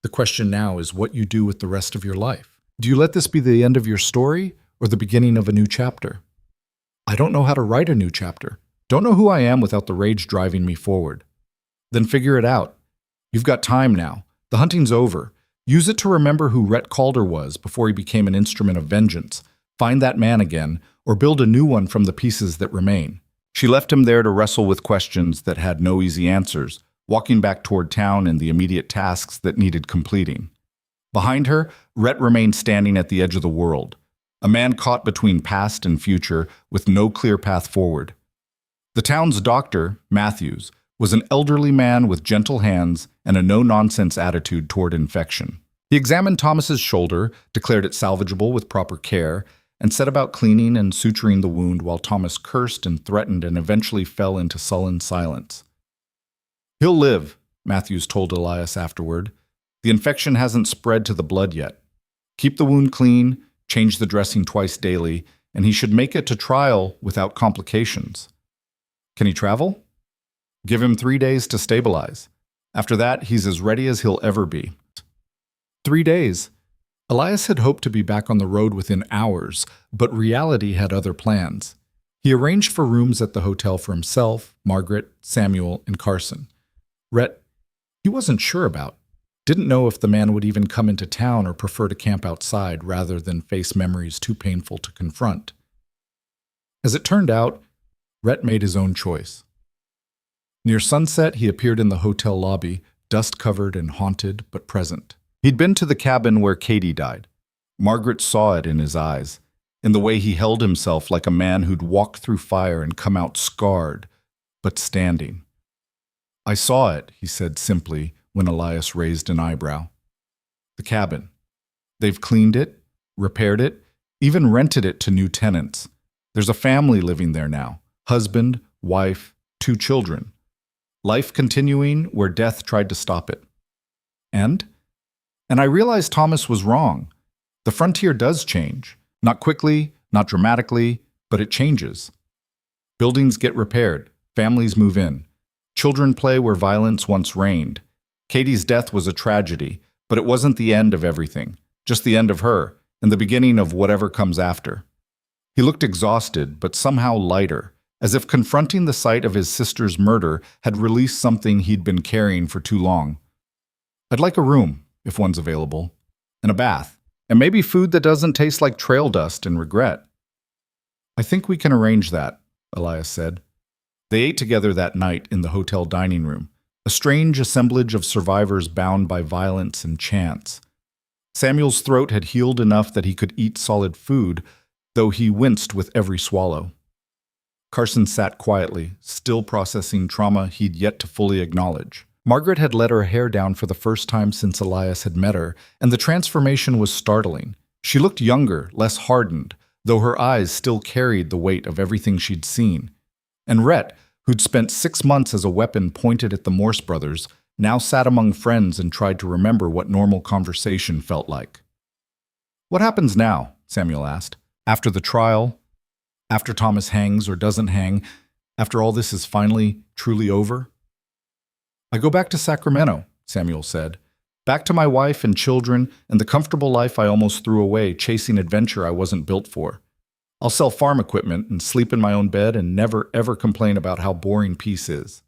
The question now is what you do with the rest of your life. Do you let this be the end of your story or the beginning of a new chapter? I don't know how to write a new chapter. Don't know who I am without the rage driving me forward. Then figure it out. You've got time now. The hunting's over. Use it to remember who Rhett Calder was before he became an instrument of vengeance. Find that man again, or build a new one from the pieces that remain. She left him there to wrestle with questions that had no easy answers, walking back toward town and the immediate tasks that needed completing. Behind her, Rhett remained standing at the edge of the world, a man caught between past and future with no clear path forward. The town's doctor, Matthews, was an elderly man with gentle hands and a no-nonsense attitude toward infection. He examined Thomas's shoulder, declared it salvageable with proper care, and set about cleaning and suturing the wound while Thomas cursed and threatened and eventually fell into sullen silence. He'll live, Matthews told Elias afterward. The infection hasn't spread to the blood yet. Keep the wound clean, change the dressing twice daily, and he should make it to trial without complications. Can he travel? Give him 3 days to stabilize. After that, he's as ready as he'll ever be. 3 days. Elias had hoped to be back on the road within hours, but reality had other plans. He arranged for rooms at the hotel for himself, Margaret, Samuel, and Carson. Rhett, he wasn't sure about. Didn't know if the man would even come into town or prefer to camp outside rather than face memories too painful to confront. As it turned out, Rhett made his own choice. Near sunset, he appeared in the hotel lobby, dust-covered and haunted, but present. He'd been to the cabin where Katie died. Margaret saw it in his eyes, in the way he held himself like a man who'd walked through fire and come out scarred, but standing. I saw it, he said simply, when Elias raised an eyebrow. The cabin. They've cleaned it, repaired it, even rented it to new tenants. There's a family living there now. Husband, wife, 2 children. Life continuing where death tried to stop it. And I realized Thomas was wrong. The frontier does change. Not quickly, not dramatically, but it changes. Buildings get repaired. Families move in. Children play where violence once reigned. Katie's death was a tragedy, but it wasn't the end of everything, just the end of her, and the beginning of whatever comes after. He looked exhausted, but somehow lighter, as if confronting the sight of his sister's murder had released something he'd been carrying for too long. I'd like a room, if one's available, and a bath, and maybe food that doesn't taste like trail dust and regret. I think we can arrange that, Elias said. They ate together that night in the hotel dining room, a strange assemblage of survivors bound by violence and chance. Samuel's throat had healed enough that he could eat solid food, though he winced with every swallow. Carson sat quietly, still processing trauma he'd yet to fully acknowledge. Margaret had let her hair down for the first time since Elias had met her, and the transformation was startling. She looked younger, less hardened, though her eyes still carried the weight of everything she'd seen. And Rhett, who'd spent 6 months as a weapon pointed at the Morse brothers, now sat among friends and tried to remember what normal conversation felt like. What happens now? Samuel asked. After the trial? After Thomas hangs or doesn't hang, after all this is finally, truly over? I go back to Sacramento, Samuel said. Back to my wife and children and the comfortable life I almost threw away chasing adventure I wasn't built for. I'll sell farm equipment and sleep in my own bed and never, ever complain about how boring peace is.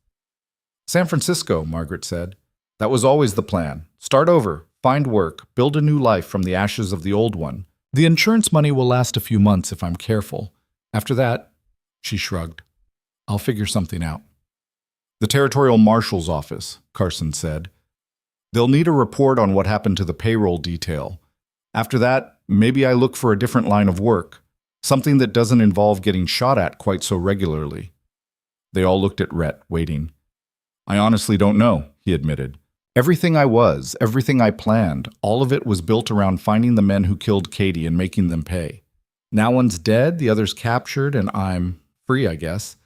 San Francisco, Margaret said. That was always the plan. Start over, find work, build a new life from the ashes of the old one. The insurance money will last a few months if I'm careful. After that, she shrugged, I'll figure something out. The Territorial Marshal's office, Carson said. They'll need a report on what happened to the payroll detail. After that, maybe I look for a different line of work, something that doesn't involve getting shot at quite so regularly. They all looked at Rhett, waiting. I honestly don't know, he admitted. Everything I was, everything I planned, all of it was built around finding the men who killed Katie and making them pay. Now one's dead, the other's captured, and I'm free, I guess.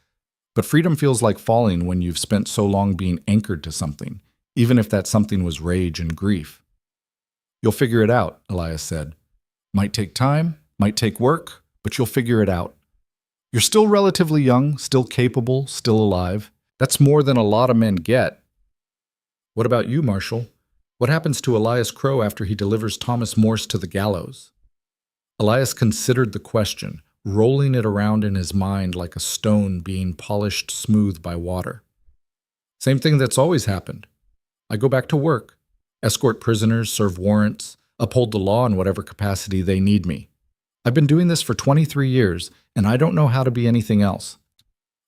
But freedom feels like falling when you've spent so long being anchored to something, even if that something was rage and grief. You'll figure it out, Elias said. Might take time, might take work, but you'll figure it out. You're still relatively young, still capable, still alive. That's more than a lot of men get. What about you, Marshal? What happens to Elias Crow after he delivers Thomas Morse to the gallows? Elias considered the question, rolling it around in his mind like a stone being polished smooth by water. Same thing that's always happened. I go back to work, escort prisoners, serve warrants, uphold the law in whatever capacity they need me. I've been doing this for 23 years, and I don't know how to be anything else.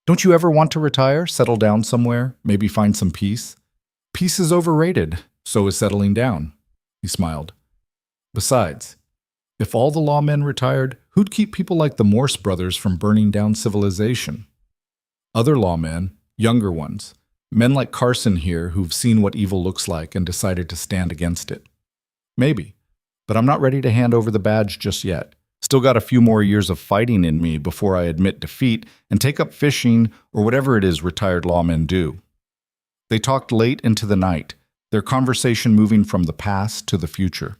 Don't you ever want to retire, settle down somewhere, maybe find some peace? Peace is overrated, so is settling down. He smiled. Besides, if all the lawmen retired, who'd keep people like the Morse brothers from burning down civilization? Other lawmen, younger ones, men like Carson here who've seen what evil looks like and decided to stand against it. Maybe, but I'm not ready to hand over the badge just yet. Still got a few more years of fighting in me before I admit defeat and take up fishing or whatever it is retired lawmen do. They talked late into the night, their conversation moving from the past to the future,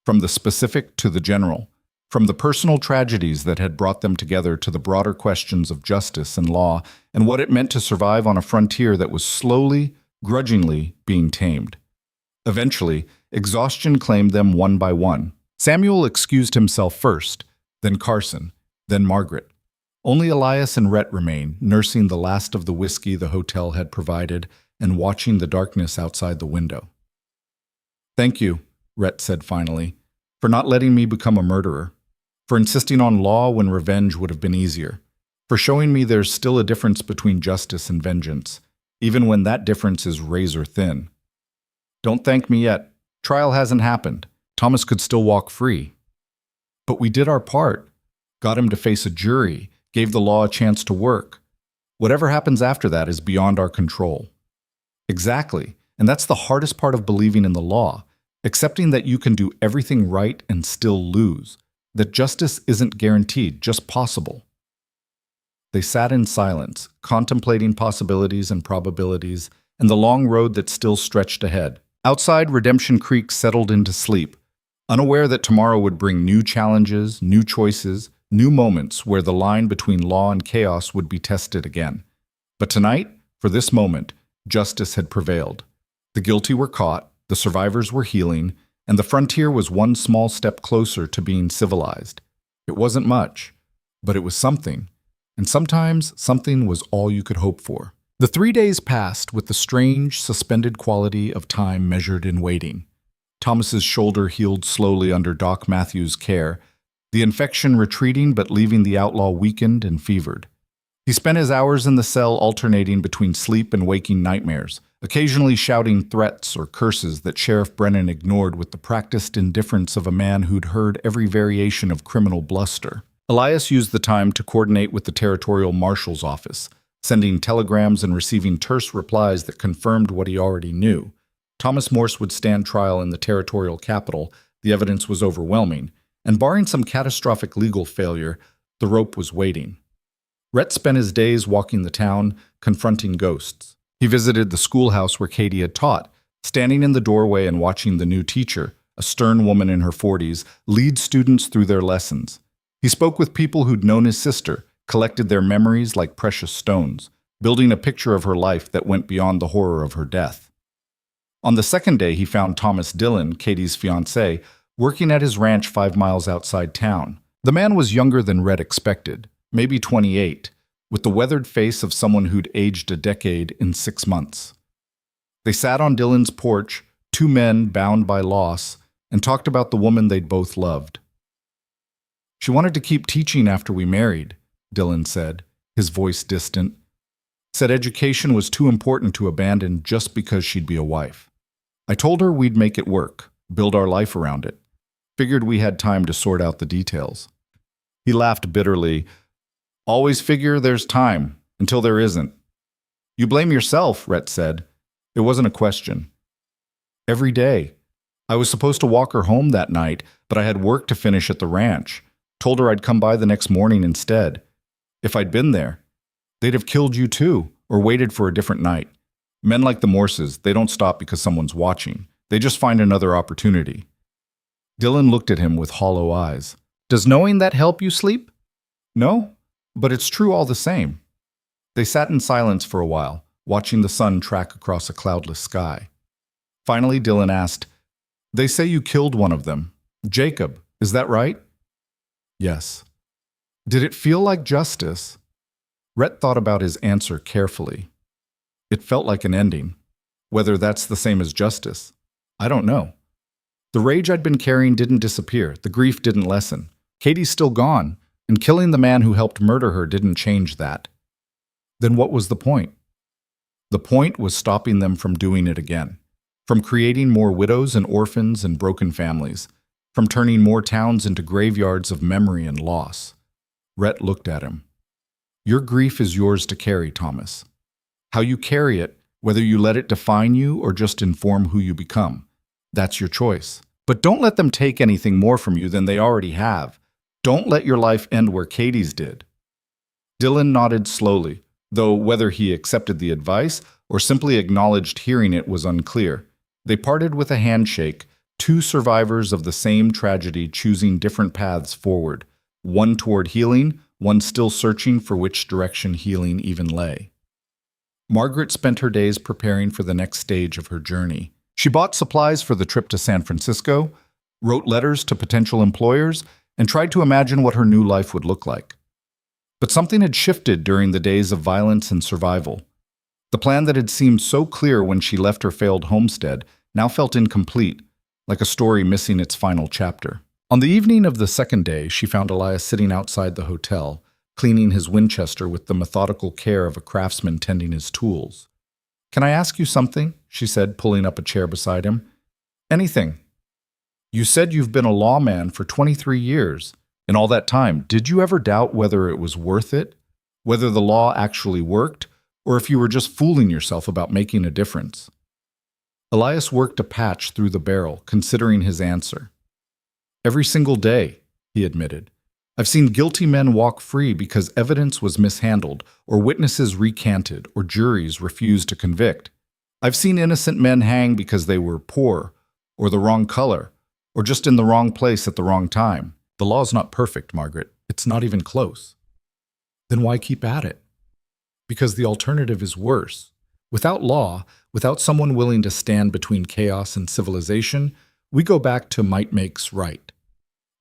from the specific to the general, from the personal tragedies that had brought them together to the broader questions of justice and law and what it meant to survive on a frontier that was slowly, grudgingly being tamed. Eventually, exhaustion claimed them one by one. Samuel excused himself first, then Carson, then Margaret. Only Elias and Rhett remained, nursing the last of the whiskey the hotel had provided and watching the darkness outside the window. Thank you, Rhett said finally, for not letting me become a murderer, for insisting on law when revenge would have been easier, for showing me there's still a difference between justice and vengeance, even when that difference is razor thin. Don't thank me yet. Trial hasn't happened. Thomas could still walk free. But we did our part, got him to face a jury, gave the law a chance to work. Whatever happens after that is beyond our control. Exactly, and that's the hardest part of believing in the law, accepting that you can do everything right and still lose, that justice isn't guaranteed, just possible. They sat in silence, contemplating possibilities and probabilities, and the long road that still stretched ahead. Outside, Redemption Creek settled into sleep, unaware that tomorrow would bring new challenges, new choices, new moments where the line between law and chaos would be tested again. But tonight, for this moment, justice had prevailed. The guilty were caught, the survivors were healing, and the frontier was one small step closer to being civilized. It wasn't much, but it was something, and sometimes something was all you could hope for. The 3 days passed with the strange, suspended quality of time measured in waiting. Thomas's shoulder healed slowly under Doc Matthews' care, the infection retreating but leaving the outlaw weakened and fevered. He spent his hours in the cell alternating between sleep and waking nightmares, occasionally shouting threats or curses that Sheriff Brennan ignored with the practiced indifference of a man who'd heard every variation of criminal bluster. Elias used the time to coordinate with the Territorial Marshal's office, sending telegrams and receiving terse replies that confirmed what he already knew. Thomas Morse would stand trial in the territorial capital, the evidence was overwhelming, and barring some catastrophic legal failure, the rope was waiting. Rhett spent his days walking the town, confronting ghosts. He visited the schoolhouse where Katie had taught, standing in the doorway and watching the new teacher, a stern woman in her 40s, lead students through their lessons. He spoke with people who'd known his sister, collected their memories like precious stones, building a picture of her life that went beyond the horror of her death. On the second day, he found Thomas Dillon, Katie's fiancé, working at his ranch 5 miles outside town. The man was younger than Red expected, maybe 28, with the weathered face of someone who'd aged a decade in 6 months. They sat on Dillon's porch, two men bound by loss, and talked about the woman they'd both loved. "She wanted to keep teaching after we married," Dillon said, his voice distant. "Said education was too important to abandon just because she'd be a wife. I told her we'd make it work, build our life around it. Figured we had time to sort out the details." He laughed bitterly. "Always figure there's time, until there isn't." "You blame yourself," Rhett said. It wasn't a question. "Every day. I was supposed to walk her home that night, but I had work to finish at the ranch. Told her I'd come by the next morning instead. If I'd been there, they'd have killed you too, or waited for a different night. Men like the Morses, they don't stop because someone's watching. They just find another opportunity." Dillon looked at him with hollow eyes. "Does knowing that help you sleep?" "No, but it's true all the same." They sat in silence for a while, watching the sun track across a cloudless sky. Finally, Dillon asked, "They say you killed one of them. Jacob, is that right?" "Yes." "Did it feel like justice?" Rhett thought about his answer carefully. "It felt like an ending. Whether that's the same as justice, I don't know. The rage I'd been carrying didn't disappear. The grief didn't lessen. Katie's still gone, and killing the man who helped murder her didn't change that." "Then what was the point?" "The point was stopping them from doing it again. From creating more widows and orphans and broken families. From turning more towns into graveyards of memory and loss." Rhett looked at him. "Your grief is yours to carry, Thomas. How you carry it, whether you let it define you or just inform who you become, that's your choice. But don't let them take anything more from you than they already have. Don't let your life end where Katie's did." Dillon nodded slowly, though whether he accepted the advice or simply acknowledged hearing it was unclear. They parted with a handshake, two survivors of the same tragedy choosing different paths forward, one toward healing, one still searching for which direction healing even lay. Margaret spent her days preparing for the next stage of her journey. She bought supplies for the trip to San Francisco, wrote letters to potential employers, and tried to imagine what her new life would look like. But something had shifted during the days of violence and survival. The plan that had seemed so clear when she left her failed homestead now felt incomplete, like a story missing its final chapter. On the evening of the second day, she found Elias sitting outside the hotel, cleaning his Winchester with the methodical care of a craftsman tending his tools. "Can I ask you something?" she said, pulling up a chair beside him. "Anything. You said you've been a lawman for 23 years. In all that time, did you ever doubt whether it was worth it? Whether the law actually worked? Or if you were just fooling yourself about making a difference?" Elias worked a patch through the barrel, considering his answer. "Every single day," he admitted. "I've seen guilty men walk free because evidence was mishandled, or witnesses recanted, or juries refused to convict. I've seen innocent men hang because they were poor, or the wrong color, or just in the wrong place at the wrong time. The law's not perfect, Margaret. It's not even close." "Then why keep at it?" "Because the alternative is worse. Without law, without someone willing to stand between chaos and civilization, we go back to might makes right.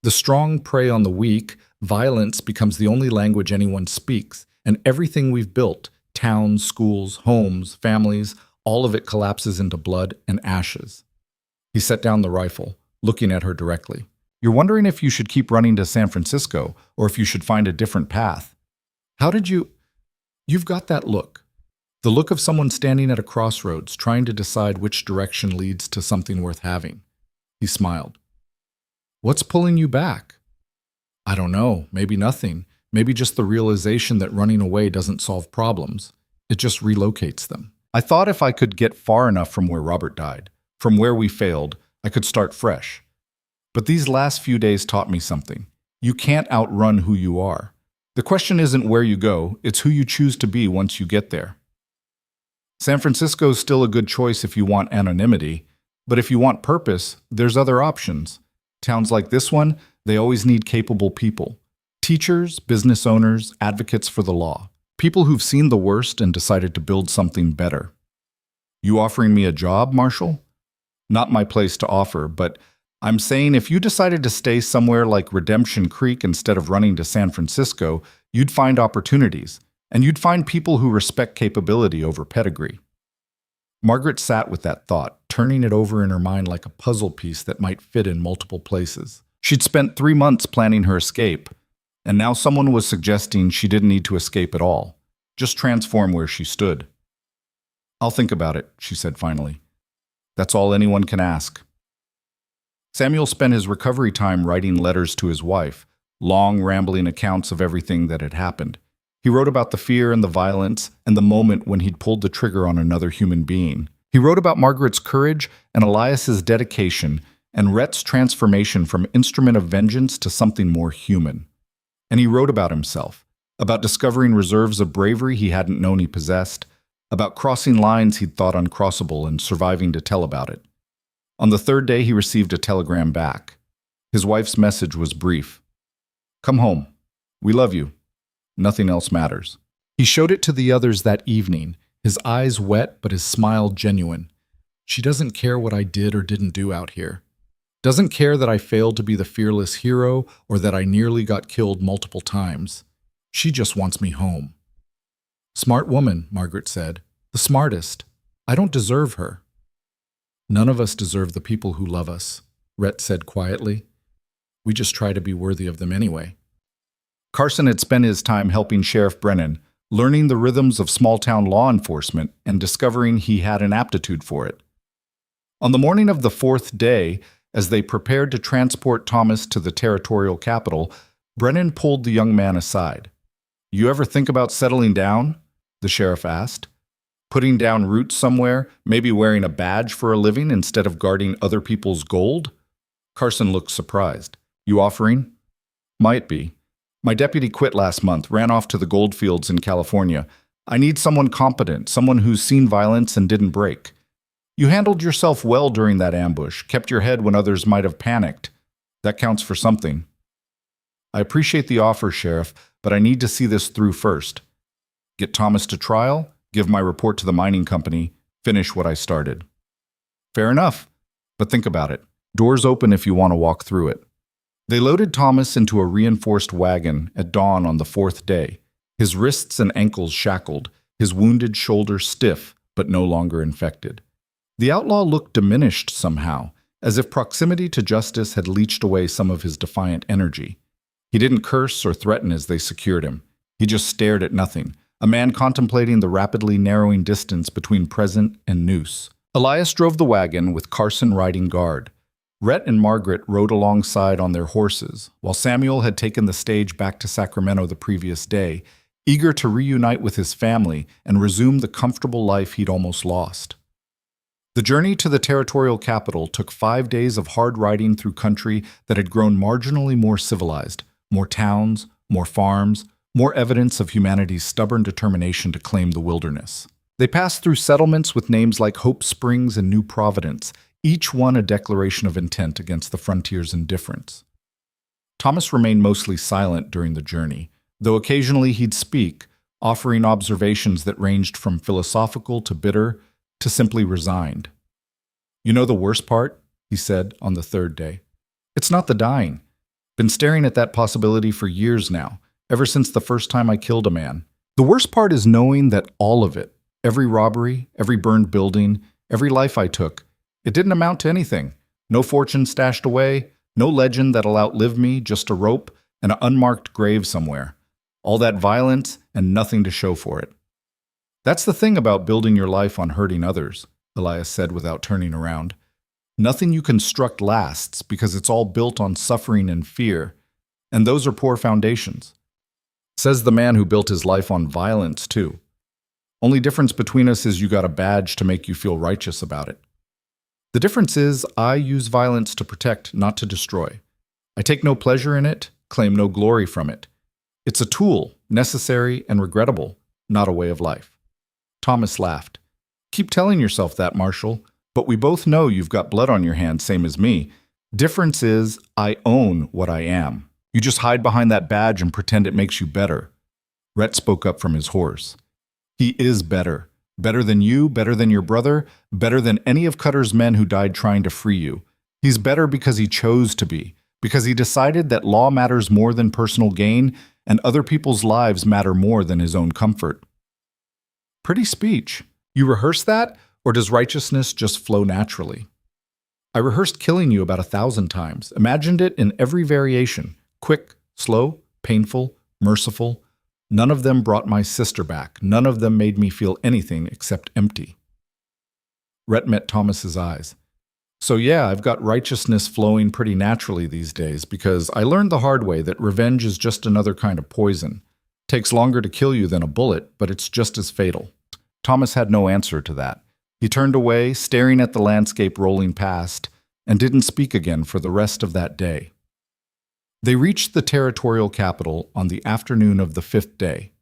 The strong prey on the weak, violence becomes the only language anyone speaks, and everything we've built, towns, schools, homes, families, all of it collapses into blood and ashes." He set down the rifle, looking at her directly. "You're wondering if you should keep running to San Francisco, or if you should find a different path. How did you... You've got that look. The look of someone standing at a crossroads, trying to decide which direction leads to something worth having." He smiled. "What's pulling you back?" "I don't know. Maybe nothing. Maybe just the realization that running away doesn't solve problems. It just relocates them. I thought if I could get far enough from where Robert died, from where we failed, I could start fresh. But these last few days taught me something. You can't outrun who you are. The question isn't where you go, it's who you choose to be once you get there. San Francisco's still a good choice if you want anonymity, but if you want purpose, there's other options. Towns like this one, they always need capable people. Teachers, business owners, advocates for the law. People who've seen the worst and decided to build something better. You offering me a job, Marshal? Not my place to offer, but I'm saying if you decided to stay somewhere like Redemption Creek instead of running to San Francisco, you'd find opportunities, and you'd find people who respect capability over pedigree. Margaret sat with that thought, turning it over in her mind like a puzzle piece that might fit in multiple places. She'd spent 3 months planning her escape, and now someone was suggesting she didn't need to escape at all, just transform where she stood. I'll think about it, she said finally. That's all anyone can ask. Samuel spent his recovery time writing letters to his wife, long, rambling accounts of everything that had happened. He wrote about the fear and the violence and the moment when he'd pulled the trigger on another human being. He wrote about Margaret's courage and Elias's dedication and Rhett's transformation from instrument of vengeance to something more human. And he wrote about himself, about discovering reserves of bravery he hadn't known he possessed, about crossing lines he'd thought uncrossable and surviving to tell about it. On the 3rd day, he received a telegram back. His wife's message was brief. Come home. We love you. Nothing else matters. He showed it to the others that evening, his eyes wet but his smile genuine. She doesn't care what I did or didn't do out here. Doesn't care that I failed to be the fearless hero or that I nearly got killed multiple times. She just wants me home. Smart woman, Margaret said. The smartest. I don't deserve her. None of us deserve the people who love us, Rhett said quietly. We just try to be worthy of them anyway. Carson had spent his time helping Sheriff Brennan, learning the rhythms of small-town law enforcement and discovering he had an aptitude for it. On the morning of the 4th day, as they prepared to transport Thomas to the territorial capital, Brennan pulled the young man aside. You ever think about settling down? The sheriff asked. Putting down roots somewhere, maybe wearing a badge for a living instead of guarding other people's gold? Carson looked surprised. You offering? Might be. My deputy quit last month, ran off to the gold fields in California. I need someone competent, someone who's seen violence and didn't break. You handled yourself well during that ambush, kept your head when others might have panicked. That counts for something. I appreciate the offer, Sheriff, but I need to see this through first. Get Thomas to trial, give my report to the mining company, finish what I started. Fair enough, but think about it. Doors open if you want to walk through it. They loaded Thomas into a reinforced wagon at dawn on the 4th day, his wrists and ankles shackled, his wounded shoulder stiff but no longer infected. The outlaw looked diminished somehow, as if proximity to justice had leached away some of his defiant energy. He didn't curse or threaten as they secured him. He just stared at nothing, a man contemplating the rapidly narrowing distance between present and noose. Elias drove the wagon with Carson riding guard. Rhett and Margaret rode alongside on their horses, while Samuel had taken the stage back to Sacramento the previous day, eager to reunite with his family and resume the comfortable life he'd almost lost. The journey to the territorial capital took 5 days of hard riding through country that had grown marginally more civilized, more towns, more farms, more evidence of humanity's stubborn determination to claim the wilderness. They passed through settlements with names like Hope Springs and New Providence, each one a declaration of intent against the frontier's indifference. Thomas remained mostly silent during the journey, though occasionally he'd speak, offering observations that ranged from philosophical to bitter to simply resigned. You know the worst part? He said on the 3rd day. It's not the dying. Been staring at that possibility for years now, ever since the first time I killed a man. The worst part is knowing that all of it, every robbery, every burned building, every life I took, it didn't amount to anything. No fortune stashed away, no legend that'll outlive me, just a rope and an unmarked grave somewhere. All that violence and nothing to show for it. That's the thing about building your life on hurting others, Elias said without turning around. Nothing you construct lasts because it's all built on suffering and fear, and those are poor foundations. Says the man who built his life on violence, too. Only difference between us is you got a badge to make you feel righteous about it. The difference is I use violence to protect, not to destroy. I take no pleasure in it, claim no glory from it. It's a tool, necessary and regrettable, not a way of life. Thomas laughed. Keep telling yourself that, Marshal, but we both know you've got blood on your hands, same as me. Difference is I own what I am. You just hide behind that badge and pretend it makes you better. Rhett spoke up from his horse. He is better. Better than you, better than your brother, better than any of Cutter's men who died trying to free you. He's better because he chose to be, because he decided that law matters more than personal gain and other people's lives matter more than his own comfort. Pretty speech. You rehearse that, or does righteousness just flow naturally? I rehearsed killing you about 1,000 times, imagined it in every variation, quick, slow, painful, merciful. None of them brought my sister back. None of them made me feel anything except empty. Rhett met Thomas's eyes. So yeah, I've got righteousness flowing pretty naturally these days because I learned the hard way that revenge is just another kind of poison. Takes longer to kill you than a bullet, but it's just as fatal. Thomas had no answer to that. He turned away, staring at the landscape rolling past, and didn't speak again for the rest of that day. They reached the territorial capital on the afternoon of the 5th day.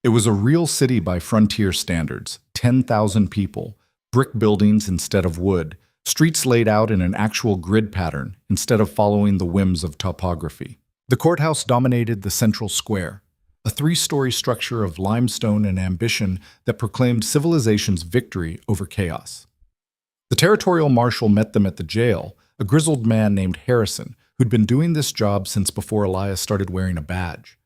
It was a real city by frontier standards, 10,000 people, brick buildings instead of wood, streets laid out in an actual grid pattern instead of following the whims of topography. The courthouse dominated the central square, a 3-story structure of limestone and ambition that proclaimed civilization's victory over chaos. The territorial marshal met them at the jail, a grizzled man named Harrison, who'd been doing this job since before Elias started wearing a badge.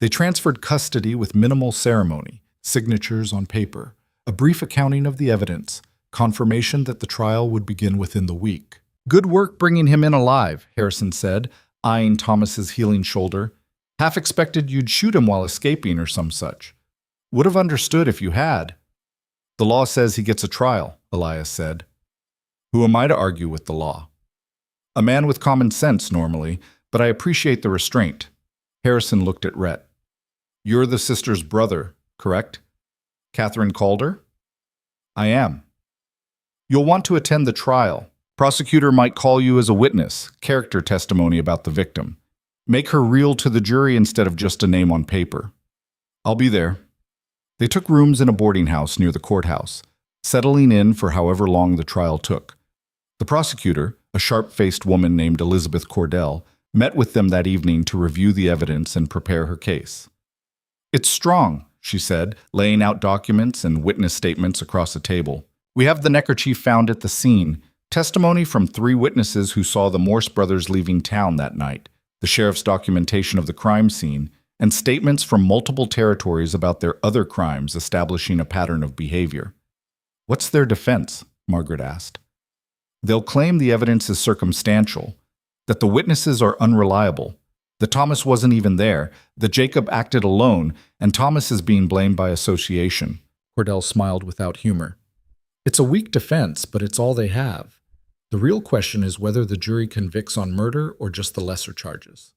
They transferred custody with minimal ceremony, signatures on paper, a brief accounting of the evidence, confirmation that the trial would begin within the week. Good work bringing him in alive, Harrison said, eyeing Thomas's healing shoulder. Half expected you'd shoot him while escaping or some such. Would have understood if you had. The law says he gets a trial, Elias said. Who am I to argue with the law? A man with common sense, normally, but I appreciate the restraint. Harrison looked at Rhett. You're the sister's brother, correct? Catherine Calder? I am. You'll want to attend the trial. Prosecutor might call you as a witness, character testimony about the victim. Make her real to the jury instead of just a name on paper. I'll be there. They took rooms in a boarding house near the courthouse, settling in for however long the trial took. The prosecutor, a sharp-faced woman named Elizabeth Cordell, met with them that evening to review the evidence and prepare her case. It's strong, she said, laying out documents and witness statements across a table. We have the neckerchief found at the scene, testimony from 3 witnesses who saw the Morse brothers leaving town that night, the sheriff's documentation of the crime scene, and statements from multiple territories about their other crimes establishing a pattern of behavior. What's their defense? Margaret asked. They'll claim the evidence is circumstantial, that the witnesses are unreliable, that Thomas wasn't even there, that Jacob acted alone, and Thomas is being blamed by association. Cordell smiled without humor. It's a weak defense, but it's all they have. The real question is whether the jury convicts on murder or just the lesser charges.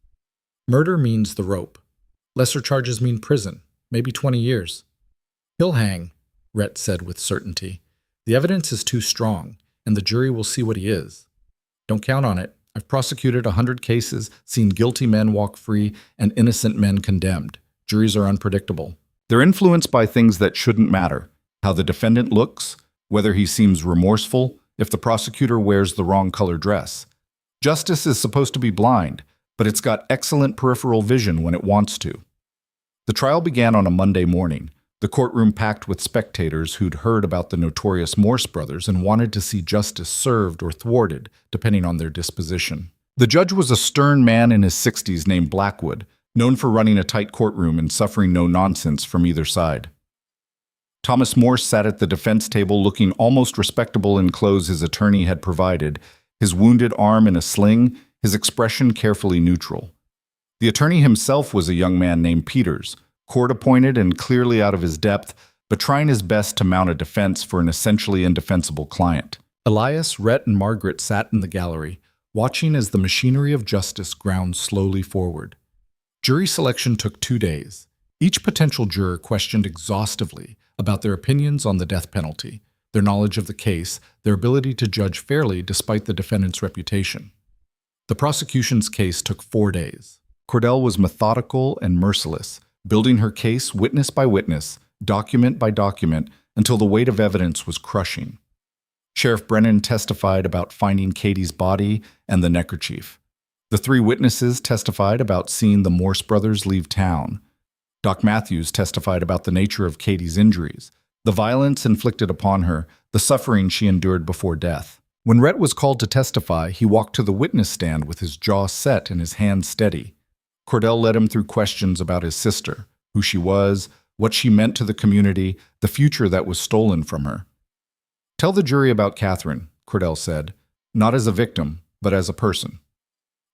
Murder means the rope. Lesser charges mean prison, maybe 20 years. He'll hang, Rhett said with certainty. The evidence is too strong, and the jury will see what he is. Don't count on it. I've prosecuted 100 cases, seen guilty men walk free, and innocent men condemned. Juries are unpredictable. They're influenced by things that shouldn't matter. How the defendant looks, whether he seems remorseful, if the prosecutor wears the wrong color dress. Justice is supposed to be blind, but it's got excellent peripheral vision when it wants to. The trial began on a Monday morning, the courtroom packed with spectators who'd heard about the notorious Morse brothers and wanted to see justice served or thwarted, depending on their disposition. The judge was a stern man in his 60s named Blackwood, known for running a tight courtroom and suffering no nonsense from either side. Thomas Morse sat at the defense table looking almost respectable in clothes his attorney had provided, his wounded arm in a sling, his expression carefully neutral. The attorney himself was a young man named Peters, court-appointed and clearly out of his depth, but trying his best to mount a defense for an essentially indefensible client. Elias, Rhett, and Margaret sat in the gallery, watching as the machinery of justice ground slowly forward. Jury selection took 2 days. Each potential juror questioned exhaustively about their opinions on the death penalty, their knowledge of the case, their ability to judge fairly despite the defendant's reputation. The prosecution's case took 4 days. Cordell was methodical and merciless, building her case witness by witness, document by document, until the weight of evidence was crushing. Sheriff Brennan testified about finding Katie's body and the neckerchief. The three witnesses testified about seeing the Morse brothers leave town. Doc Matthews testified about the nature of Katie's injuries, the violence inflicted upon her, the suffering she endured before death. When Rhett was called to testify, he walked to the witness stand with his jaw set and his hands steady. Cordell led him through questions about his sister, who she was, what she meant to the community, the future that was stolen from her. "Tell the jury about Catherine," Cordell said, "not as a victim, but as a person."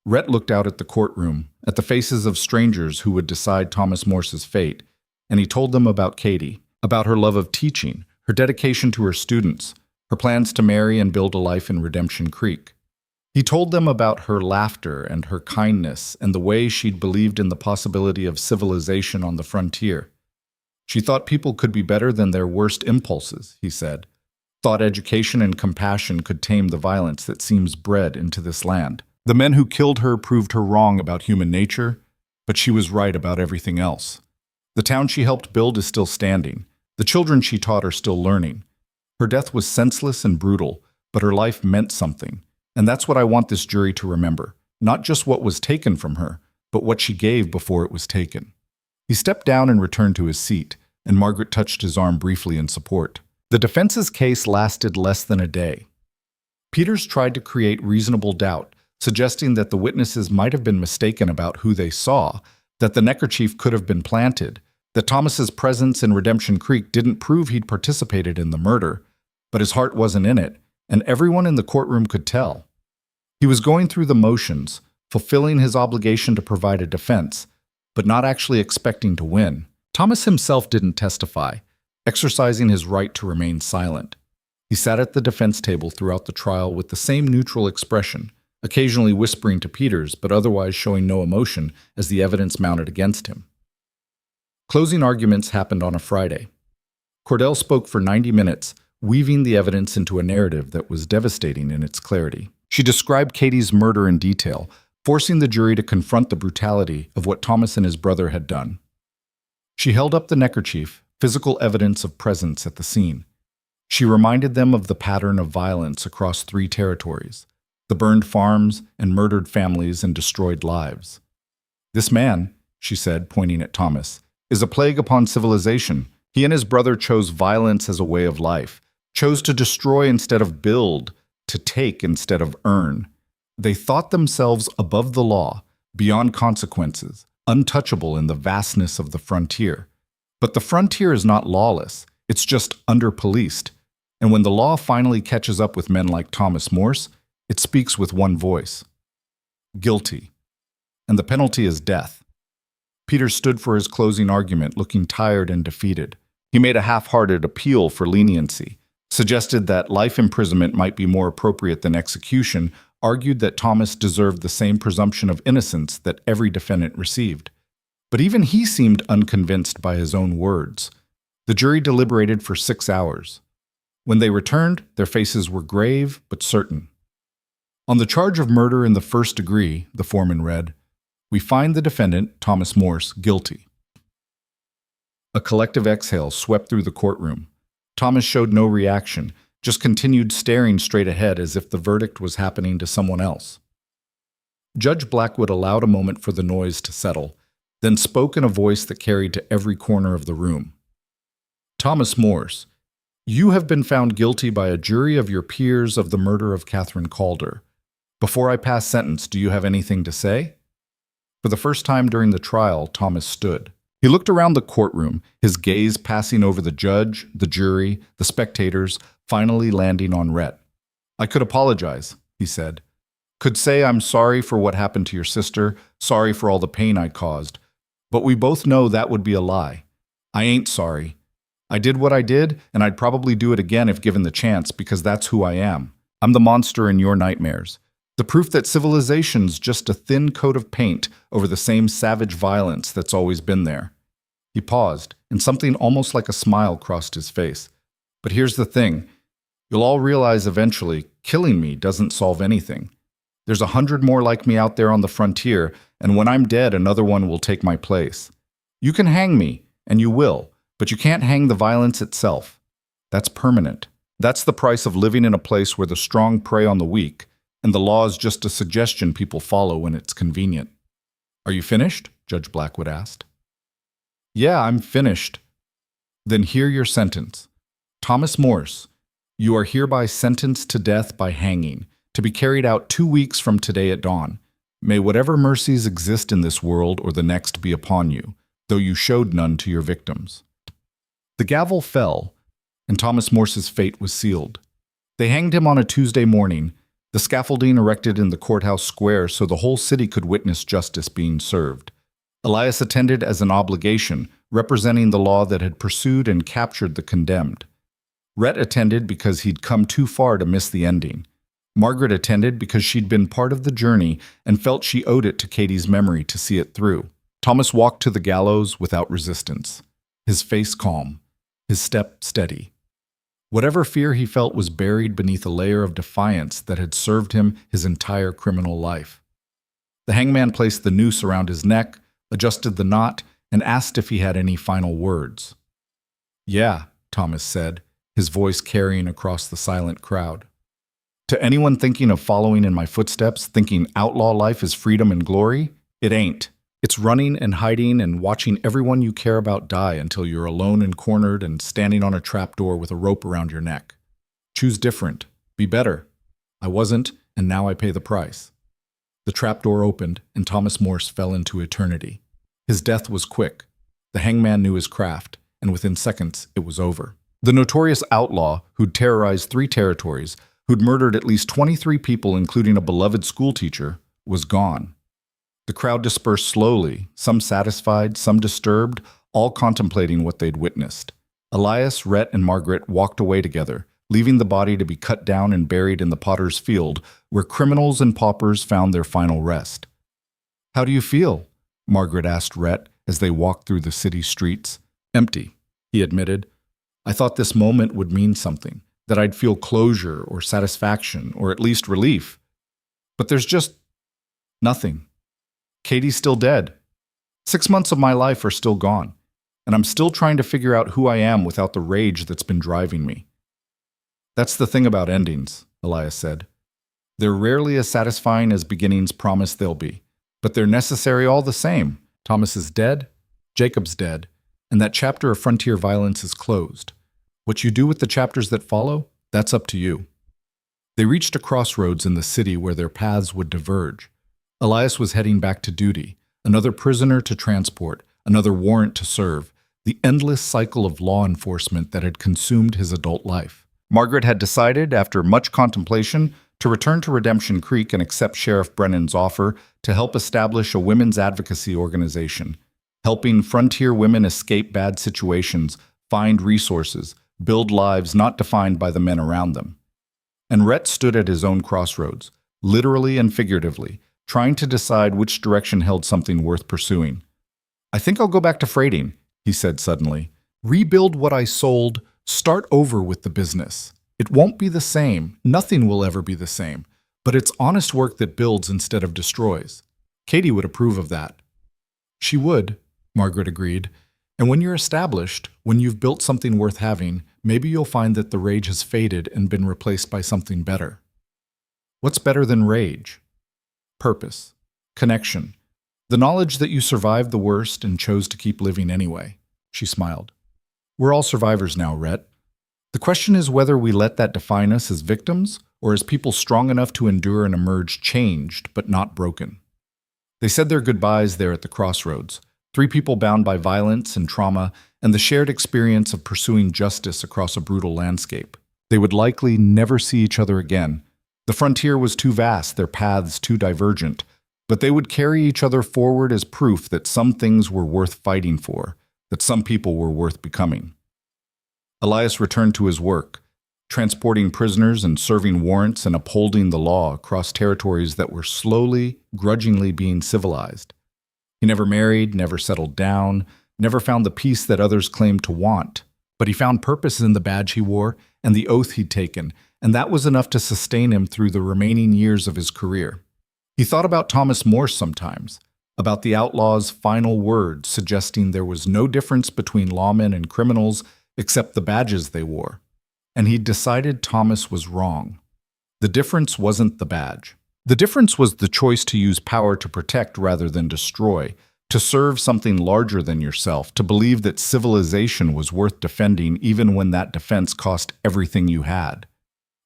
Rhett looked out at the courtroom, at the faces of strangers who would decide Thomas Morse's fate, and he told them about Katie, about her love of teaching, her dedication to her students, her plans to marry and build a life in Redemption Creek. He told them about her laughter and her kindness and the way she'd believed in the possibility of civilization on the frontier. She thought people could be better than their worst impulses, he said. Thought education and compassion could tame the violence that seems bred into this land. The men who killed her proved her wrong about human nature, but she was right about everything else. The town she helped build is still standing. The children she taught are still learning. Her death was senseless and brutal, but her life meant something. And that's what I want this jury to remember. Not just what was taken from her, but what she gave before it was taken. He stepped down and returned to his seat, and Margaret touched his arm briefly in support. The defense's case lasted less than a day. Peters tried to create reasonable doubt, suggesting that the witnesses might have been mistaken about who they saw, that the neckerchief could have been planted, that Thomas's presence in Redemption Creek didn't prove he'd participated in the murder, but his heart wasn't in it, and everyone in the courtroom could tell. He was going through the motions, fulfilling his obligation to provide a defense, but not actually expecting to win. Thomas himself didn't testify, exercising his right to remain silent. He sat at the defense table throughout the trial with the same neutral expression, occasionally whispering to Peters, but otherwise showing no emotion as the evidence mounted against him. Closing arguments happened on a Friday. Cordell spoke for 90 minutes, weaving the evidence into a narrative that was devastating in its clarity. She described Katie's murder in detail, forcing the jury to confront the brutality of what Thomas and his brother had done. She held up the neckerchief, physical evidence of presence at the scene. She reminded them of the pattern of violence across 3 territories, the burned farms and murdered families and destroyed lives. "This man," she said, pointing at Thomas, "is a plague upon civilization. He and his brother chose violence as a way of life, chose to destroy instead of build, to take instead of earn. They thought themselves above the law, beyond consequences, untouchable in the vastness of the frontier. But the frontier is not lawless, it's just under-policed. And when the law finally catches up with men like Thomas Morse, it speaks with one voice. Guilty. And the penalty is death." Peter stood for his closing argument, looking tired and defeated. He made a half-hearted appeal for leniency, suggested that life imprisonment might be more appropriate than execution, argued that Thomas deserved the same presumption of innocence that every defendant received. But even he seemed unconvinced by his own words. The jury deliberated for 6 hours. When they returned, their faces were grave but certain. "On the charge of murder in the first degree," the foreman read, "we find the defendant, Thomas Morse, guilty." A collective exhale swept through the courtroom. Thomas showed no reaction, just continued staring straight ahead as if the verdict was happening to someone else. Judge Blackwood allowed a moment for the noise to settle, then spoke in a voice that carried to every corner of the room. "Thomas Morse, you have been found guilty by a jury of your peers of the murder of Catherine Calder. Before I pass sentence, do you have anything to say?" For the first time during the trial, Thomas stood. He looked around the courtroom, his gaze passing over the judge, the jury, the spectators, finally landing on Rhett. "I could apologize," he said. "Could say I'm sorry for what happened to your sister, sorry for all the pain I caused. But we both know that would be a lie. I ain't sorry. I did what I did, and I'd probably do it again if given the chance, because that's who I am. I'm the monster in your nightmares. The proof that civilization's just a thin coat of paint over the same savage violence that's always been there." He paused, and something almost like a smile crossed his face. "But here's the thing. You'll all realize eventually, killing me doesn't solve anything. There's 100 more like me out there on the frontier, and when I'm dead, another one will take my place. You can hang me, and you will, but you can't hang the violence itself. That's permanent. That's the price of living in a place where the strong prey on the weak, and the law is just a suggestion people follow when it's convenient. Are you finished? Judge Blackwood asked. Yeah, I'm finished. Then hear your sentence. Thomas Morse, you are hereby sentenced to death by hanging, to be carried out 2 weeks from today at dawn. May whatever mercies exist in this world or the next be upon you, though you showed none to your victims. The gavel fell, and Thomas Morse's fate was sealed. They hanged him on a Tuesday morning, the scaffolding erected in the courthouse square so the whole city could witness justice being served. Elias attended as an obligation, representing the law that had pursued and captured the condemned. Rhett attended because he'd come too far to miss the ending. Margaret attended because she'd been part of the journey and felt she owed it to Katie's memory to see it through. Thomas walked to the gallows without resistance, his face calm, his step steady. Whatever fear he felt was buried beneath a layer of defiance that had served him his entire criminal life. The hangman placed the noose around his neck, adjusted the knot, and asked if he had any final words. Yeah, Thomas said, his voice carrying across the silent crowd. To anyone thinking of following in my footsteps, thinking outlaw life is freedom and glory, it ain't. It's running and hiding and watching everyone you care about die until you're alone and cornered and standing on a trapdoor with a rope around your neck. Choose different. Be better. I wasn't, and now I pay the price. The trapdoor opened, and Thomas Morse fell into eternity. His death was quick. The hangman knew his craft, and within seconds it was over. The notorious outlaw, who'd terrorized 3 territories, who'd murdered at least 23 people including a beloved schoolteacher, was gone. The crowd dispersed slowly, some satisfied, some disturbed, all contemplating what they'd witnessed. Elias, Rhett, and Margaret walked away together, leaving the body to be cut down and buried in the potter's field, where criminals and paupers found their final rest. How do you feel? Margaret asked Rhett as they walked through the city streets. Empty, he admitted. I thought this moment would mean something, that I'd feel closure or satisfaction or at least relief. But there's just nothing. Katie's still dead. 6 months of my life are still gone, and I'm still trying to figure out who I am without the rage that's been driving me. That's the thing about endings, Elias said. They're rarely as satisfying as beginnings promise they'll be, but they're necessary all the same. Thomas is dead, Jacob's dead, and that chapter of frontier violence is closed. What you do with the chapters that follow, that's up to you. They reached a crossroads in the city where their paths would diverge. Elias was heading back to duty, another prisoner to transport, another warrant to serve, the endless cycle of law enforcement that had consumed his adult life. Margaret had decided, after much contemplation, to return to Redemption Creek and accept Sheriff Brennan's offer to help establish a women's advocacy organization, helping frontier women escape bad situations, find resources, build lives not defined by the men around them. And Rhett stood at his own crossroads, literally and figuratively, trying to decide which direction held something worth pursuing. I think I'll go back to freighting, he said suddenly. Rebuild what I sold, start over with the business. It won't be the same, nothing will ever be the same, but it's honest work that builds instead of destroys. Katie would approve of that. She would, Margaret agreed. And when you're established, when you've built something worth having, maybe you'll find that the rage has faded and been replaced by something better. What's better than rage? Purpose, connection, the knowledge that you survived the worst and chose to keep living anyway. She smiled. We're all survivors now, Rhett. The question is whether we let that define us as victims or as people strong enough to endure and emerge changed but not broken. They said their goodbyes there at the crossroads, 3 people bound by violence and trauma and the shared experience of pursuing justice across a brutal landscape. They would likely never see each other again. The frontier was too vast, their paths too divergent, but they would carry each other forward as proof that some things were worth fighting for, that some people were worth becoming. Elias returned to his work, transporting prisoners and serving warrants and upholding the law across territories that were slowly, grudgingly being civilized. He never married, never settled down, never found the peace that others claimed to want, but he found purpose in the badge he wore and the oath he'd taken, and that was enough to sustain him through the remaining years of his career. He thought about Thomas Morse sometimes, about the outlaw's final words suggesting there was no difference between lawmen and criminals except the badges they wore, and he decided Thomas was wrong. The difference wasn't the badge. The difference was the choice to use power to protect rather than destroy, to serve something larger than yourself, to believe that civilization was worth defending even when that defense cost everything you had.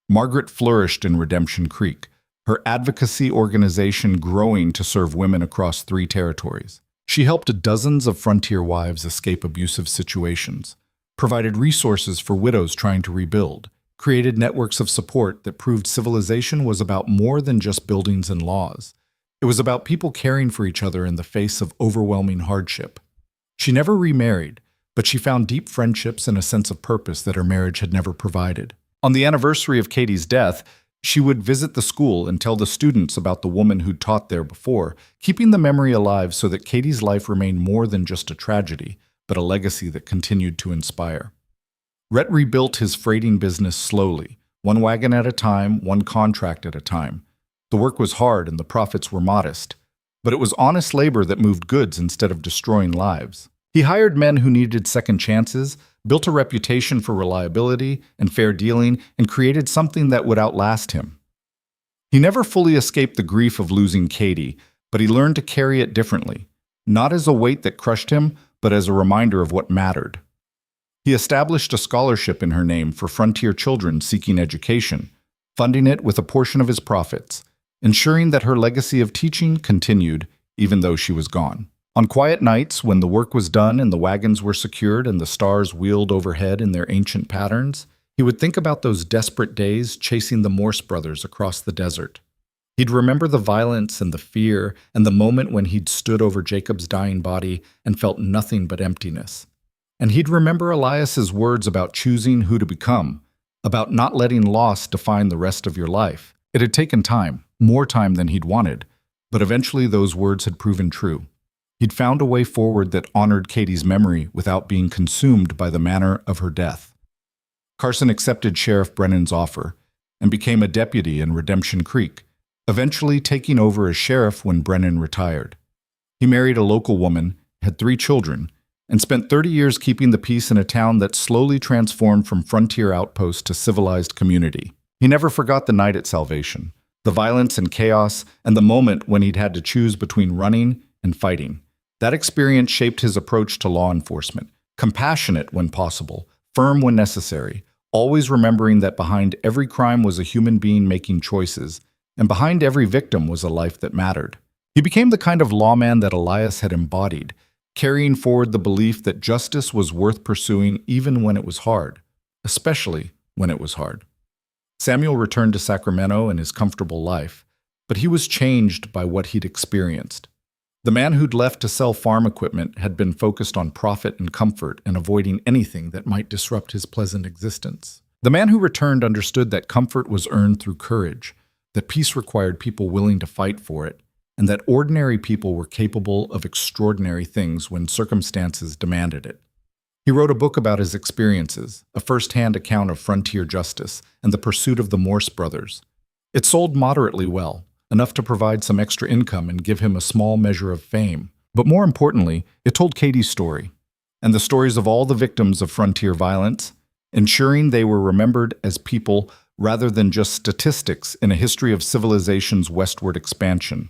Margaret flourished in Redemption Creek, her advocacy organization growing to serve women across 3 territories. She helped dozens of frontier wives escape abusive situations, provided resources for widows trying to rebuild, created networks of support that proved civilization was about more than just buildings and laws. It was about people caring for each other in the face of overwhelming hardship. She never remarried, but she found deep friendships and a sense of purpose that her marriage had never provided. On the anniversary of Katie's death, she would visit the school and tell the students about the woman who'd taught there before, keeping the memory alive so that Katie's life remained more than just a tragedy, but a legacy that continued to inspire. Rhett rebuilt his freighting business slowly, one wagon at a time, one contract at a time. The work was hard and the profits were modest, but it was honest labor that moved goods instead of destroying lives. He hired men who needed second chances, built a reputation for reliability and fair dealing, and created something that would outlast him. He never fully escaped the grief of losing Katie, but he learned to carry it differently, not as a weight that crushed him, but as a reminder of what mattered. He established a scholarship in her name for frontier children seeking education, funding it with a portion of his profits, ensuring that her legacy of teaching continued even though she was gone. On quiet nights, when the work was done and the wagons were secured and the stars wheeled overhead in their ancient patterns, he would think about those desperate days chasing the Morse brothers across the desert. He'd remember the violence and the fear and the moment when he'd stood over Jacob's dying body and felt nothing but emptiness. And he'd remember Elias's words about choosing who to become, about not letting loss define the rest of your life. It had taken time, more time than he'd wanted, but eventually those words had proven true. He'd found a way forward that honored Katie's memory without being consumed by the manner of her death. Carson accepted Sheriff Brennan's offer and became a deputy in Redemption Creek, eventually taking over as sheriff when Brennan retired. He married a local woman, had 3 children, and spent 30 years keeping the peace in a town that slowly transformed from frontier outpost to civilized community. He never forgot the night at Salvation, the violence and chaos, and the moment when he'd had to choose between running and fighting. That experience shaped his approach to law enforcement, compassionate when possible, firm when necessary, always remembering that behind every crime was a human being making choices, and behind every victim was a life that mattered. He became the kind of lawman that Elias had embodied, carrying forward the belief that justice was worth pursuing even when it was hard, especially when it was hard. Samuel returned to Sacramento and his comfortable life, but he was changed by what he'd experienced. The man who'd left to sell farm equipment had been focused on profit and comfort and avoiding anything that might disrupt his pleasant existence. The man who returned understood that comfort was earned through courage, that peace required people willing to fight for it, and that ordinary people were capable of extraordinary things when circumstances demanded it. He wrote a book about his experiences, a first-hand account of frontier justice and the pursuit of the Morse brothers. It sold moderately well, enough to provide some extra income and give him a small measure of fame. But more importantly, it told Katie's story, and the stories of all the victims of frontier violence, ensuring they were remembered as people rather than just statistics in a history of civilization's westward expansion.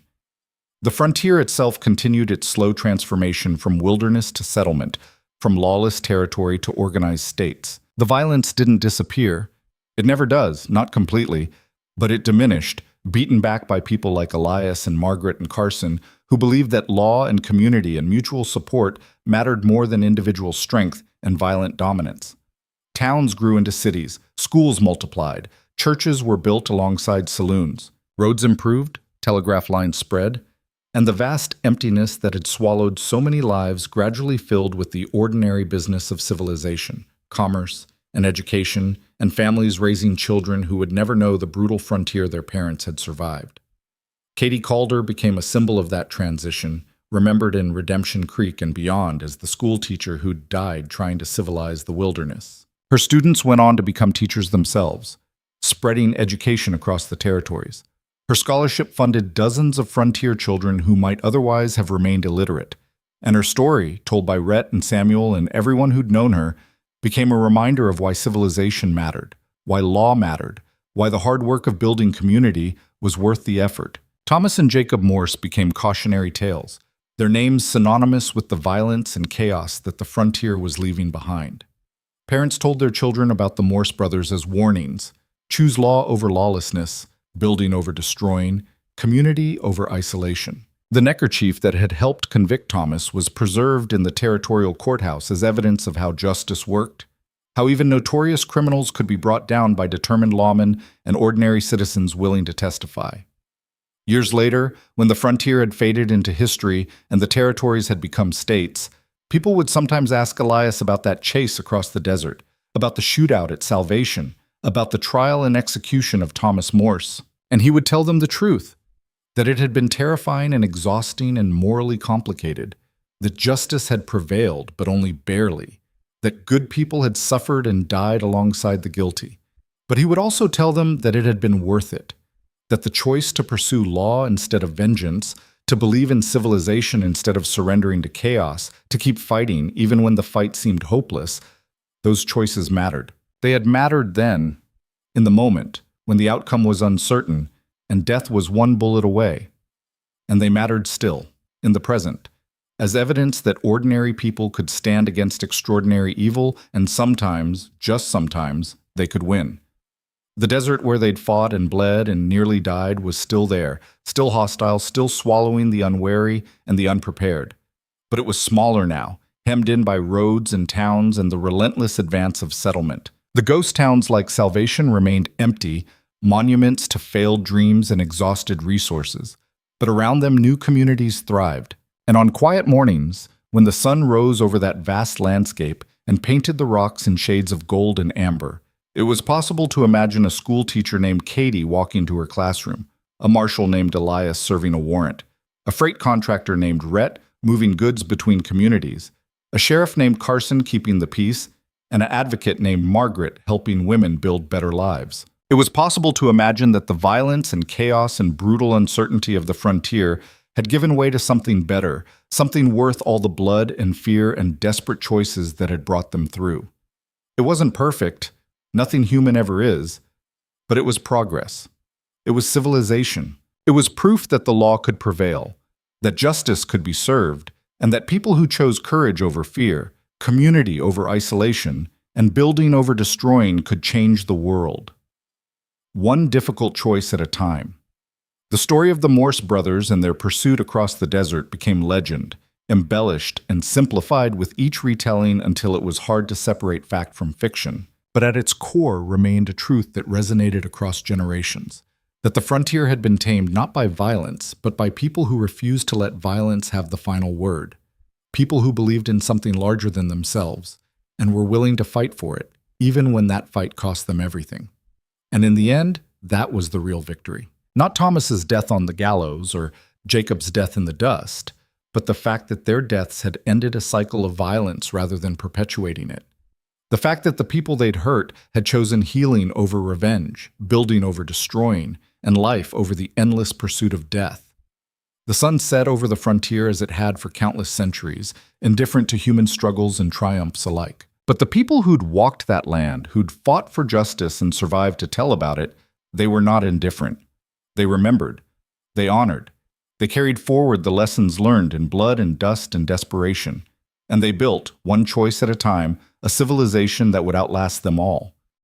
The frontier itself continued its slow transformation from wilderness to settlement, from lawless territory to organized states. The violence didn't disappear. It never does, not completely, but it diminished, beaten back by people like Elias and Margaret and Carson, who believed that law and community and mutual support mattered more than individual strength and violent dominance. Towns grew into cities, schools multiplied, churches were built alongside saloons, roads improved, telegraph lines spread, and the vast emptiness that had swallowed so many lives gradually filled with the ordinary business of civilization, commerce, and education, and families raising children who would never know the brutal frontier their parents had survived. Katie Calder became a symbol of that transition, remembered in Redemption Creek and beyond as the school teacher who'd died trying to civilize the wilderness. Her students went on to become teachers themselves, spreading education across the territories. Her scholarship funded dozens of frontier children who might otherwise have remained illiterate, and her story, told by Rhett and Samuel and everyone who'd known her, became a reminder of why civilization mattered, why law mattered, why the hard work of building community was worth the effort. Thomas and Jacob Morse became cautionary tales, their names synonymous with the violence and chaos that the frontier was leaving behind. Parents told their children about the Morse brothers as warnings: choose law over lawlessness, building over destroying, community over isolation. The neckerchief that had helped convict Thomas was preserved in the territorial courthouse as evidence of how justice worked, how even notorious criminals could be brought down by determined lawmen and ordinary citizens willing to testify. Years later, when the frontier had faded into history and the territories had become states, people would sometimes ask Elias about that chase across the desert, about the shootout at Salvation, about the trial and execution of Thomas Morse. And he would tell them the truth, that it had been terrifying and exhausting and morally complicated, that justice had prevailed, but only barely, that good people had suffered and died alongside the guilty. But he would also tell them that it had been worth it, that the choice to pursue law instead of vengeance, to believe in civilization instead of surrendering to chaos, to keep fighting even when the fight seemed hopeless, those choices mattered. They had mattered then, in the moment, when the outcome was uncertain and death was one bullet away. And they mattered still, in the present, as evidence that ordinary people could stand against extraordinary evil, and sometimes, just sometimes, they could win. The desert where they'd fought and bled and nearly died was still there, still hostile, still swallowing the unwary and the unprepared. But it was smaller now, hemmed in by roads and towns and the relentless advance of settlement. The ghost towns like Salvation remained empty, monuments to failed dreams and exhausted resources. But around them, new communities thrived. And on quiet mornings, when the sun rose over that vast landscape and painted the rocks in shades of gold and amber, it was possible to imagine a school teacher named Katie walking to her classroom, a marshal named Elias serving a warrant, a freight contractor named Rhett moving goods between communities, a sheriff named Carson keeping the peace, and an advocate named Margaret helping women build better lives. It was possible to imagine that the violence and chaos and brutal uncertainty of the frontier had given way to something better, something worth all the blood and fear and desperate choices that had brought them through. It wasn't perfect, nothing human ever is, but it was progress. It was civilization. It was proof that the law could prevail, that justice could be served, and that people who chose courage over fear, community over isolation, and building over destroying could change the world. One difficult choice at a time. The story of the Morse brothers and their pursuit across the desert became legend, embellished and simplified with each retelling until it was hard to separate fact from fiction. But at its core remained a truth that resonated across generations, that the frontier had been tamed not by violence, but by people who refused to let violence have the final word, people who believed in something larger than themselves and were willing to fight for it, even when that fight cost them everything. And in the end, that was the real victory. Not Thomas's death on the gallows or Jacob's death in the dust, but the fact that their deaths had ended a cycle of violence rather than perpetuating it. The fact that the people they'd hurt had chosen healing over revenge, building over destroying, and life over the endless pursuit of death. The sun set over the frontier as it had for countless centuries, indifferent to human struggles and triumphs alike. But the people who'd walked that land, who'd fought for justice and survived to tell about it, they were not indifferent. They remembered. They honored. They carried forward the lessons learned in blood and dust and desperation. And they built, one choice at a time, a civilization that would outlast them all.